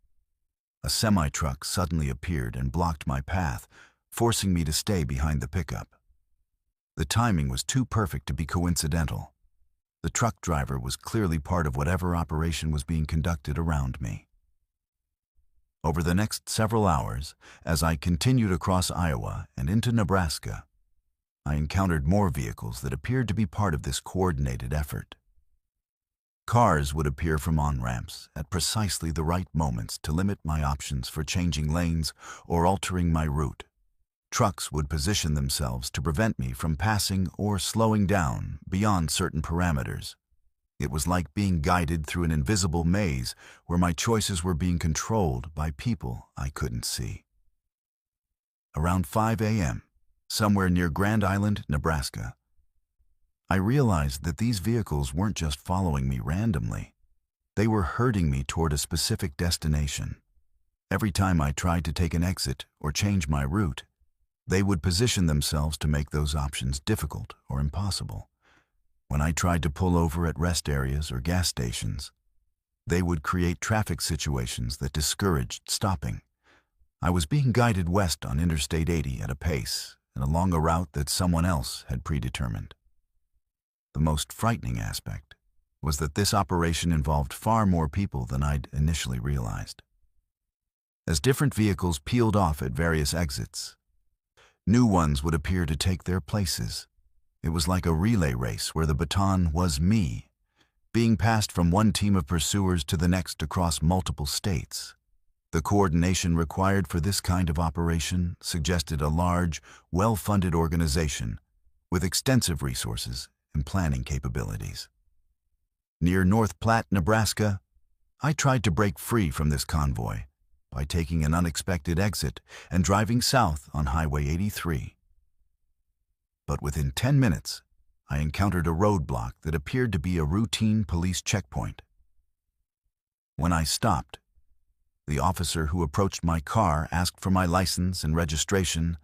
Speaker 1: a semi-truck suddenly appeared and blocked my path, forcing me to stay behind the pickup. The timing was too perfect to be coincidental. The truck driver was clearly part of whatever operation was being conducted around me. Over the next several hours, as I continued across Iowa and into Nebraska, I encountered more vehicles that appeared to be part of this coordinated effort. Cars would appear from on-ramps at precisely the right moments to limit my options for changing lanes or altering my route. Trucks would position themselves to prevent me from passing or slowing down beyond certain parameters. It was like being guided through an invisible maze where my choices were being controlled by people I couldn't see. Around 5 a.m., somewhere near Grand Island, Nebraska, I realized that these vehicles weren't just following me randomly. They were herding me toward a specific destination. Every time I tried to take an exit or change my route, they would position themselves to make those options difficult or impossible. When I tried to pull over at rest areas or gas stations, they would create traffic situations that discouraged stopping. I was being guided west on Interstate 80 at a pace and along a route that someone else had predetermined. The most frightening aspect was that this operation involved far more people than I'd initially realized. As different vehicles peeled off at various exits, new ones would appear to take their places. It was like a relay race where the baton was me, being passed from one team of pursuers to the next across multiple states. The coordination required for this kind of operation suggested a large, well-funded organization with extensive resources and planning capabilities. Near North Platte, Nebraska, I tried to break free from this convoy by taking an unexpected exit and driving south on Highway 83. But within 10 minutes, I encountered a roadblock that appeared to be a routine police checkpoint. When I stopped, the officer who approached my car asked for my license and registration,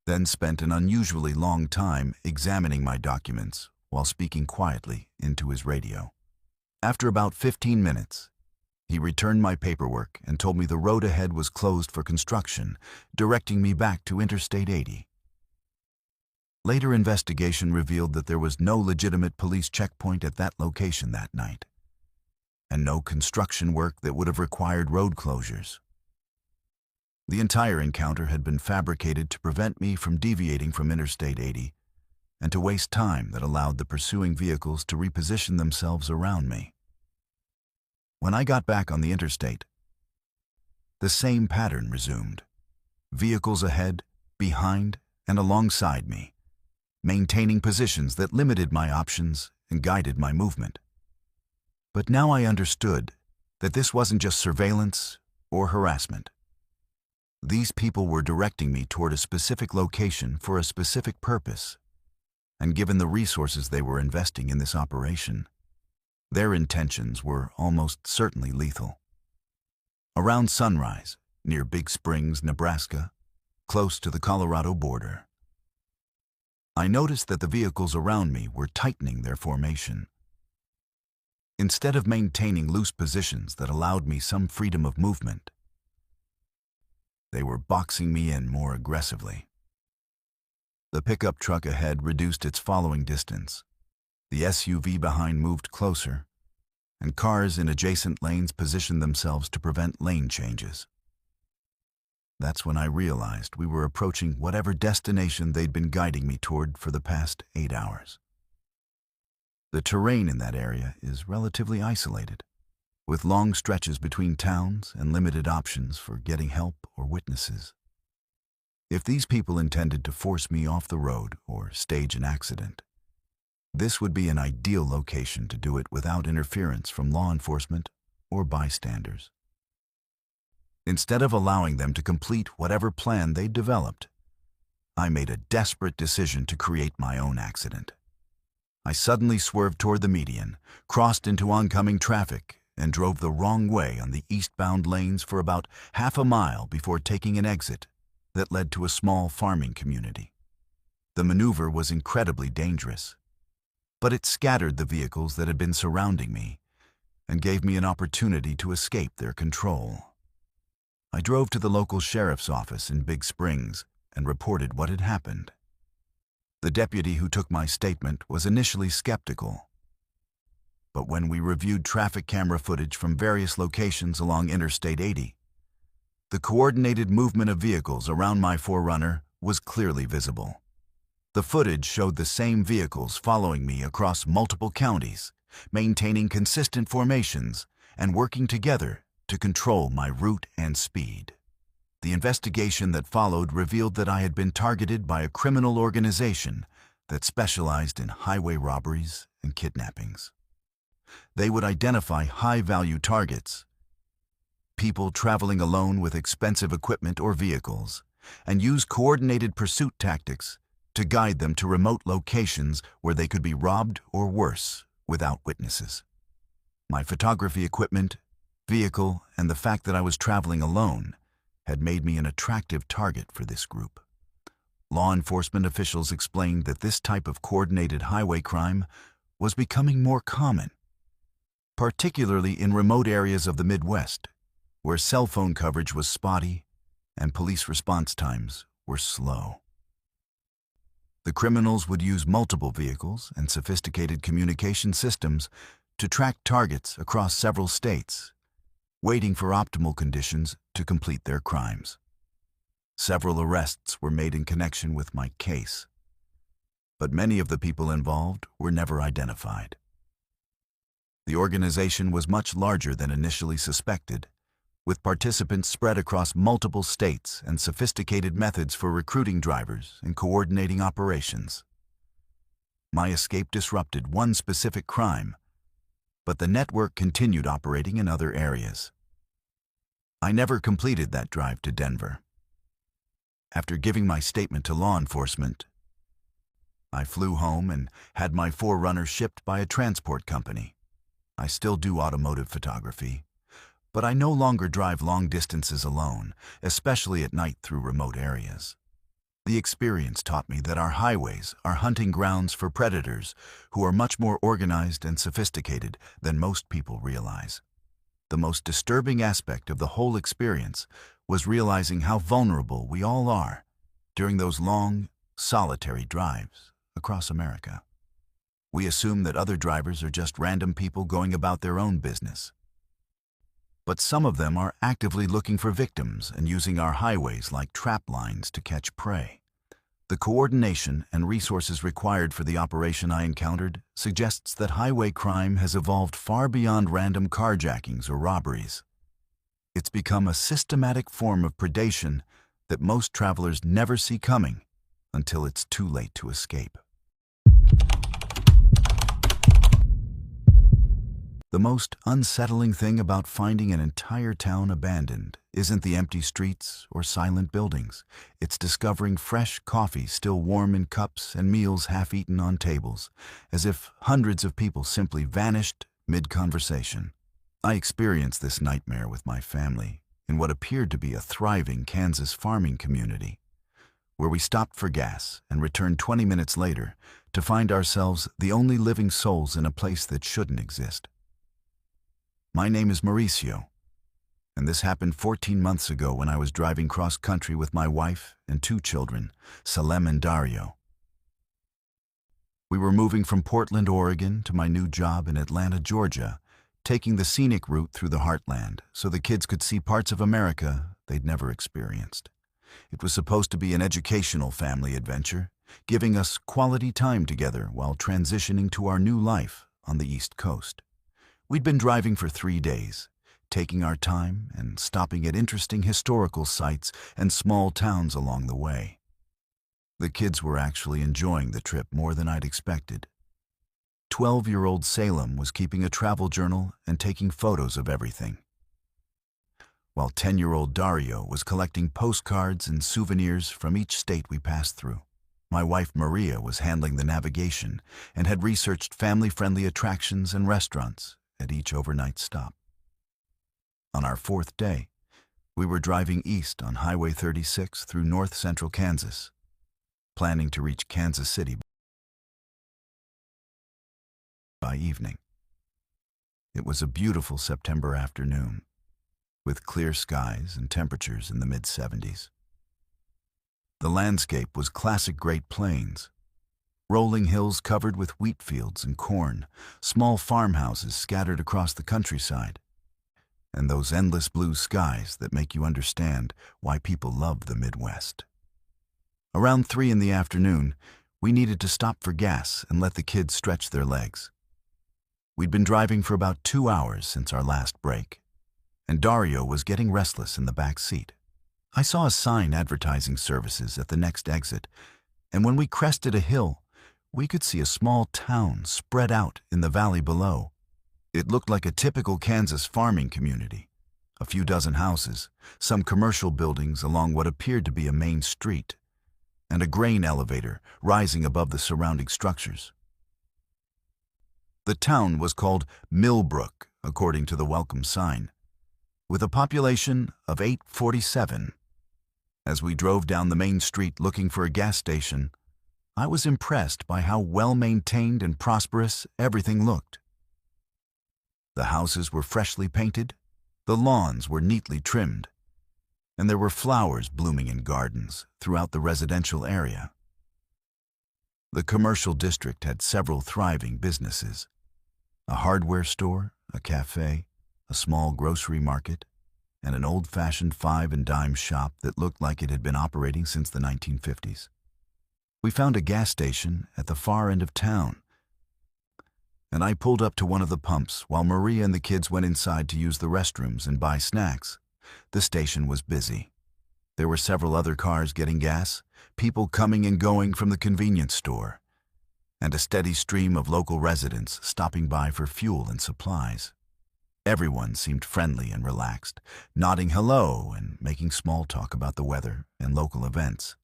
Speaker 1: then spent an unusually long time examining my documents while speaking quietly into his radio. After about 15 minutes, he returned my paperwork and told me the road ahead was closed for construction, directing me back to Interstate 80. Later investigation revealed that there was no legitimate police checkpoint at that location that night, and no construction work that would have required road closures. The entire encounter had been fabricated to prevent me from deviating from Interstate 80 and to waste time that allowed the pursuing vehicles to reposition themselves around me. When I got back on the interstate, the same pattern resumed. Vehicles ahead, behind, and alongside me, maintaining positions that limited my options and guided my movement. But now I understood that this wasn't just surveillance or harassment. These people were directing me toward a specific location for a specific purpose, and given the resources they were investing in this operation, their intentions were almost certainly lethal. Around sunrise, near Big Springs, Nebraska, close to the Colorado border, I noticed that the vehicles around me were tightening their formation. Instead of maintaining loose positions that allowed me some freedom of movement, they were boxing me in more aggressively. The pickup truck ahead reduced its following distance. The SUV behind moved closer, and cars in adjacent lanes positioned themselves to prevent lane changes. That's when I realized we were approaching whatever destination they'd been guiding me toward for the past 8 hours. The terrain in that area is relatively isolated, with long stretches between towns and limited options for getting help or witnesses. If these people intended to force me off the road or stage an accident, this would be an ideal location to do it without interference from law enforcement or bystanders. Instead of allowing them to complete whatever plan they'd developed, I made a desperate decision to create my own accident. I suddenly swerved toward the median, crossed into oncoming traffic, and drove the wrong way on the eastbound lanes for about half a mile before taking an exit that led to a small farming community. The maneuver was incredibly dangerous, but it scattered the vehicles that had been surrounding me and gave me an opportunity to escape their control. I drove to the local sheriff's office in Big Springs and reported what had happened. The deputy who took my statement was initially skeptical, but when we reviewed traffic camera footage from various locations along Interstate 80, the coordinated movement of vehicles around my 4Runner was clearly visible. The footage showed the same vehicles following me across multiple counties, maintaining consistent formations and working together to control my route and speed. The investigation that followed revealed that I had been targeted by a criminal organization that specialized in highway robberies and kidnappings. They would identify high-value targets, people traveling alone with expensive equipment or vehicles, and use coordinated pursuit tactics to guide them to remote locations where they could be robbed or worse without witnesses. My photography equipment, vehicle, and the fact that I was traveling alone had made me an attractive target for this group. Law enforcement officials explained that this type of coordinated highway crime was becoming more common, particularly in remote areas of the Midwest, where cell phone coverage was spotty and police response times were slow. The criminals would use multiple vehicles and sophisticated communication systems to track targets across several states, waiting for optimal conditions to complete their crimes. Several arrests were made in connection with my case, but many of the people involved were never identified. The organization was much larger than initially suspected, with participants spread across multiple states and sophisticated methods for recruiting drivers and coordinating operations. My escape disrupted one specific crime, but the network continued operating in other areas. I never completed that drive to Denver. After giving my statement to law enforcement, I flew home and had my 4Runner shipped by a transport company. I still do automotive photography, but I no longer drive long distances alone, especially at night through remote areas. The experience taught me that our highways are hunting grounds for predators who are much more organized and sophisticated than most people realize. The most disturbing aspect of the whole experience was realizing how vulnerable we all are during those long, solitary drives across America. We assume that other drivers are just random people going about their own business. But some of them are actively looking for victims and using our highways like trap lines to catch prey. The coordination and resources required for the operation I encountered suggests that highway crime has evolved far beyond random carjackings or robberies. It's become a systematic form of predation that most travelers never see coming until it's too late to escape. The most unsettling thing about finding an entire town abandoned isn't the empty streets or silent buildings. It's discovering fresh coffee still warm in cups and meals half-eaten on tables, as if hundreds of people simply vanished mid-conversation. I experienced this nightmare with my family in what appeared to be a thriving Kansas farming community, where we stopped for gas and returned 20 minutes later to find ourselves the only living souls in a place that shouldn't exist. My name is Mauricio, and this happened 14 months ago when I was driving cross-country with my wife and 2 children, Salem and Dario. We were moving from Portland, Oregon to my new job in Atlanta, Georgia, taking the scenic route through the heartland so the kids could see parts of America they'd never experienced. It was supposed to be an educational family adventure, giving us quality time together while transitioning to our new life on the East Coast. We'd been driving for 3 days, taking our time and stopping at interesting historical sites and small towns along the way. The kids were actually enjoying the trip more than I'd expected. 12-year-old Salem was keeping a travel journal and taking photos of everything, while 10-year-old Dario was collecting postcards and souvenirs from each state we passed through. My wife Maria was handling the navigation and had researched family-friendly attractions and restaurants at each overnight stop. On our fourth day, we were driving east on Highway 36 through north-central Kansas, planning to reach Kansas City by evening. It was a beautiful September afternoon, with clear skies and temperatures in the mid-70s. The landscape was classic Great Plains, rolling hills covered with wheat fields and corn, small farmhouses scattered across the countryside, and those endless blue skies that make you understand why people love the Midwest. Around 3 in the afternoon, we needed to stop for gas and let the kids stretch their legs. We'd been driving for about 2 hours since our last break, and Dario was getting restless in the back seat. I saw a sign advertising services at the next exit, and when we crested a hill, we could see a small town spread out in the valley below. It looked like a typical Kansas farming community. A few dozen houses, some commercial buildings along what appeared to be a main street, and a grain elevator rising above the surrounding structures. The town was called Millbrook, according to the welcome sign, with a population of 847. As we drove down the main street looking for a gas station, I was impressed by how well-maintained and prosperous everything looked. The houses were freshly painted, the lawns were neatly trimmed, and there were flowers blooming in gardens throughout the residential area. The commercial district had several thriving businesses: a hardware store, a cafe, a small grocery market, and an old-fashioned 5-and-dime shop that looked like it had been operating since the 1950s. We found a gas station at the far end of town, and I pulled up to one of the pumps while Maria and the kids went inside to use the restrooms and buy snacks. The station was busy. There were several other cars getting gas, people coming and going from the convenience store, and a steady stream of local residents stopping by for fuel and supplies. Everyone seemed friendly and relaxed, nodding hello and making small talk about the weather and local events.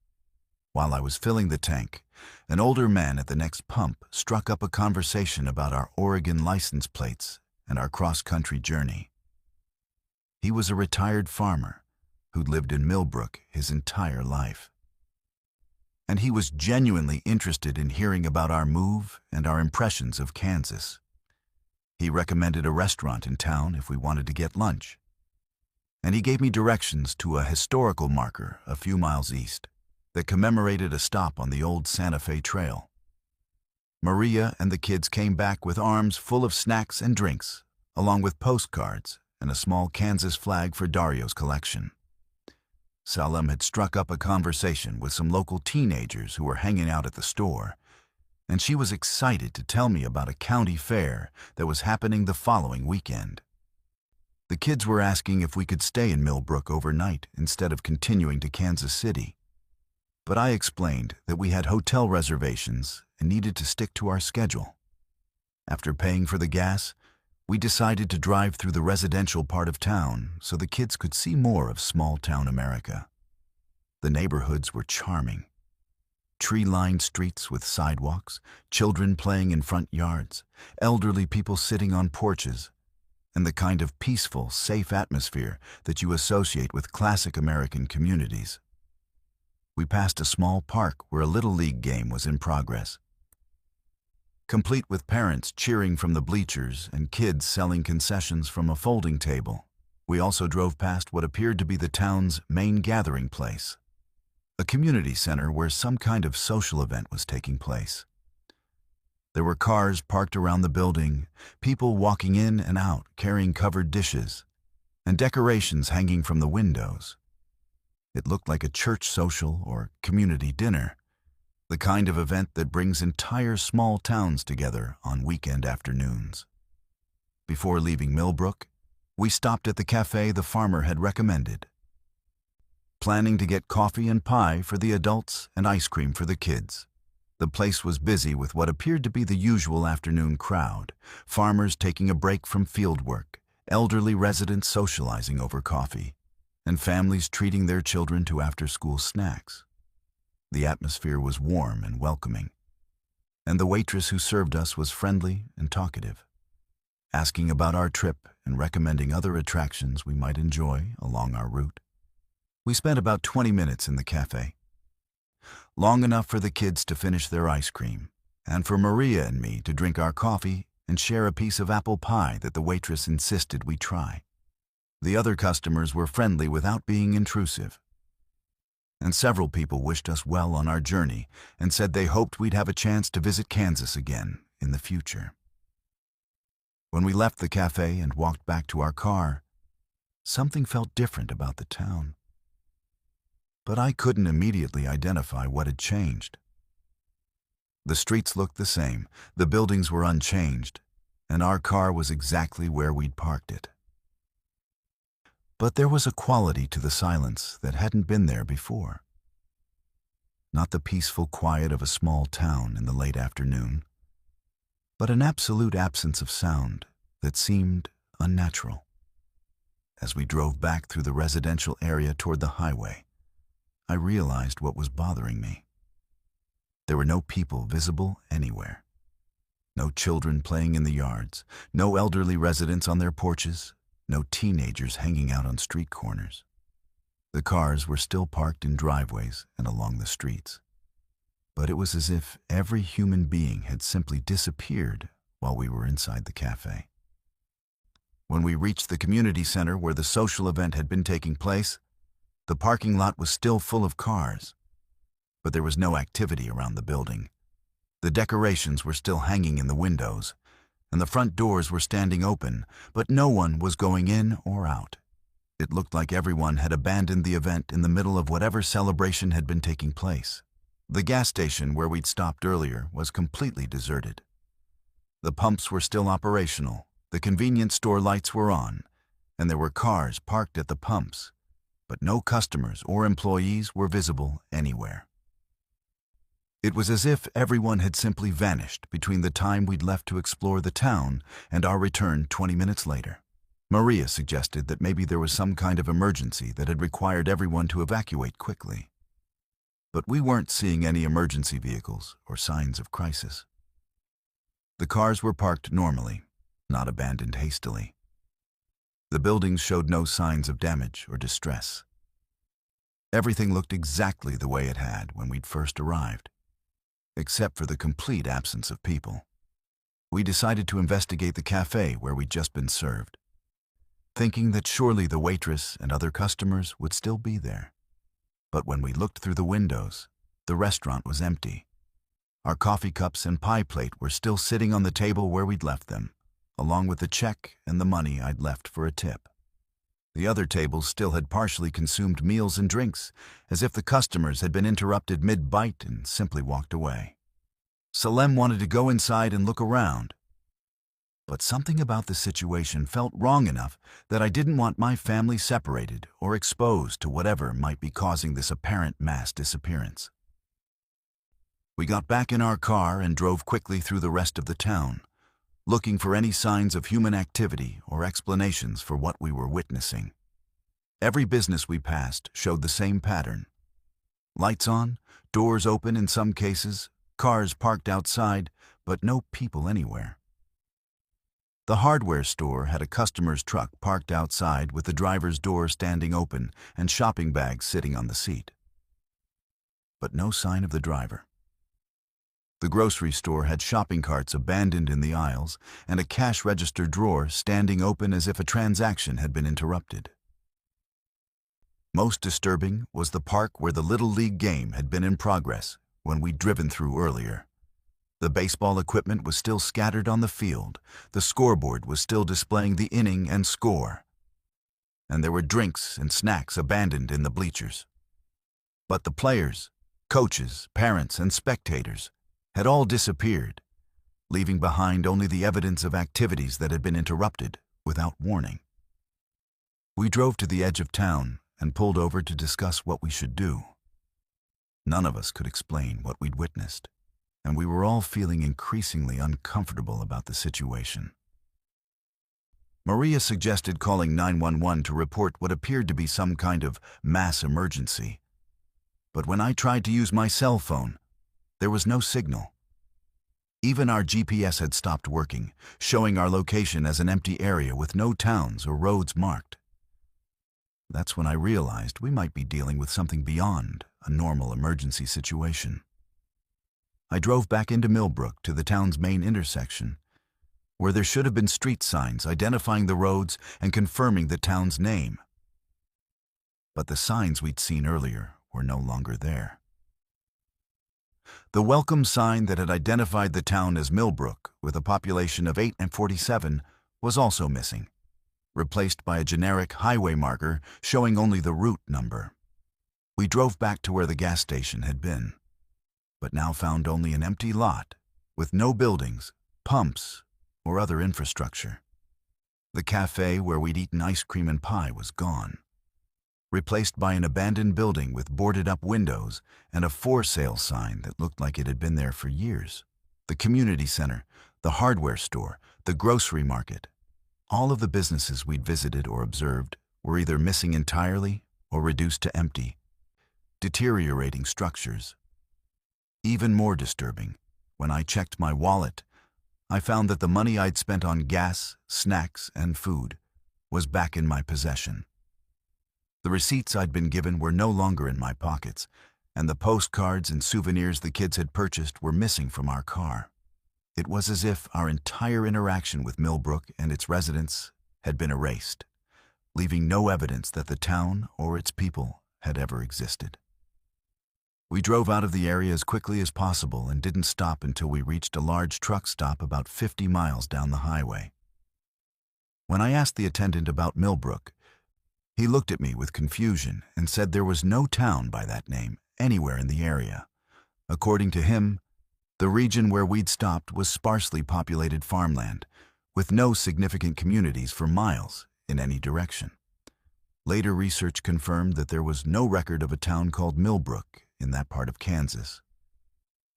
Speaker 1: While I was filling the tank, an older man at the next pump struck up a conversation about our Oregon license plates and our cross-country journey. He was a retired farmer who'd lived in Millbrook his entire life, and he was genuinely interested in hearing about our move and our impressions of Kansas. He recommended a restaurant in town if we wanted to get lunch, and he gave me directions to a historical marker a few miles east that commemorated a stop on the old Santa Fe Trail. Maria and the kids came back with arms full of snacks and drinks, along with postcards and a small Kansas flag for Dario's collection. Salem had struck up a conversation with some local teenagers who were hanging out at the store, and she was excited to tell me about a county fair that was happening the following weekend. The kids were asking if we could stay in Millbrook overnight instead of continuing to Kansas City, but I explained that we had hotel reservations and needed to stick to our schedule. After paying for the gas, we decided to drive through the residential part of town so the kids could see more of small-town America. The neighborhoods were charming. Tree-lined streets with sidewalks, children playing in front yards, elderly people sitting on porches, and the kind of peaceful, safe atmosphere that you associate with classic American communities. We passed a small park where a Little League game was in progress, complete with parents cheering from the bleachers and kids selling concessions from a folding table. We also drove past what appeared to be the town's main gathering place, a community center where some kind of social event was taking place. There were cars parked around the building, people walking in and out carrying covered dishes, and decorations hanging from the windows. It looked like a church social or community dinner, the kind of event that brings entire small towns together on weekend afternoons. Before leaving Millbrook, we stopped at the cafe the farmer had recommended, planning to get coffee and pie for the adults and ice cream for the kids. The place was busy with what appeared to be the usual afternoon crowd, farmers taking a break from field work, elderly residents socializing over coffee, and families treating their children to after-school snacks. The atmosphere was warm and welcoming, and the waitress who served us was friendly and talkative, asking about our trip and recommending other attractions we might enjoy along our route. We spent about 20 minutes in the cafe, long enough for the kids to finish their ice cream, and for Maria and me to drink our coffee and share a piece of apple pie that the waitress insisted we try. The other customers were friendly without being intrusive, and several people wished us well on our journey and said they hoped we'd have a chance to visit Kansas again in the future. When we left the cafe and walked back to our car, something felt different about the town. But I couldn't immediately identify what had changed. The streets looked the same, the buildings were unchanged, and our car was exactly where we'd parked it. But there was a quality to the silence that hadn't been there before. Not the peaceful quiet of a small town in the late afternoon, but an absolute absence of sound that seemed unnatural. As we drove back through the residential area toward the highway, I realized what was bothering me. There were no people visible anywhere. No children playing in the yards, no elderly residents on their porches, no teenagers hanging out on street corners. The cars were still parked in driveways and along the streets. But it was as if every human being had simply disappeared while we were inside the cafe. When we reached the community center where the social event had been taking place, the parking lot was still full of cars, but there was no activity around the building. The decorations were still hanging in the windows, and the front doors were standing open, but no one was going in or out. It looked like everyone had abandoned the event in the middle of whatever celebration had been taking place. The gas station where we'd stopped earlier was completely deserted. The pumps were still operational, the convenience store lights were on, and there were cars parked at the pumps, but no customers or employees were visible anywhere. It was as if everyone had simply vanished between the time we'd left to explore the town and our return 20 minutes later. Maria suggested that maybe there was some kind of emergency that had required everyone to evacuate quickly. But we weren't seeing any emergency vehicles or signs of crisis. The cars were parked normally, not abandoned hastily. The buildings showed no signs of damage or distress. Everything looked exactly the way it had when we'd first arrived, except for the complete absence of people. We decided to investigate the cafe where we'd just been served, thinking that surely the waitress and other customers would still be there. But when we looked through the windows, the restaurant was empty. Our coffee cups and pie plate were still sitting on the table where we'd left them, along with the check and the money I'd left for a tip. The other tables still had partially consumed meals and drinks, as if the customers had been interrupted mid-bite and simply walked away. Salem wanted to go inside and look around, but something about the situation felt wrong enough that I didn't want my family separated or exposed to whatever might be causing this apparent mass disappearance. We got back in our car and drove quickly through the rest of the town, looking for any signs of human activity or explanations for what we were witnessing. Every business we passed showed the same pattern. Lights on, doors open in some cases, cars parked outside, but no people anywhere. The hardware store had a customer's truck parked outside with the driver's door standing open and shopping bags sitting on the seat. But no sign of the driver. The grocery store had shopping carts abandoned in the aisles and a cash register drawer standing open as if a transaction had been interrupted. Most disturbing was the park where the Little League game had been in progress when we'd driven through earlier. The baseball equipment was still scattered on the field, the scoreboard was still displaying the inning and score, and there were drinks and snacks abandoned in the bleachers. But the players, coaches, parents, and spectators had all disappeared, leaving behind only the evidence of activities that had been interrupted without warning. We drove to the edge of town and pulled over to discuss what we should do. None of us could explain what we'd witnessed, and we were all feeling increasingly uncomfortable about the situation. Maria suggested calling 911 to report what appeared to be some kind of mass emergency. But when I tried to use my cell phone, there was no signal. Even our GPS had stopped working, showing our location as an empty area with no towns or roads marked. That's when I realized we might be dealing with something beyond a normal emergency situation. I drove back into Millbrook to the town's main intersection, where there should have been street signs identifying the roads and confirming the town's name. But the signs we'd seen earlier were no longer there. The welcome sign that had identified the town as Millbrook, with a population of 847, was also missing, replaced by a generic highway marker showing only the route number. We drove back to where the gas station had been, but now found only an empty lot with no buildings, pumps, or other infrastructure. The cafe where we'd eaten ice cream and pie was gone, replaced by an abandoned building with boarded-up windows and a for sale sign that looked like it had been there for years. The community center, the hardware store, the grocery market, all of the businesses we'd visited or observed were either missing entirely or reduced to empty, deteriorating structures. Even more disturbing, when I checked my wallet, I found that the money I'd spent on gas, snacks, and food was back in my possession. The receipts I'd been given were no longer in my pockets, and the postcards and souvenirs the kids had purchased were missing from our car. It was as if our entire interaction with Millbrook and its residents had been erased, leaving no evidence that the town or its people had ever existed. We drove out of the area as quickly as possible and didn't stop until we reached a large truck stop about 50 miles down the highway. When I asked the attendant about Millbrook, he looked at me with confusion and said there was no town by that name anywhere in the area. According to him, the region where we'd stopped was sparsely populated farmland, with no significant communities for miles in any direction. Later research confirmed that there was no record of a town called Millbrook in that part of Kansas,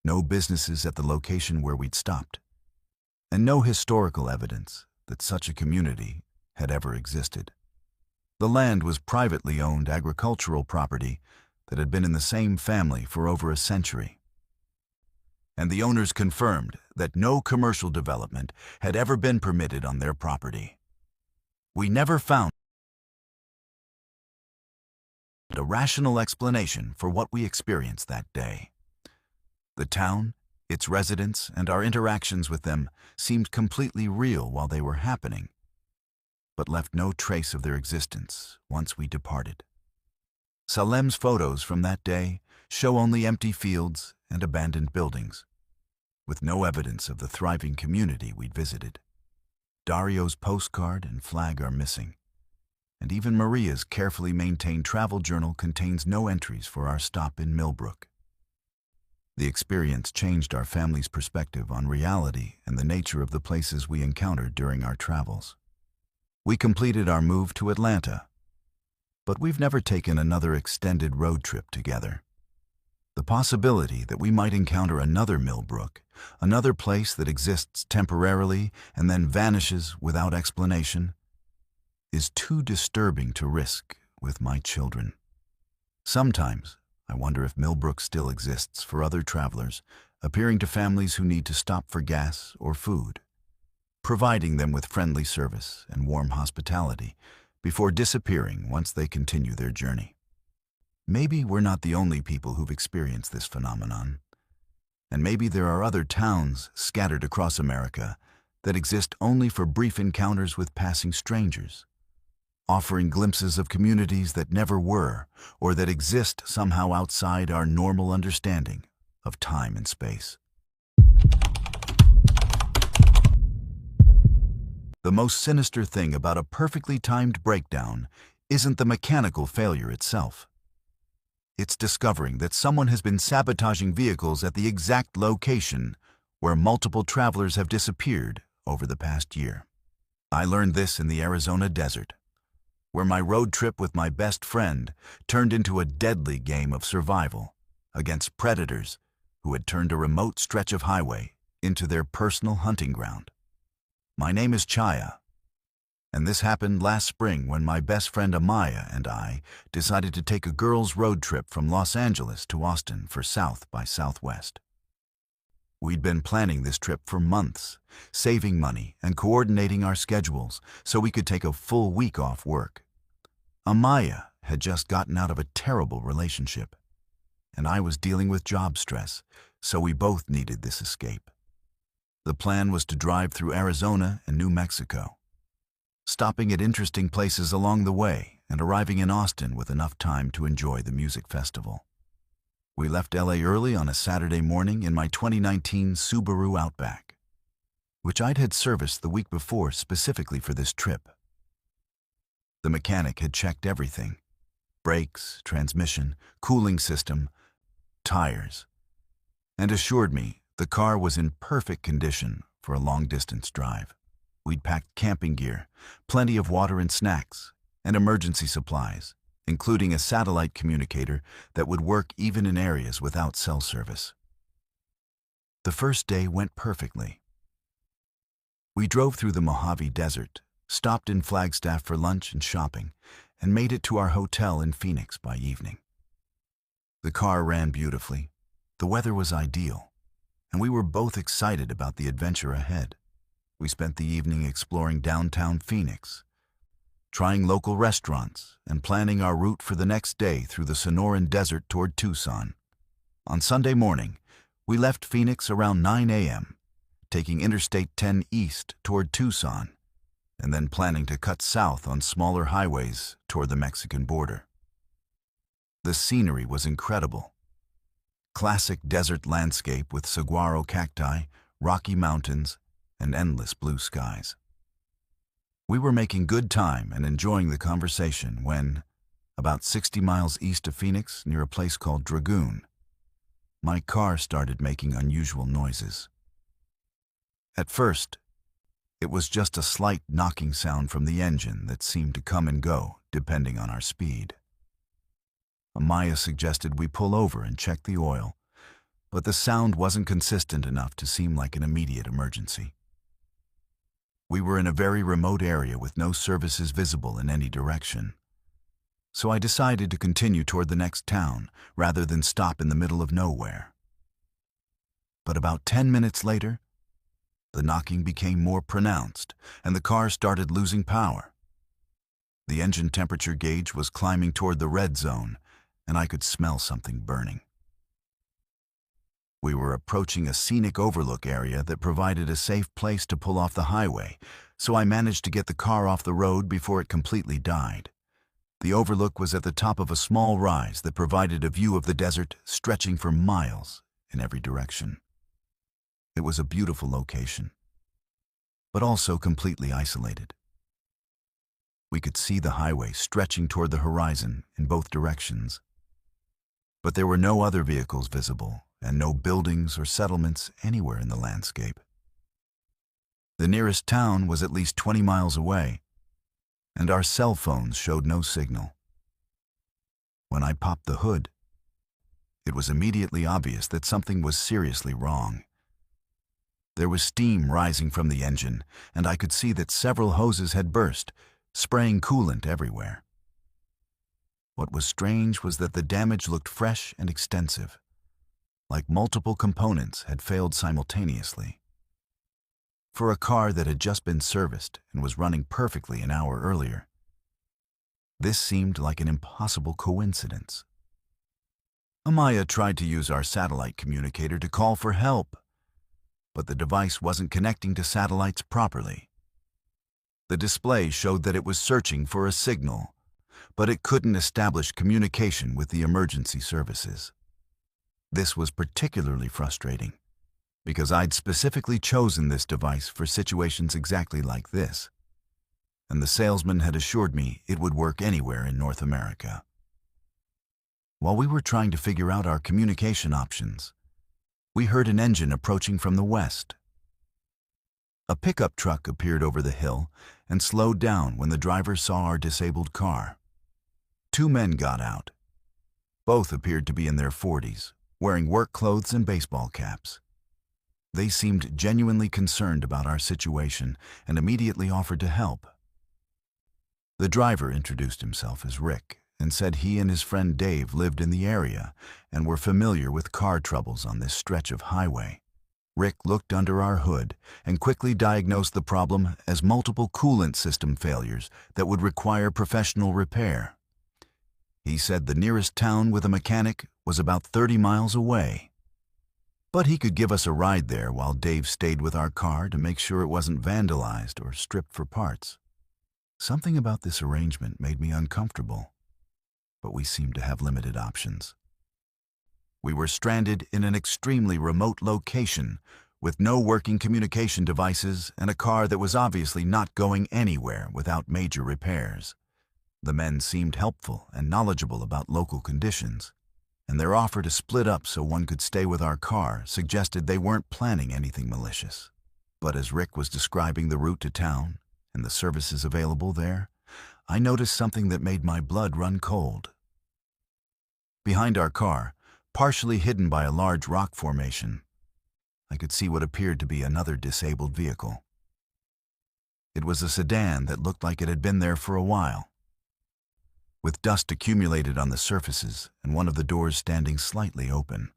Speaker 1: no businesses at the location where we'd stopped, and no historical evidence that such a community had ever existed. The land was privately owned agricultural property that had been in the same family for over a century. And the owners confirmed that no commercial development had ever been permitted on their property. We never found a rational explanation for what we experienced that day. The town, its residents, and our interactions with them seemed completely real while they were happening, but left no trace of their existence once we departed. Salem's photos from that day show only empty fields and abandoned buildings, with no evidence of the thriving community we'd visited. Dario's postcard and flag are missing, and even Maria's carefully maintained travel journal contains no entries for our stop in Millbrook. The experience changed our family's perspective on reality and the nature of the places we encountered during our travels. We completed our move to Atlanta, but we've never taken another extended road trip together. The possibility that we might encounter another Millbrook, another place that exists temporarily and then vanishes without explanation, is too disturbing to risk with my children. Sometimes I wonder if Millbrook still exists for other travelers, appearing to families who need to stop for gas or food, providing them with friendly service and warm hospitality before disappearing once they continue their journey. Maybe we're not the only people who've experienced this phenomenon, and maybe there are other towns scattered across America that exist only for brief encounters with passing strangers, offering glimpses of communities that never were or that exist somehow outside our normal understanding of time and space. The most sinister thing about a perfectly timed breakdown isn't the mechanical failure itself. It's discovering that someone has been sabotaging vehicles at the exact location where multiple travelers have disappeared over the past year. I learned this in the Arizona desert, where my road trip with my best friend turned into a deadly game of survival against predators who had turned a remote stretch of highway into their personal hunting ground. My name is Chaya, And this happened last spring when my best friend Amaya and I decided to take a girls' road trip from Los Angeles to Austin for South by Southwest. We'd been planning this trip for months, saving money and coordinating our schedules so we could take a full week off work. Amaya had just gotten out of a terrible relationship, and I was dealing with job stress, so we both needed this escape. The plan was to drive through Arizona and New Mexico, stopping at interesting places along the way and arriving in Austin with enough time to enjoy the music festival. We left LA early on a Saturday morning in my 2019 Subaru Outback, which I'd had serviced the week before specifically for this trip. The mechanic had checked everything: brakes, transmission, cooling system, tires, and assured me the car was in perfect condition for a long-distance drive. We'd packed camping gear, plenty of water and snacks, and emergency supplies, including a satellite communicator that would work even in areas without cell service. The first day went perfectly. We drove through the Mojave Desert, stopped in Flagstaff for lunch and shopping, and made it to our hotel in Phoenix by evening. The car ran beautifully, the weather was ideal, and we were both excited about the adventure ahead. We spent the evening exploring downtown Phoenix, trying local restaurants, and planning our route for the next day through the Sonoran Desert toward Tucson. On Sunday morning, we left Phoenix around 9 a.m., taking Interstate 10 east toward Tucson, and then planning to cut south on smaller highways toward the Mexican border. The scenery was incredible. Classic desert landscape with saguaro cacti, rocky mountains, and endless blue skies. We were making good time and enjoying the conversation when, about 60 miles east of Phoenix, near a place called Dragoon, my car started making unusual noises. At first, it was just a slight knocking sound from the engine that seemed to come and go, depending on our speed. Amaya suggested we pull over and check the oil, but the sound wasn't consistent enough to seem like an immediate emergency. We were in a very remote area with no services visible in any direction, so I decided to continue toward the next town rather than stop in the middle of nowhere. But about 10 minutes later, the knocking became more pronounced and the car started losing power. The engine temperature gauge was climbing toward the red zone, and I could smell something burning. We were approaching a scenic overlook area that provided a safe place to pull off the highway, so I managed to get the car off the road before it completely died. The overlook was at the top of a small rise that provided a view of the desert stretching for miles in every direction. It was a beautiful location, but also completely isolated. We could see the highway stretching toward the horizon in both directions, but there were no other vehicles visible and no buildings or settlements anywhere in the landscape. The nearest town was at least 20 miles away, and our cell phones showed no signal. When I popped the hood, it was immediately obvious that something was seriously wrong. There was steam rising from the engine, and I could see that several hoses had burst, spraying coolant everywhere. What was strange was that the damage looked fresh and extensive, like multiple components had failed simultaneously. For a car that had just been serviced and was running perfectly an hour earlier, this seemed like an impossible coincidence. Amaya tried to use our satellite communicator to call for help, but the device wasn't connecting to satellites properly. The display showed that it was searching for a signal, but it couldn't establish communication with the emergency services. This was particularly frustrating, because I'd specifically chosen this device for situations exactly like this, and the salesman had assured me it would work anywhere in North America. While we were trying to figure out our communication options, we heard an engine approaching from the west. A pickup truck appeared over the hill and slowed down when the driver saw our disabled car. Two men got out. Both appeared to be in their 40s, wearing work clothes and baseball caps. They seemed genuinely concerned about our situation and immediately offered to help. The driver introduced himself as Rick and said he and his friend Dave lived in the area and were familiar with car troubles on this stretch of highway. Rick looked under our hood and quickly diagnosed the problem as multiple coolant system failures that would require professional repair. He said the nearest town with a mechanic was about 30 miles away. But he could give us a ride there while Dave stayed with our car to make sure it wasn't vandalized or stripped for parts. Something about this arrangement made me uncomfortable, but we seemed to have limited options. We were stranded in an extremely remote location with no working communication devices and a car that was obviously not going anywhere without major repairs. The men seemed helpful and knowledgeable about local conditions, and their offer to split up so one could stay with our car suggested they weren't planning anything malicious. But as Rick was describing the route to town and the services available there, I noticed something that made my blood run cold. Behind our car, partially hidden by a large rock formation, I could see what appeared to be another disabled vehicle. It was a sedan that looked like it had been there for a while, with dust accumulated on the surfaces and one of the doors standing slightly open.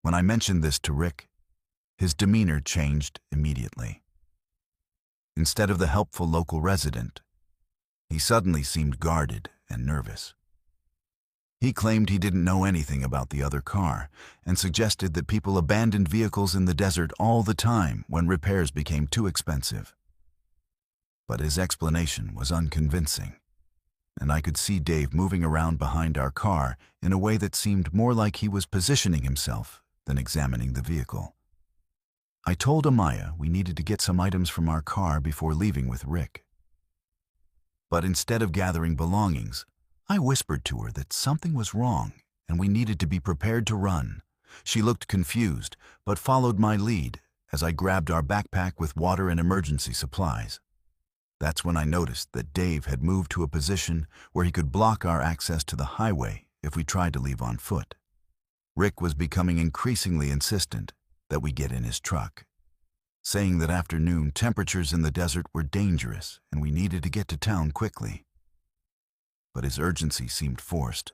Speaker 1: When I mentioned this to Rick, his demeanor changed immediately. Instead of the helpful local resident, he suddenly seemed guarded and nervous. He claimed he didn't know anything about the other car and suggested that people abandoned vehicles in the desert all the time when repairs became too expensive. But his explanation was unconvincing, and I could see Dave moving around behind our car in a way that seemed more like he was positioning himself than examining the vehicle. I told Amaya we needed to get some items from our car before leaving with Rick. But instead of gathering belongings, I whispered to her that something was wrong and we needed to be prepared to run. She looked confused, but followed my lead as I grabbed our backpack with water and emergency supplies. That's when I noticed that Dave had moved to a position where he could block our access to the highway if we tried to leave on foot. Rick was becoming increasingly insistent that we get in his truck, saying that afternoon temperatures in the desert were dangerous and we needed to get to town quickly. But his urgency seemed forced.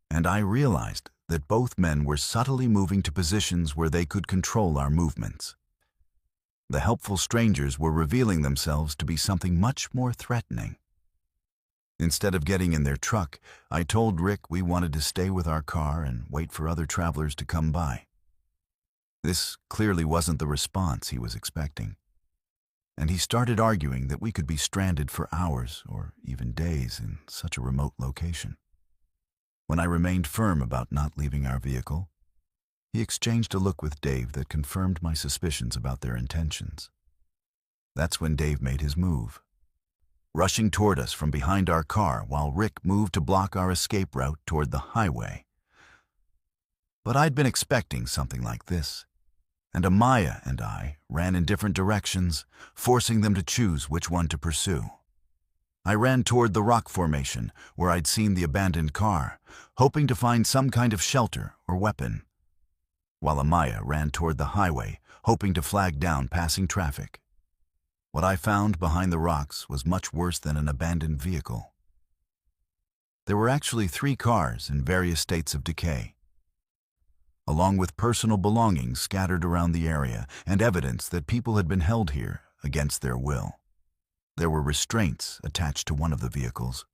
Speaker 1: And I realized that both men were subtly moving to positions where they could control our movements. The helpful strangers were revealing themselves to be something much more threatening. Instead of getting in their truck, I told Rick we wanted to stay with our car and wait for other travelers to come by. This clearly wasn't the response he was expecting, and he started arguing that we could be stranded for hours or even days in such a remote location. When I remained firm about not leaving our vehicle, he exchanged a look with Dave that confirmed my suspicions about their intentions. That's when Dave made his move, rushing toward us from behind our car while Rick moved to block our escape route toward the highway. But I'd been expecting something like this, and Amaya and I ran in different directions, forcing them to choose which one to pursue. I ran toward the rock formation where I'd seen the abandoned car, hoping to find some kind of shelter or weapon, while Amaya ran toward the highway, hoping to flag down passing traffic. What I found behind the rocks was much worse than an abandoned vehicle. There were actually 3 cars in various states of decay, along with personal belongings scattered around the area and evidence that people had been held here against their will. There were restraints attached to one of the vehicles,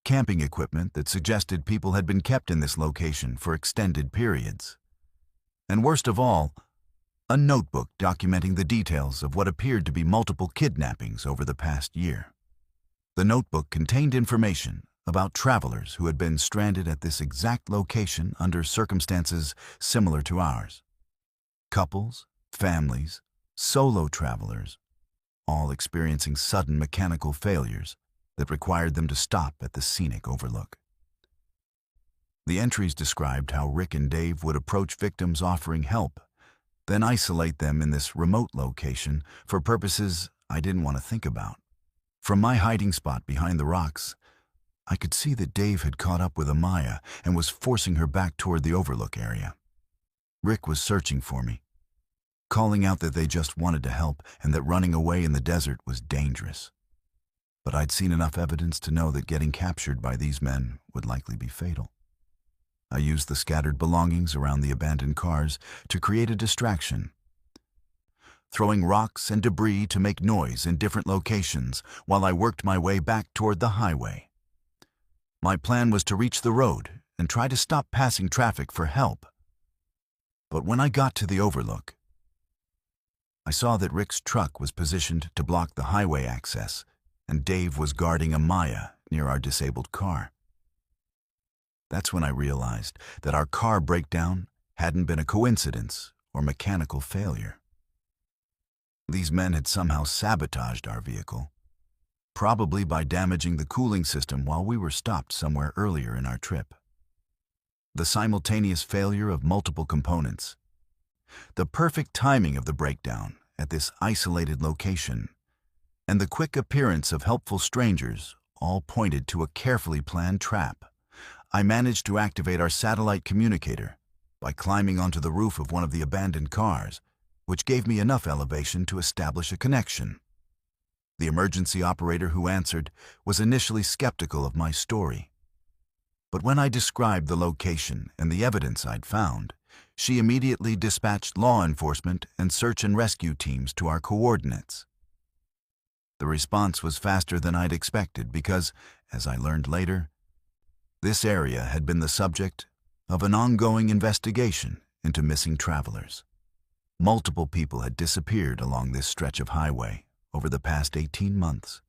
Speaker 1: camping equipment that suggested people had been kept in this location for extended periods, and worst of all, a notebook documenting the details of what appeared to be multiple kidnappings over the past year. The notebook contained information about travelers who had been stranded at this exact location under circumstances similar to ours. Couples, families, solo travelers, all experiencing sudden mechanical failures that required them to stop at the scenic overlook. The entries described how Rick and Dave would approach victims offering help, then isolate them in this remote location for purposes I didn't want to think about. From my hiding spot behind the rocks, I could see that Dave had caught up with Amaya and was forcing her back toward the overlook area. Rick was searching for me, calling out that they just wanted to help and that running away in the desert was dangerous. but I'd seen enough evidence to know that getting captured by these men would likely be fatal. I used the scattered belongings around the abandoned cars to create a distraction, throwing rocks and debris to make noise in different locations while I worked my way back toward the highway. My plan was to reach the road and try to stop passing traffic for help. But when I got to the overlook, I saw that Rick's truck was positioned to block the highway access, and Dave was guarding Amaya near our disabled car. That's when I realized that our car breakdown hadn't been a coincidence or mechanical failure. These men had somehow sabotaged our vehicle, probably by damaging the cooling system while we were stopped somewhere earlier in our trip. The simultaneous failure of multiple components, the perfect timing of the breakdown at this isolated location, and the quick appearance of helpful strangers all pointed to a carefully planned trap. I managed to activate our satellite communicator by climbing onto the roof of one of the abandoned cars, which gave me enough elevation to establish a connection. The emergency operator who answered was initially skeptical of my story. But when I described the location and the evidence I'd found, she immediately dispatched law enforcement and search and rescue teams to our coordinates. The response was faster than I'd expected because, as I learned later, this area had been the subject of an ongoing investigation into missing travelers. Multiple people had disappeared along this stretch of highway over the past 18 months,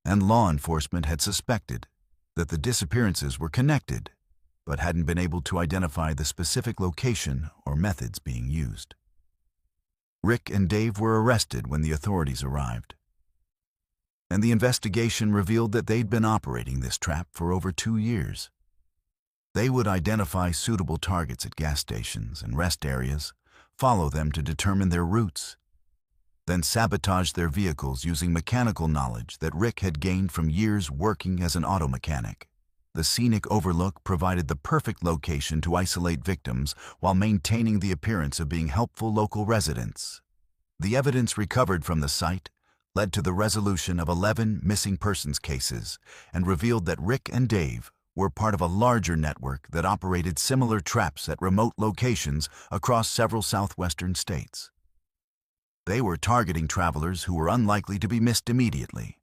Speaker 1: and law enforcement had suspected that the disappearances were connected, but hadn't been able to identify the specific location or methods being used. Rick and Dave were arrested when the authorities arrived, and the investigation revealed that they'd been operating this trap for over 2 years. They would identify suitable targets at gas stations and rest areas, follow them to determine their routes, then sabotage their vehicles using mechanical knowledge that Rick had gained from years working as an auto mechanic. The scenic overlook provided the perfect location to isolate victims while maintaining the appearance of being helpful local residents. The evidence recovered from the site led to the resolution of 11 missing persons cases and revealed that Rick and Dave were part of a larger network that operated similar traps at remote locations across several southwestern states. They were targeting travelers who were unlikely to be missed immediately,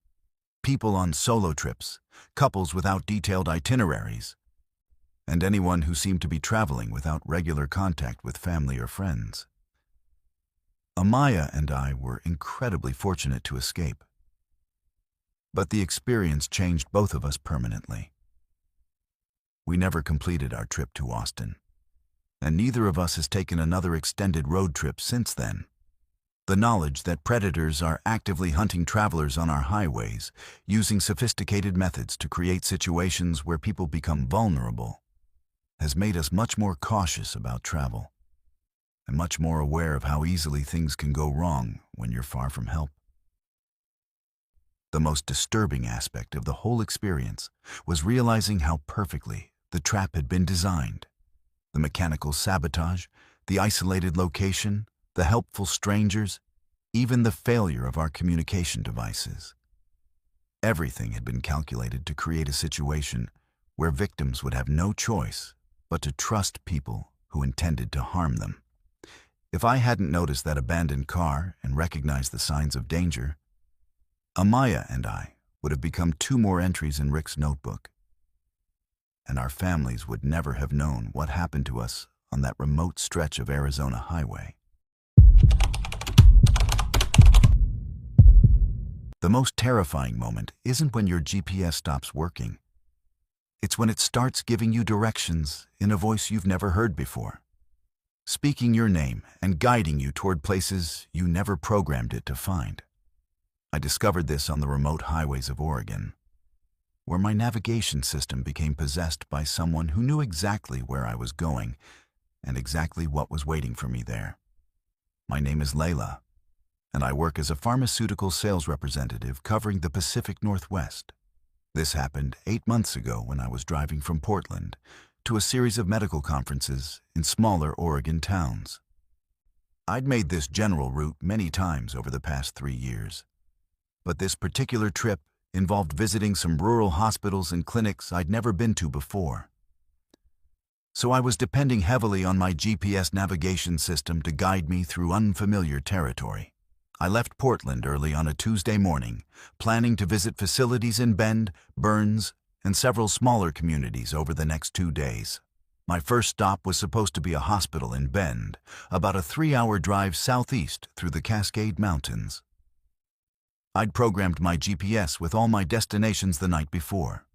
Speaker 1: people on solo trips, couples without detailed itineraries, and anyone who seemed to be traveling without regular contact with family or friends. Amaya and I were incredibly fortunate to escape, but the experience changed both of us permanently. We never completed our trip to Austin, and neither of us has taken another extended road trip since then. The knowledge that predators are actively hunting travelers on our highways, using sophisticated methods to create situations where people become vulnerable, has made us much more cautious about travel, and much more aware of how easily things can go wrong when you're far from help. The most disturbing aspect of the whole experience was realizing how perfectly the trap had been designed. The mechanical sabotage, the isolated location, the helpful strangers, even the failure of our communication devices. Everything had been calculated to create a situation where victims would have no choice but to trust people who intended to harm them. If I hadn't noticed that abandoned car and recognized the signs of danger, Amaya and I would have become 2 more entries in Rick's notebook, and our families would never have known what happened to us on that remote stretch of Arizona highway. The most terrifying moment isn't when your GPS stops working. It's when it starts giving you directions in a voice you've never heard before, speaking your name and guiding you toward places you never programmed it to find. I discovered this on the remote highways of Oregon, where my navigation system became possessed by someone who knew exactly where I was going and exactly what was waiting for me there. My name is Layla, and I work as a pharmaceutical sales representative covering the Pacific Northwest. This happened 8 months ago when I was driving from Portland to a series of medical conferences in smaller Oregon towns. I'd made this general route many times over the past 3 years, but this particular trip involved visiting some rural hospitals and clinics I'd never been to before. So I was depending heavily on my GPS navigation system to guide me through unfamiliar territory. I left Portland early on a Tuesday morning, planning to visit facilities in Bend, Burns, and several smaller communities over the next 2 days. My first stop was supposed to be a hospital in Bend, about a 3-hour drive southeast through the Cascade Mountains. I'd programmed my GPS with all my destinations the night before,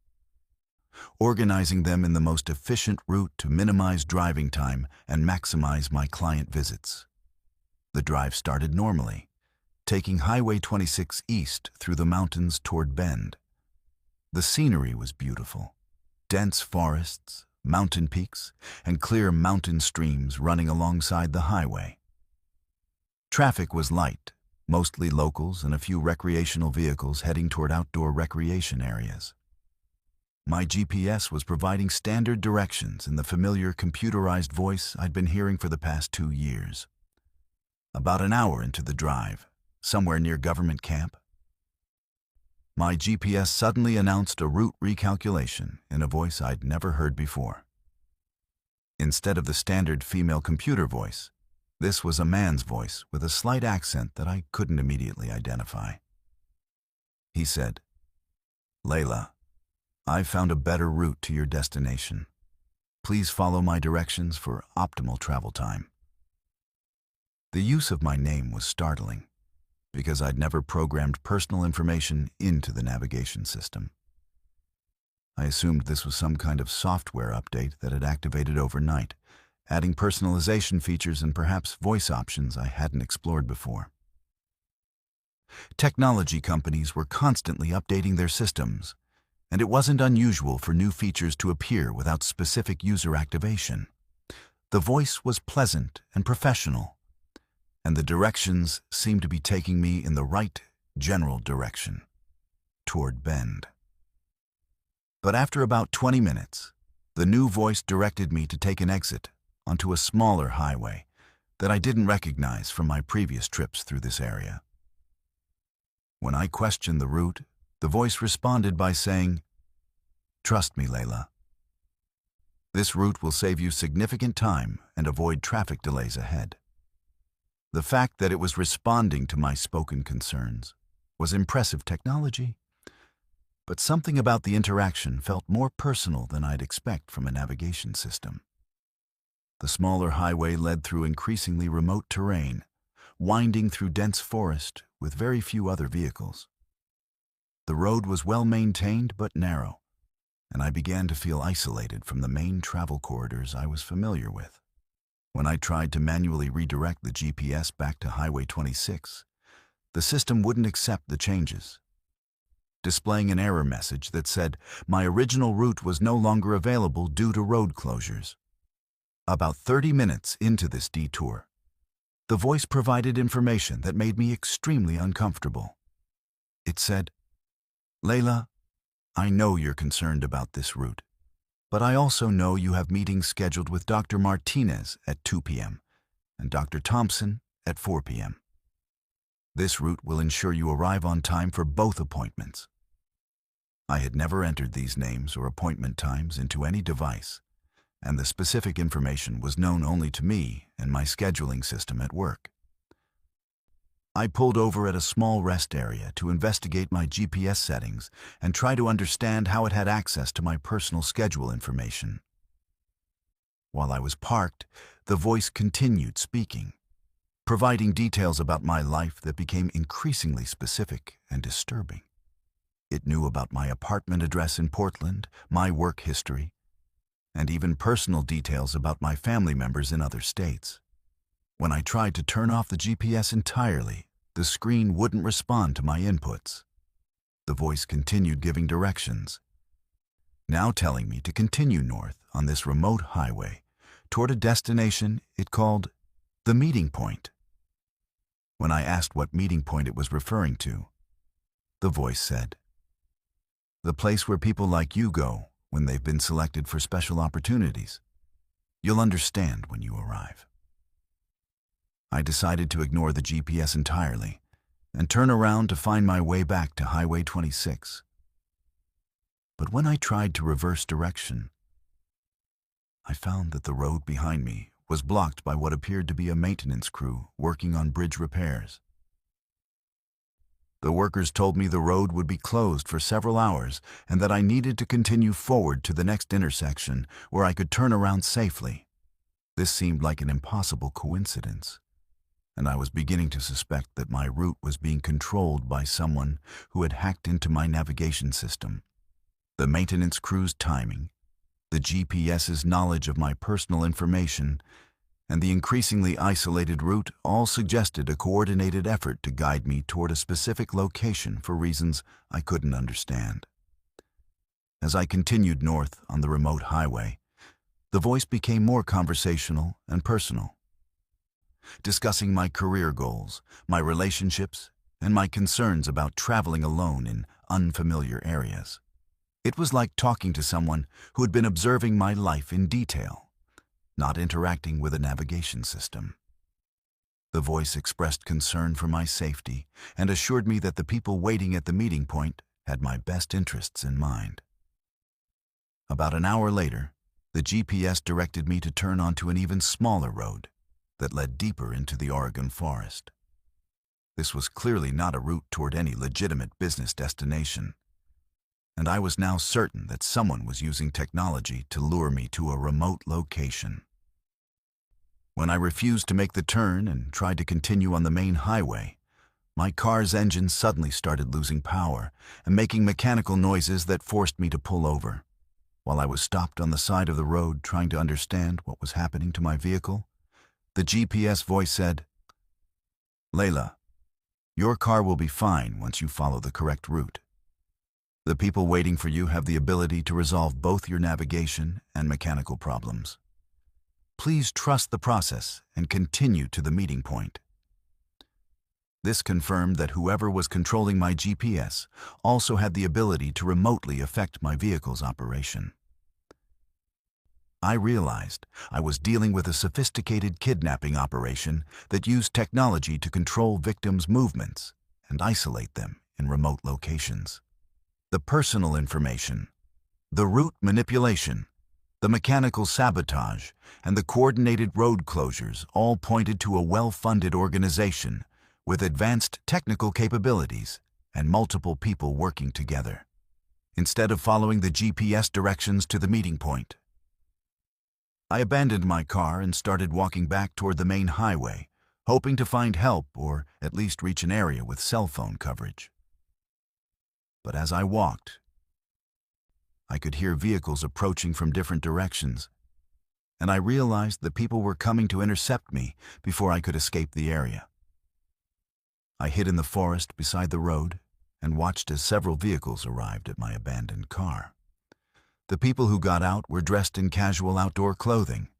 Speaker 1: organizing them in the most efficient route to minimize driving time and maximize my client visits. The drive started normally, taking Highway 26 east through the mountains toward Bend. The scenery was beautiful. Dense forests, mountain peaks, and clear mountain streams running alongside the highway. Traffic was light, mostly locals and a few recreational vehicles heading toward outdoor recreation areas. My GPS was providing standard directions in the familiar computerized voice I'd been hearing for the past 2 years. About an hour into the drive, somewhere near Government Camp, my GPS suddenly announced a route recalculation in a voice I'd never heard before. Instead of the standard female computer voice, this was a man's voice with a slight accent that I couldn't immediately identify. He said, "Layla, I've found a better route to your destination. Please follow my directions for optimal travel time." The use of my name was startling, because I'd never programmed personal information into the navigation system. I assumed this was some kind of software update that had activated overnight, adding personalization features and perhaps voice options I hadn't explored before. Technology companies were constantly updating their systems, and it wasn't unusual for new features to appear without specific user activation. The voice was pleasant and professional, and the directions seemed to be taking me in the right general direction, toward Bend. But after about 20 minutes, the new voice directed me to take an exit onto a smaller highway that I didn't recognize from my previous trips through this area. When I questioned the route, the voice responded by saying, "Trust me, Layla. This route will save you significant time and avoid traffic delays ahead." The fact that it was responding to my spoken concerns was impressive technology, but something about the interaction felt more personal than I'd expect from a navigation system. The smaller highway led through increasingly remote terrain, winding through dense forest with very few other vehicles. The road was well maintained but narrow, and I began to feel isolated from the main travel corridors I was familiar with. When I tried to manually redirect the GPS back to Highway 26, the system wouldn't accept the changes, displaying an error message that said my original route was no longer available due to road closures. About 30 minutes into this detour, the voice provided information that made me extremely uncomfortable. It said, "Layla, I know you're concerned about this route, but I also know you have meetings scheduled with Dr. Martinez at 2 p.m. and Dr. Thompson at 4 p.m. This route will ensure you arrive on time for both appointments." I had never entered these names or appointment times into any device, and the specific information was known only to me and my scheduling system at work. I pulled over at a small rest area to investigate my GPS settings and try to understand how it had access to my personal schedule information. While I was parked, the voice continued speaking, providing details about my life that became increasingly specific and disturbing. It knew about my apartment address in Portland, my work history, and even personal details about my family members in other states. When I tried to turn off the GPS entirely, the screen wouldn't respond to my inputs. The voice continued giving directions, now telling me to continue north on this remote highway toward a destination it called the meeting point. When I asked what meeting point it was referring to, the voice said, "The place where people like you go when they've been selected for special opportunities. You'll understand when you arrive." I decided to ignore the GPS entirely and turn around to find my way back to Highway 26, But when I tried to reverse direction, I found that the road behind me was blocked by what appeared to be a maintenance crew working on bridge repairs. The workers told me the road would be closed for several hours and that I needed to continue forward to the next intersection where I could turn around safely. This seemed like an impossible coincidence, and I was beginning to suspect that my route was being controlled by someone who had hacked into my navigation system. The maintenance crew's timing, the GPS's knowledge of my personal information, and the increasingly isolated route all suggested a coordinated effort to guide me toward a specific location for reasons I couldn't understand. As I continued north on the remote highway, the voice became more conversational and personal, discussing my career goals, my relationships, and my concerns about traveling alone in unfamiliar areas. It was like talking to someone who had been observing my life in detail, not interacting with a navigation system. The voice expressed concern for my safety and assured me that the people waiting at the meeting point had my best interests in mind. About an hour later, the GPS directed me to turn onto an even smaller road that led deeper into the Oregon forest. This was clearly not a route toward any legitimate business destination, and I was now certain that someone was using technology to lure me to a remote location. When I refused to make the turn and tried to continue on the main highway, my car's engine suddenly started losing power and making mechanical noises that forced me to pull over. While I was stopped on the side of the road trying to understand what was happening to my vehicle, the GPS voice said, "Layla, your car will be fine once you follow the correct route. The people waiting for you have the ability to resolve both your navigation and mechanical problems. Please trust the process and continue to the meeting point." This confirmed that whoever was controlling my GPS also had the ability to remotely affect my vehicle's operation. I realized I was dealing with a sophisticated kidnapping operation that used technology to control victims' movements and isolate them in remote locations. The personal information, the route manipulation, the mechanical sabotage, and the coordinated road closures all pointed to a well-funded organization with advanced technical capabilities and multiple people working together. Instead of following the GPS directions to the meeting point, I abandoned my car and started walking back toward the main highway, hoping to find help or at least reach an area with cell phone coverage. But as I walked, I could hear vehicles approaching from different directions, and I realized that people were coming to intercept me before I could escape the area. I hid in the forest beside the road and watched as several vehicles arrived at my abandoned car. The people who got out were dressed in casual outdoor clothing,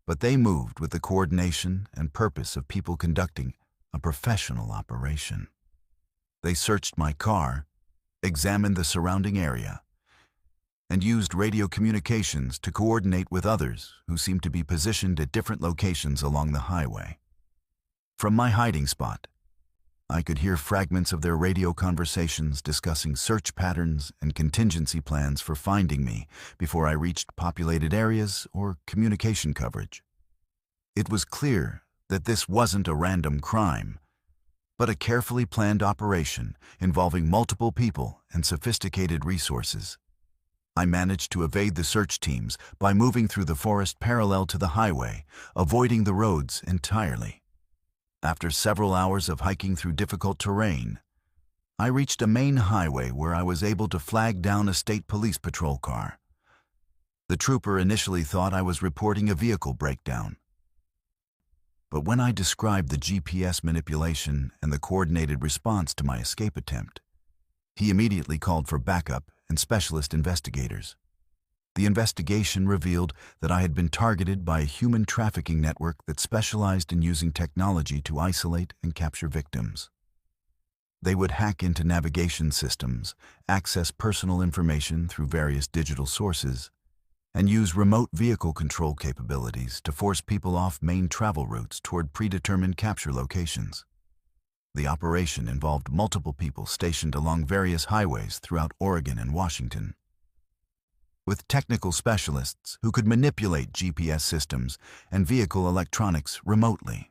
Speaker 1: but they moved with the coordination and purpose of people conducting a professional operation. They searched my car, examined the surrounding area, and used radio communications to coordinate with others who seemed to be positioned at different locations along the highway. From my hiding spot, I could hear fragments of their radio conversations discussing search patterns and contingency plans for finding me before I reached populated areas or communication coverage. It was clear that this wasn't a random crime, but a carefully planned operation involving multiple people and sophisticated resources. I managed to evade the search teams by moving through the forest parallel to the highway, avoiding the roads entirely. After several hours of hiking through difficult terrain, I reached a main highway where I was able to flag down a state police patrol car. The trooper initially thought I was reporting a vehicle breakdown. But when I described the GPS manipulation and the coordinated response to my escape attempt, he immediately called for backup and specialist investigators. The investigation revealed that I had been targeted by a human trafficking network that specialized in using technology to isolate and capture victims. They would hack into navigation systems, access personal information through various digital sources, and use remote vehicle control capabilities to force people off main travel routes toward predetermined capture locations. The operation involved multiple people stationed along various highways throughout Oregon and Washington. with technical specialists who could manipulate GPS systems and vehicle electronics remotely.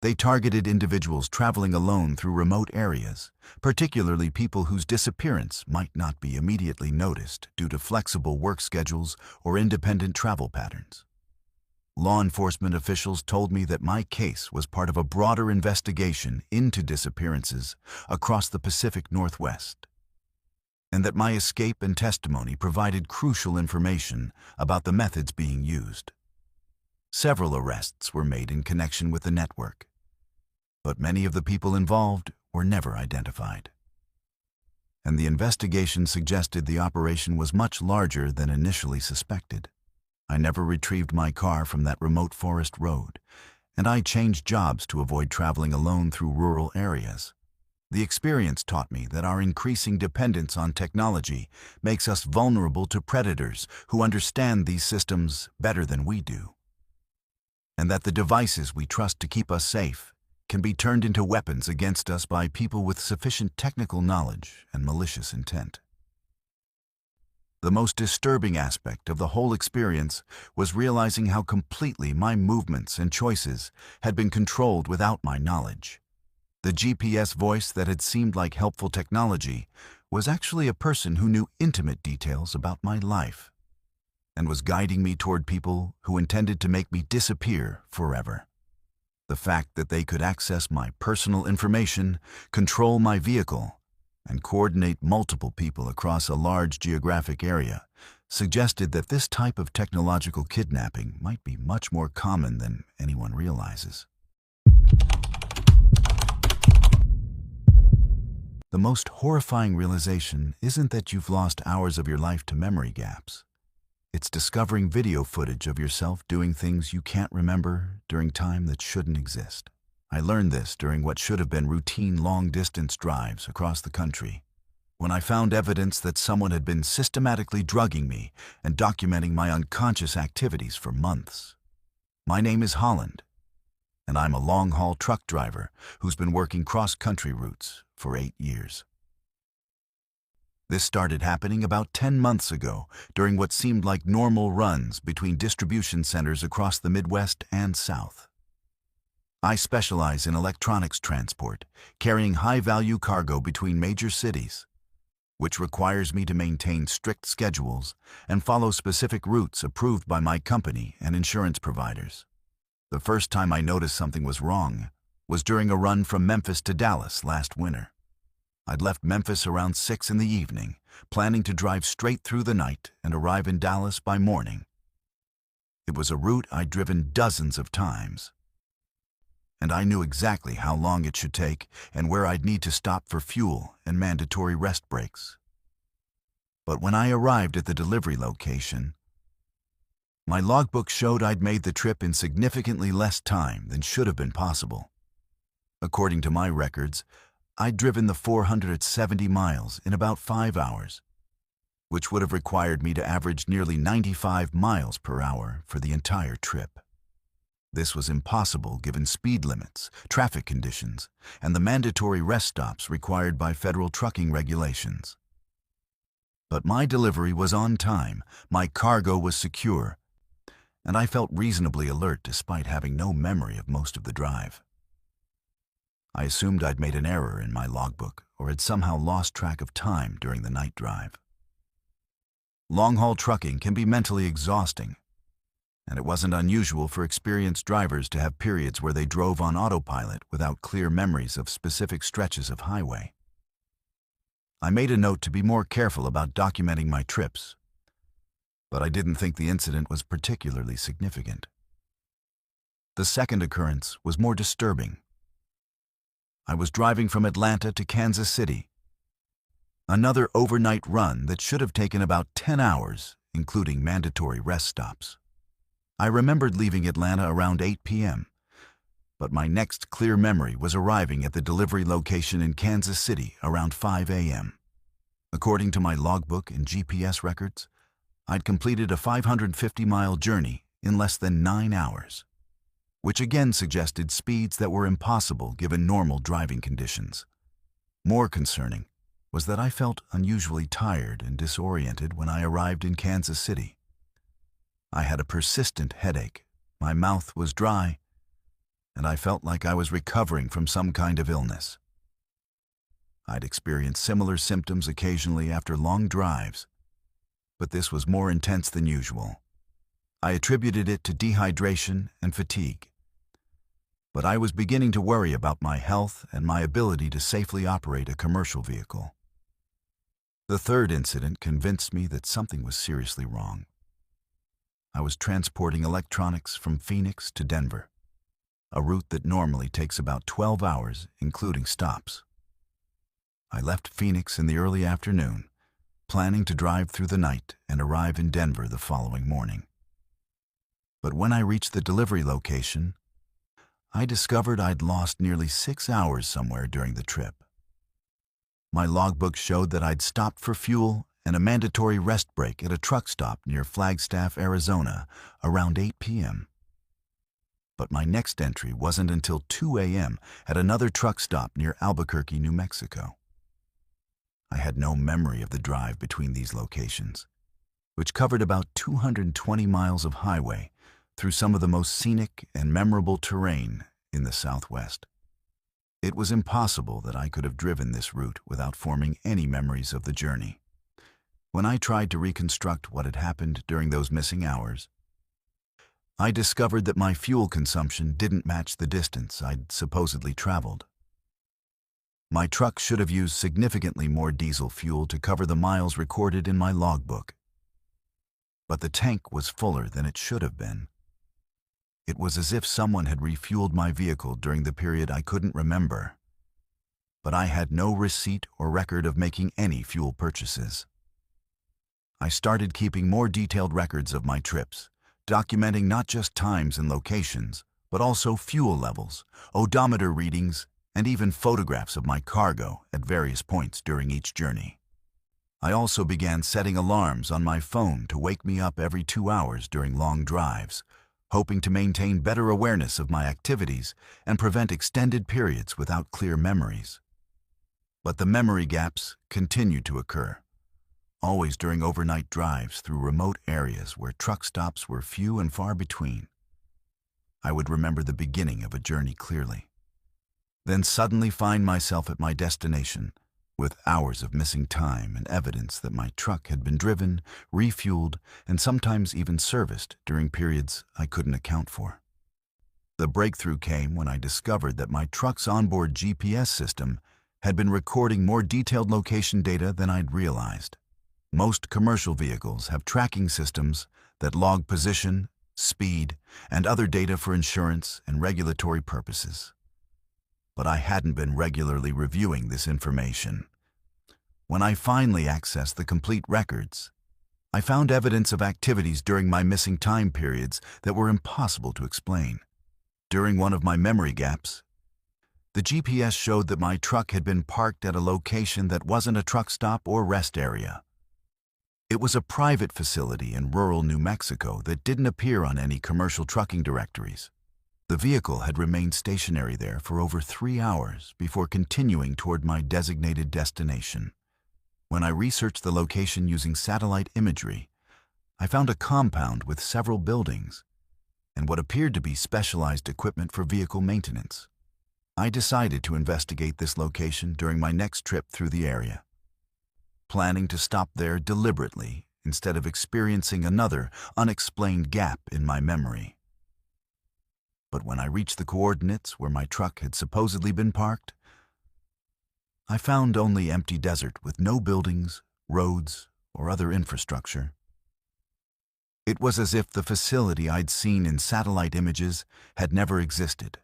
Speaker 1: They targeted individuals traveling alone through remote areas, particularly people whose disappearance might not be immediately noticed due to flexible work schedules or independent travel patterns. Law enforcement officials told me that my case was part of a broader investigation into disappearances across the Pacific Northwest, and that my escape and testimony provided crucial information about the methods being used. Several arrests were made in connection with the network, but many of the people involved were never identified. And the investigation suggested the operation was much larger than initially suspected. I never retrieved my car from that remote forest road, and I changed jobs to avoid traveling alone through rural areas. The experience taught me that our increasing dependence on technology makes us vulnerable to predators who understand these systems better than we do, and that the devices we trust to keep us safe can be turned into weapons against us by people with sufficient technical knowledge and malicious intent. The most disturbing aspect of the whole experience was realizing how completely my movements and choices had been controlled without my knowledge. The GPS voice that had seemed like helpful technology was actually a person who knew intimate details about my life and was guiding me toward people who intended to make me disappear forever. The fact that they could access my personal information, control my vehicle, and coordinate multiple people across a large geographic area suggested that this type of technological kidnapping might be much more common than anyone realizes. The most horrifying realization isn't that you've lost hours of your life to memory gaps. It's discovering video footage of yourself doing things you can't remember during time that shouldn't exist. I learned this during what should have been routine long-distance drives across the country, when I found evidence that someone had been systematically drugging me and documenting my unconscious activities for months. My name is Holland, and I'm a long-haul truck driver who's been working cross-country routes for 8 years. This started happening about 10 months ago during what seemed like normal runs between distribution centers across the Midwest and South. I specialize in electronics transport, carrying high-value cargo between major cities, which requires me to maintain strict schedules and follow specific routes approved by my company and insurance providers. The first time I noticed something was wrong was during a run from Memphis to Dallas last winter. I'd left Memphis around 6 in the evening, planning to drive straight through the night and arrive in Dallas by morning. It was a route I'd driven dozens of times, and I knew exactly how long it should take and where I'd need to stop for fuel and mandatory rest breaks. But when I arrived at the delivery location, my logbook showed I'd made the trip in significantly less time than should have been possible. According to my records, I'd driven the 470 miles in about 5 hours, which would have required me to average nearly 95 miles per hour for the entire trip. This was impossible given speed limits, traffic conditions, and the mandatory rest stops required by federal trucking regulations. But my delivery was on time, my cargo was secure, and I felt reasonably alert despite having no memory of most of the drive. I assumed I'd made an error in my logbook or had somehow lost track of time during the night drive. Long-haul trucking can be mentally exhausting, and it wasn't unusual for experienced drivers to have periods where they drove on autopilot without clear memories of specific stretches of highway. I made a note to be more careful about documenting my trips, but I didn't think the incident was particularly significant. The second occurrence was more disturbing. I was driving from Atlanta to Kansas City, another overnight run that should have taken about 10 hours, including mandatory rest stops. I remembered leaving Atlanta around 8 p.m., but my next clear memory was arriving at the delivery location in Kansas City around 5 a.m. According to my logbook and GPS records, I'd completed a 550-mile journey in less than 9 hours, which again suggested speeds that were impossible given normal driving conditions. More concerning, was that I felt unusually tired and disoriented when I arrived in Kansas City. I had a persistent headache, my mouth was dry, and I felt like I was recovering from some kind of illness. I'd experienced similar symptoms occasionally after long drives, but this was more intense than usual. I attributed it to dehydration and fatigue. But I was beginning to worry about my health and my ability to safely operate a commercial vehicle. The third incident convinced me that something was seriously wrong. I was transporting electronics from Phoenix to Denver, a route that normally takes about 12 hours, including stops. I left Phoenix in the early afternoon, planning to drive through the night and arrive in Denver the following morning. But when I reached the delivery location, I discovered I'd lost nearly 6 hours somewhere during the trip. My logbook showed that I'd stopped for fuel and a mandatory rest break at a truck stop near Flagstaff, Arizona, around 8 p.m. But my next entry wasn't until 2 a.m. at another truck stop near Albuquerque, New Mexico. I had no memory of the drive between these locations, which covered about 220 miles of highway through some of the most scenic and memorable terrain in the Southwest. It was impossible that I could have driven this route without forming any memories of the journey. When I tried to reconstruct what had happened during those missing hours, I discovered that my fuel consumption didn't match the distance I'd supposedly traveled. My truck should have used significantly more diesel fuel to cover the miles recorded in my logbook. But the tank was fuller than it should have been. It was as if someone had refueled my vehicle during the period I couldn't remember. But I had no receipt or record of making any fuel purchases. I started keeping more detailed records of my trips, documenting not just times and locations, but also fuel levels, odometer readings, and even photographs of my cargo at various points during each journey. I also began setting alarms on my phone to wake me up every 2 hours during long drives, hoping to maintain better awareness of my activities and prevent extended periods without clear memories. But the memory gaps continued to occur, always during overnight drives through remote areas where truck stops were few and far between. I would remember the beginning of a journey clearly, then suddenly find myself at my destination with hours of missing time and evidence that my truck had been driven, refueled, and sometimes even serviced during periods I couldn't account for. The breakthrough came when I discovered that my truck's onboard GPS system had been recording more detailed location data than I'd realized. Most commercial vehicles have tracking systems that log position, speed, and other data for insurance and regulatory purposes. But I hadn't been regularly reviewing this information. When I finally accessed the complete records, I found evidence of activities during my missing time periods that were impossible to explain. During one of my memory gaps, the GPS showed that my truck had been parked at a location that wasn't a truck stop or rest area. It was a private facility in rural New Mexico that didn't appear on any commercial trucking directories. The vehicle had remained stationary there for over 3 hours before continuing toward my designated destination. When I researched the location using satellite imagery, I found a compound with several buildings and what appeared to be specialized equipment for vehicle maintenance. I decided to investigate this location during my next trip through the area, planning to stop there deliberately instead of experiencing another unexplained gap in my memory. But when I reached the coordinates where my truck had supposedly been parked, I found only empty desert with no buildings, roads, or other infrastructure. It was as if the facility I'd seen in satellite images had never existed.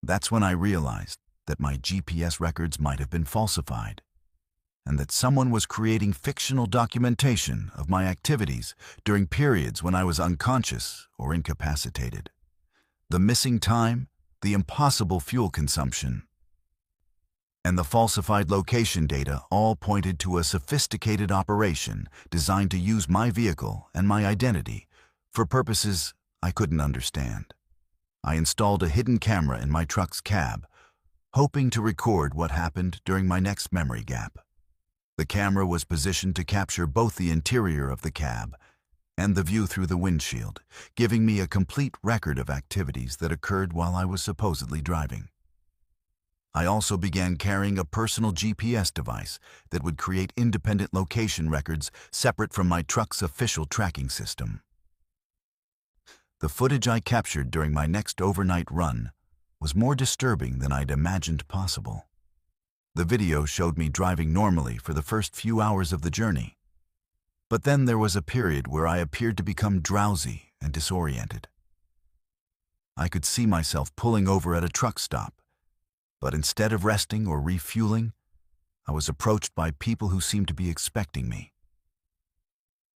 Speaker 1: That's when I realized that my GPS records might have been falsified, and that someone was creating fictional documentation of my activities during periods when I was unconscious or incapacitated. The missing time, the impossible fuel consumption, and the falsified location data all pointed to a sophisticated operation designed to use my vehicle and my identity for purposes I couldn't understand. I installed a hidden camera in my truck's cab, hoping to record what happened during my next memory gap. The camera was positioned to capture both the interior of the cab and the view through the windshield, giving me a complete record of activities that occurred while I was supposedly driving. I also began carrying a personal GPS device that would create independent location records separate from my truck's official tracking system. The footage I captured during my next overnight run was more disturbing than I'd imagined possible. The video showed me driving normally for the first few hours of the journey. But then there was a period where I appeared to become drowsy and disoriented. I could see myself pulling over at a truck stop, but instead of resting or refueling, I was approached by people who seemed to be expecting me.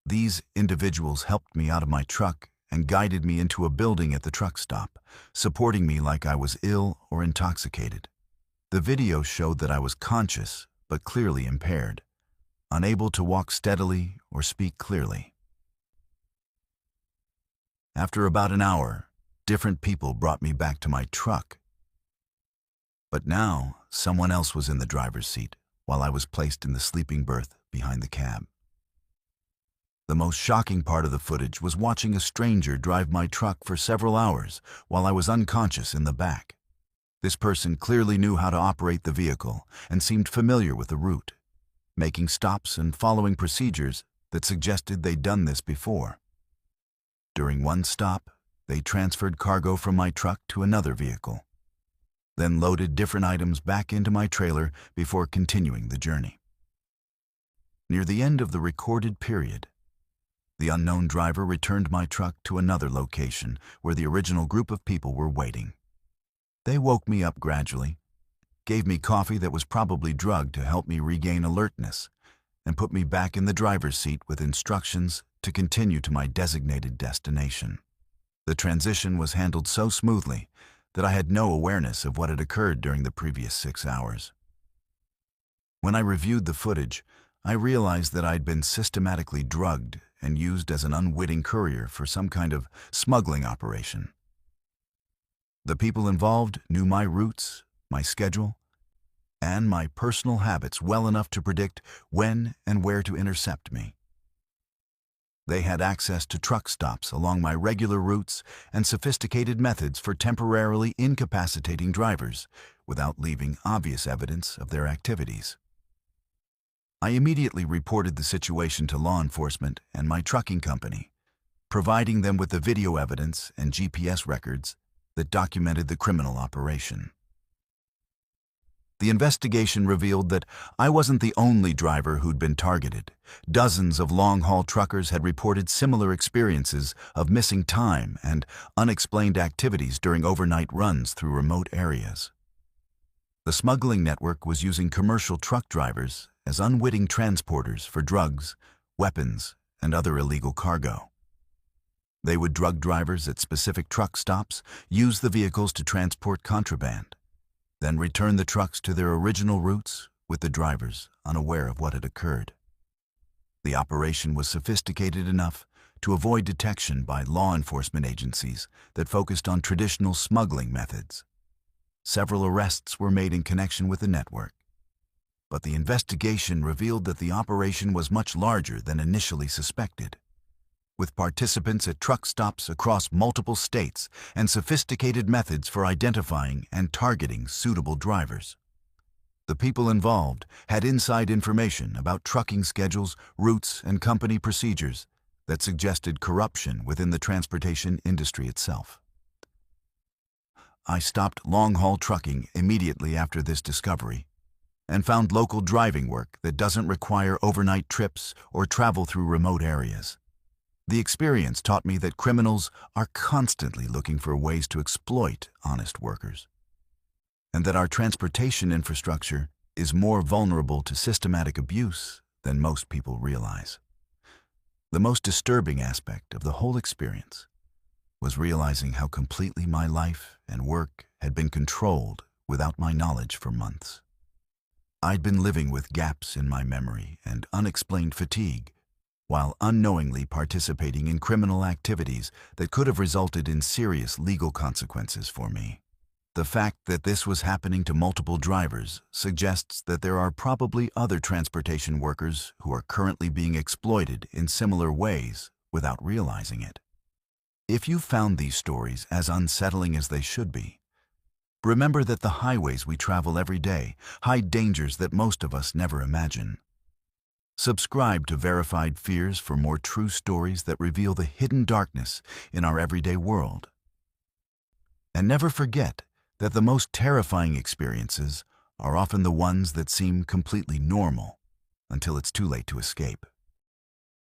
Speaker 1: These individuals helped me out of my truck and guided me into a building at the truck stop, supporting me like I was ill or intoxicated. The video showed that I was conscious but clearly impaired, unable to walk steadily or speak clearly. After about an hour, different people brought me back to my truck. But now, someone else was in the driver's seat while I was placed in the sleeping berth behind the cab. The most shocking part of the footage was watching a stranger drive my truck for several hours while I was unconscious in the back. This person clearly knew how to operate the vehicle and seemed familiar with the route, making stops and following procedures that suggested they'd done this before. During one stop, they transferred cargo from my truck to another vehicle, then loaded different items back into my trailer before continuing the journey. Near the end of the recorded period, the unknown driver returned my truck to another location where the original group of people were waiting. They woke me up gradually, gave me coffee that was probably drugged to help me regain alertness, and put me back in the driver's seat with instructions to continue to my designated destination. The transition was handled so smoothly that I had no awareness of what had occurred during the previous 6 hours. When I reviewed the footage, I realized that I'd been systematically drugged and used as an unwitting courier for some kind of smuggling operation. The people involved knew my routes, my schedule, and my personal habits well enough to predict when and where to intercept me. They had access to truck stops along my regular routes and sophisticated methods for temporarily incapacitating drivers without leaving obvious evidence of their activities. I immediately reported the situation to law enforcement and my trucking company, providing them with the video evidence and GPS records that documented the criminal operation. The investigation revealed that I wasn't the only driver who'd been targeted. Dozens of long-haul truckers had reported similar experiences of missing time and unexplained activities during overnight runs through remote areas. The smuggling network was using commercial truck drivers as unwitting transporters for drugs, weapons, and other illegal cargo. They would drug drivers at specific truck stops, use the vehicles to transport contraband, then return the trucks to their original routes with the drivers unaware of what had occurred. The operation was sophisticated enough to avoid detection by law enforcement agencies that focused on traditional smuggling methods. Several arrests were made in connection with the network, but the investigation revealed that the operation was much larger than initially suspected, with participants at truck stops across multiple states and sophisticated methods for identifying and targeting suitable drivers. The people involved had inside information about trucking schedules, routes, and company procedures that suggested corruption within the transportation industry itself. I stopped long-haul trucking immediately after this discovery and found local driving work that doesn't require overnight trips or travel through remote areas. The experience taught me that criminals are constantly looking for ways to exploit honest workers, and that our transportation infrastructure is more vulnerable to systematic abuse than most people realize. The most disturbing aspect of the whole experience was realizing how completely my life and work had been controlled without my knowledge for months. I'd been living with gaps in my memory and unexplained fatigue, while unknowingly participating in criminal activities that could have resulted in serious legal consequences for me. The fact that this was happening to multiple drivers suggests that there are probably other transportation workers who are currently being exploited in similar ways without realizing it. If you found these stories as unsettling as they should be, remember that the highways we travel every day hide dangers that most of us never imagine. Subscribe to Verified Fears for more true stories that reveal the hidden darkness in our everyday world. And never forget that the most terrifying experiences are often the ones that seem completely normal until it's too late to escape.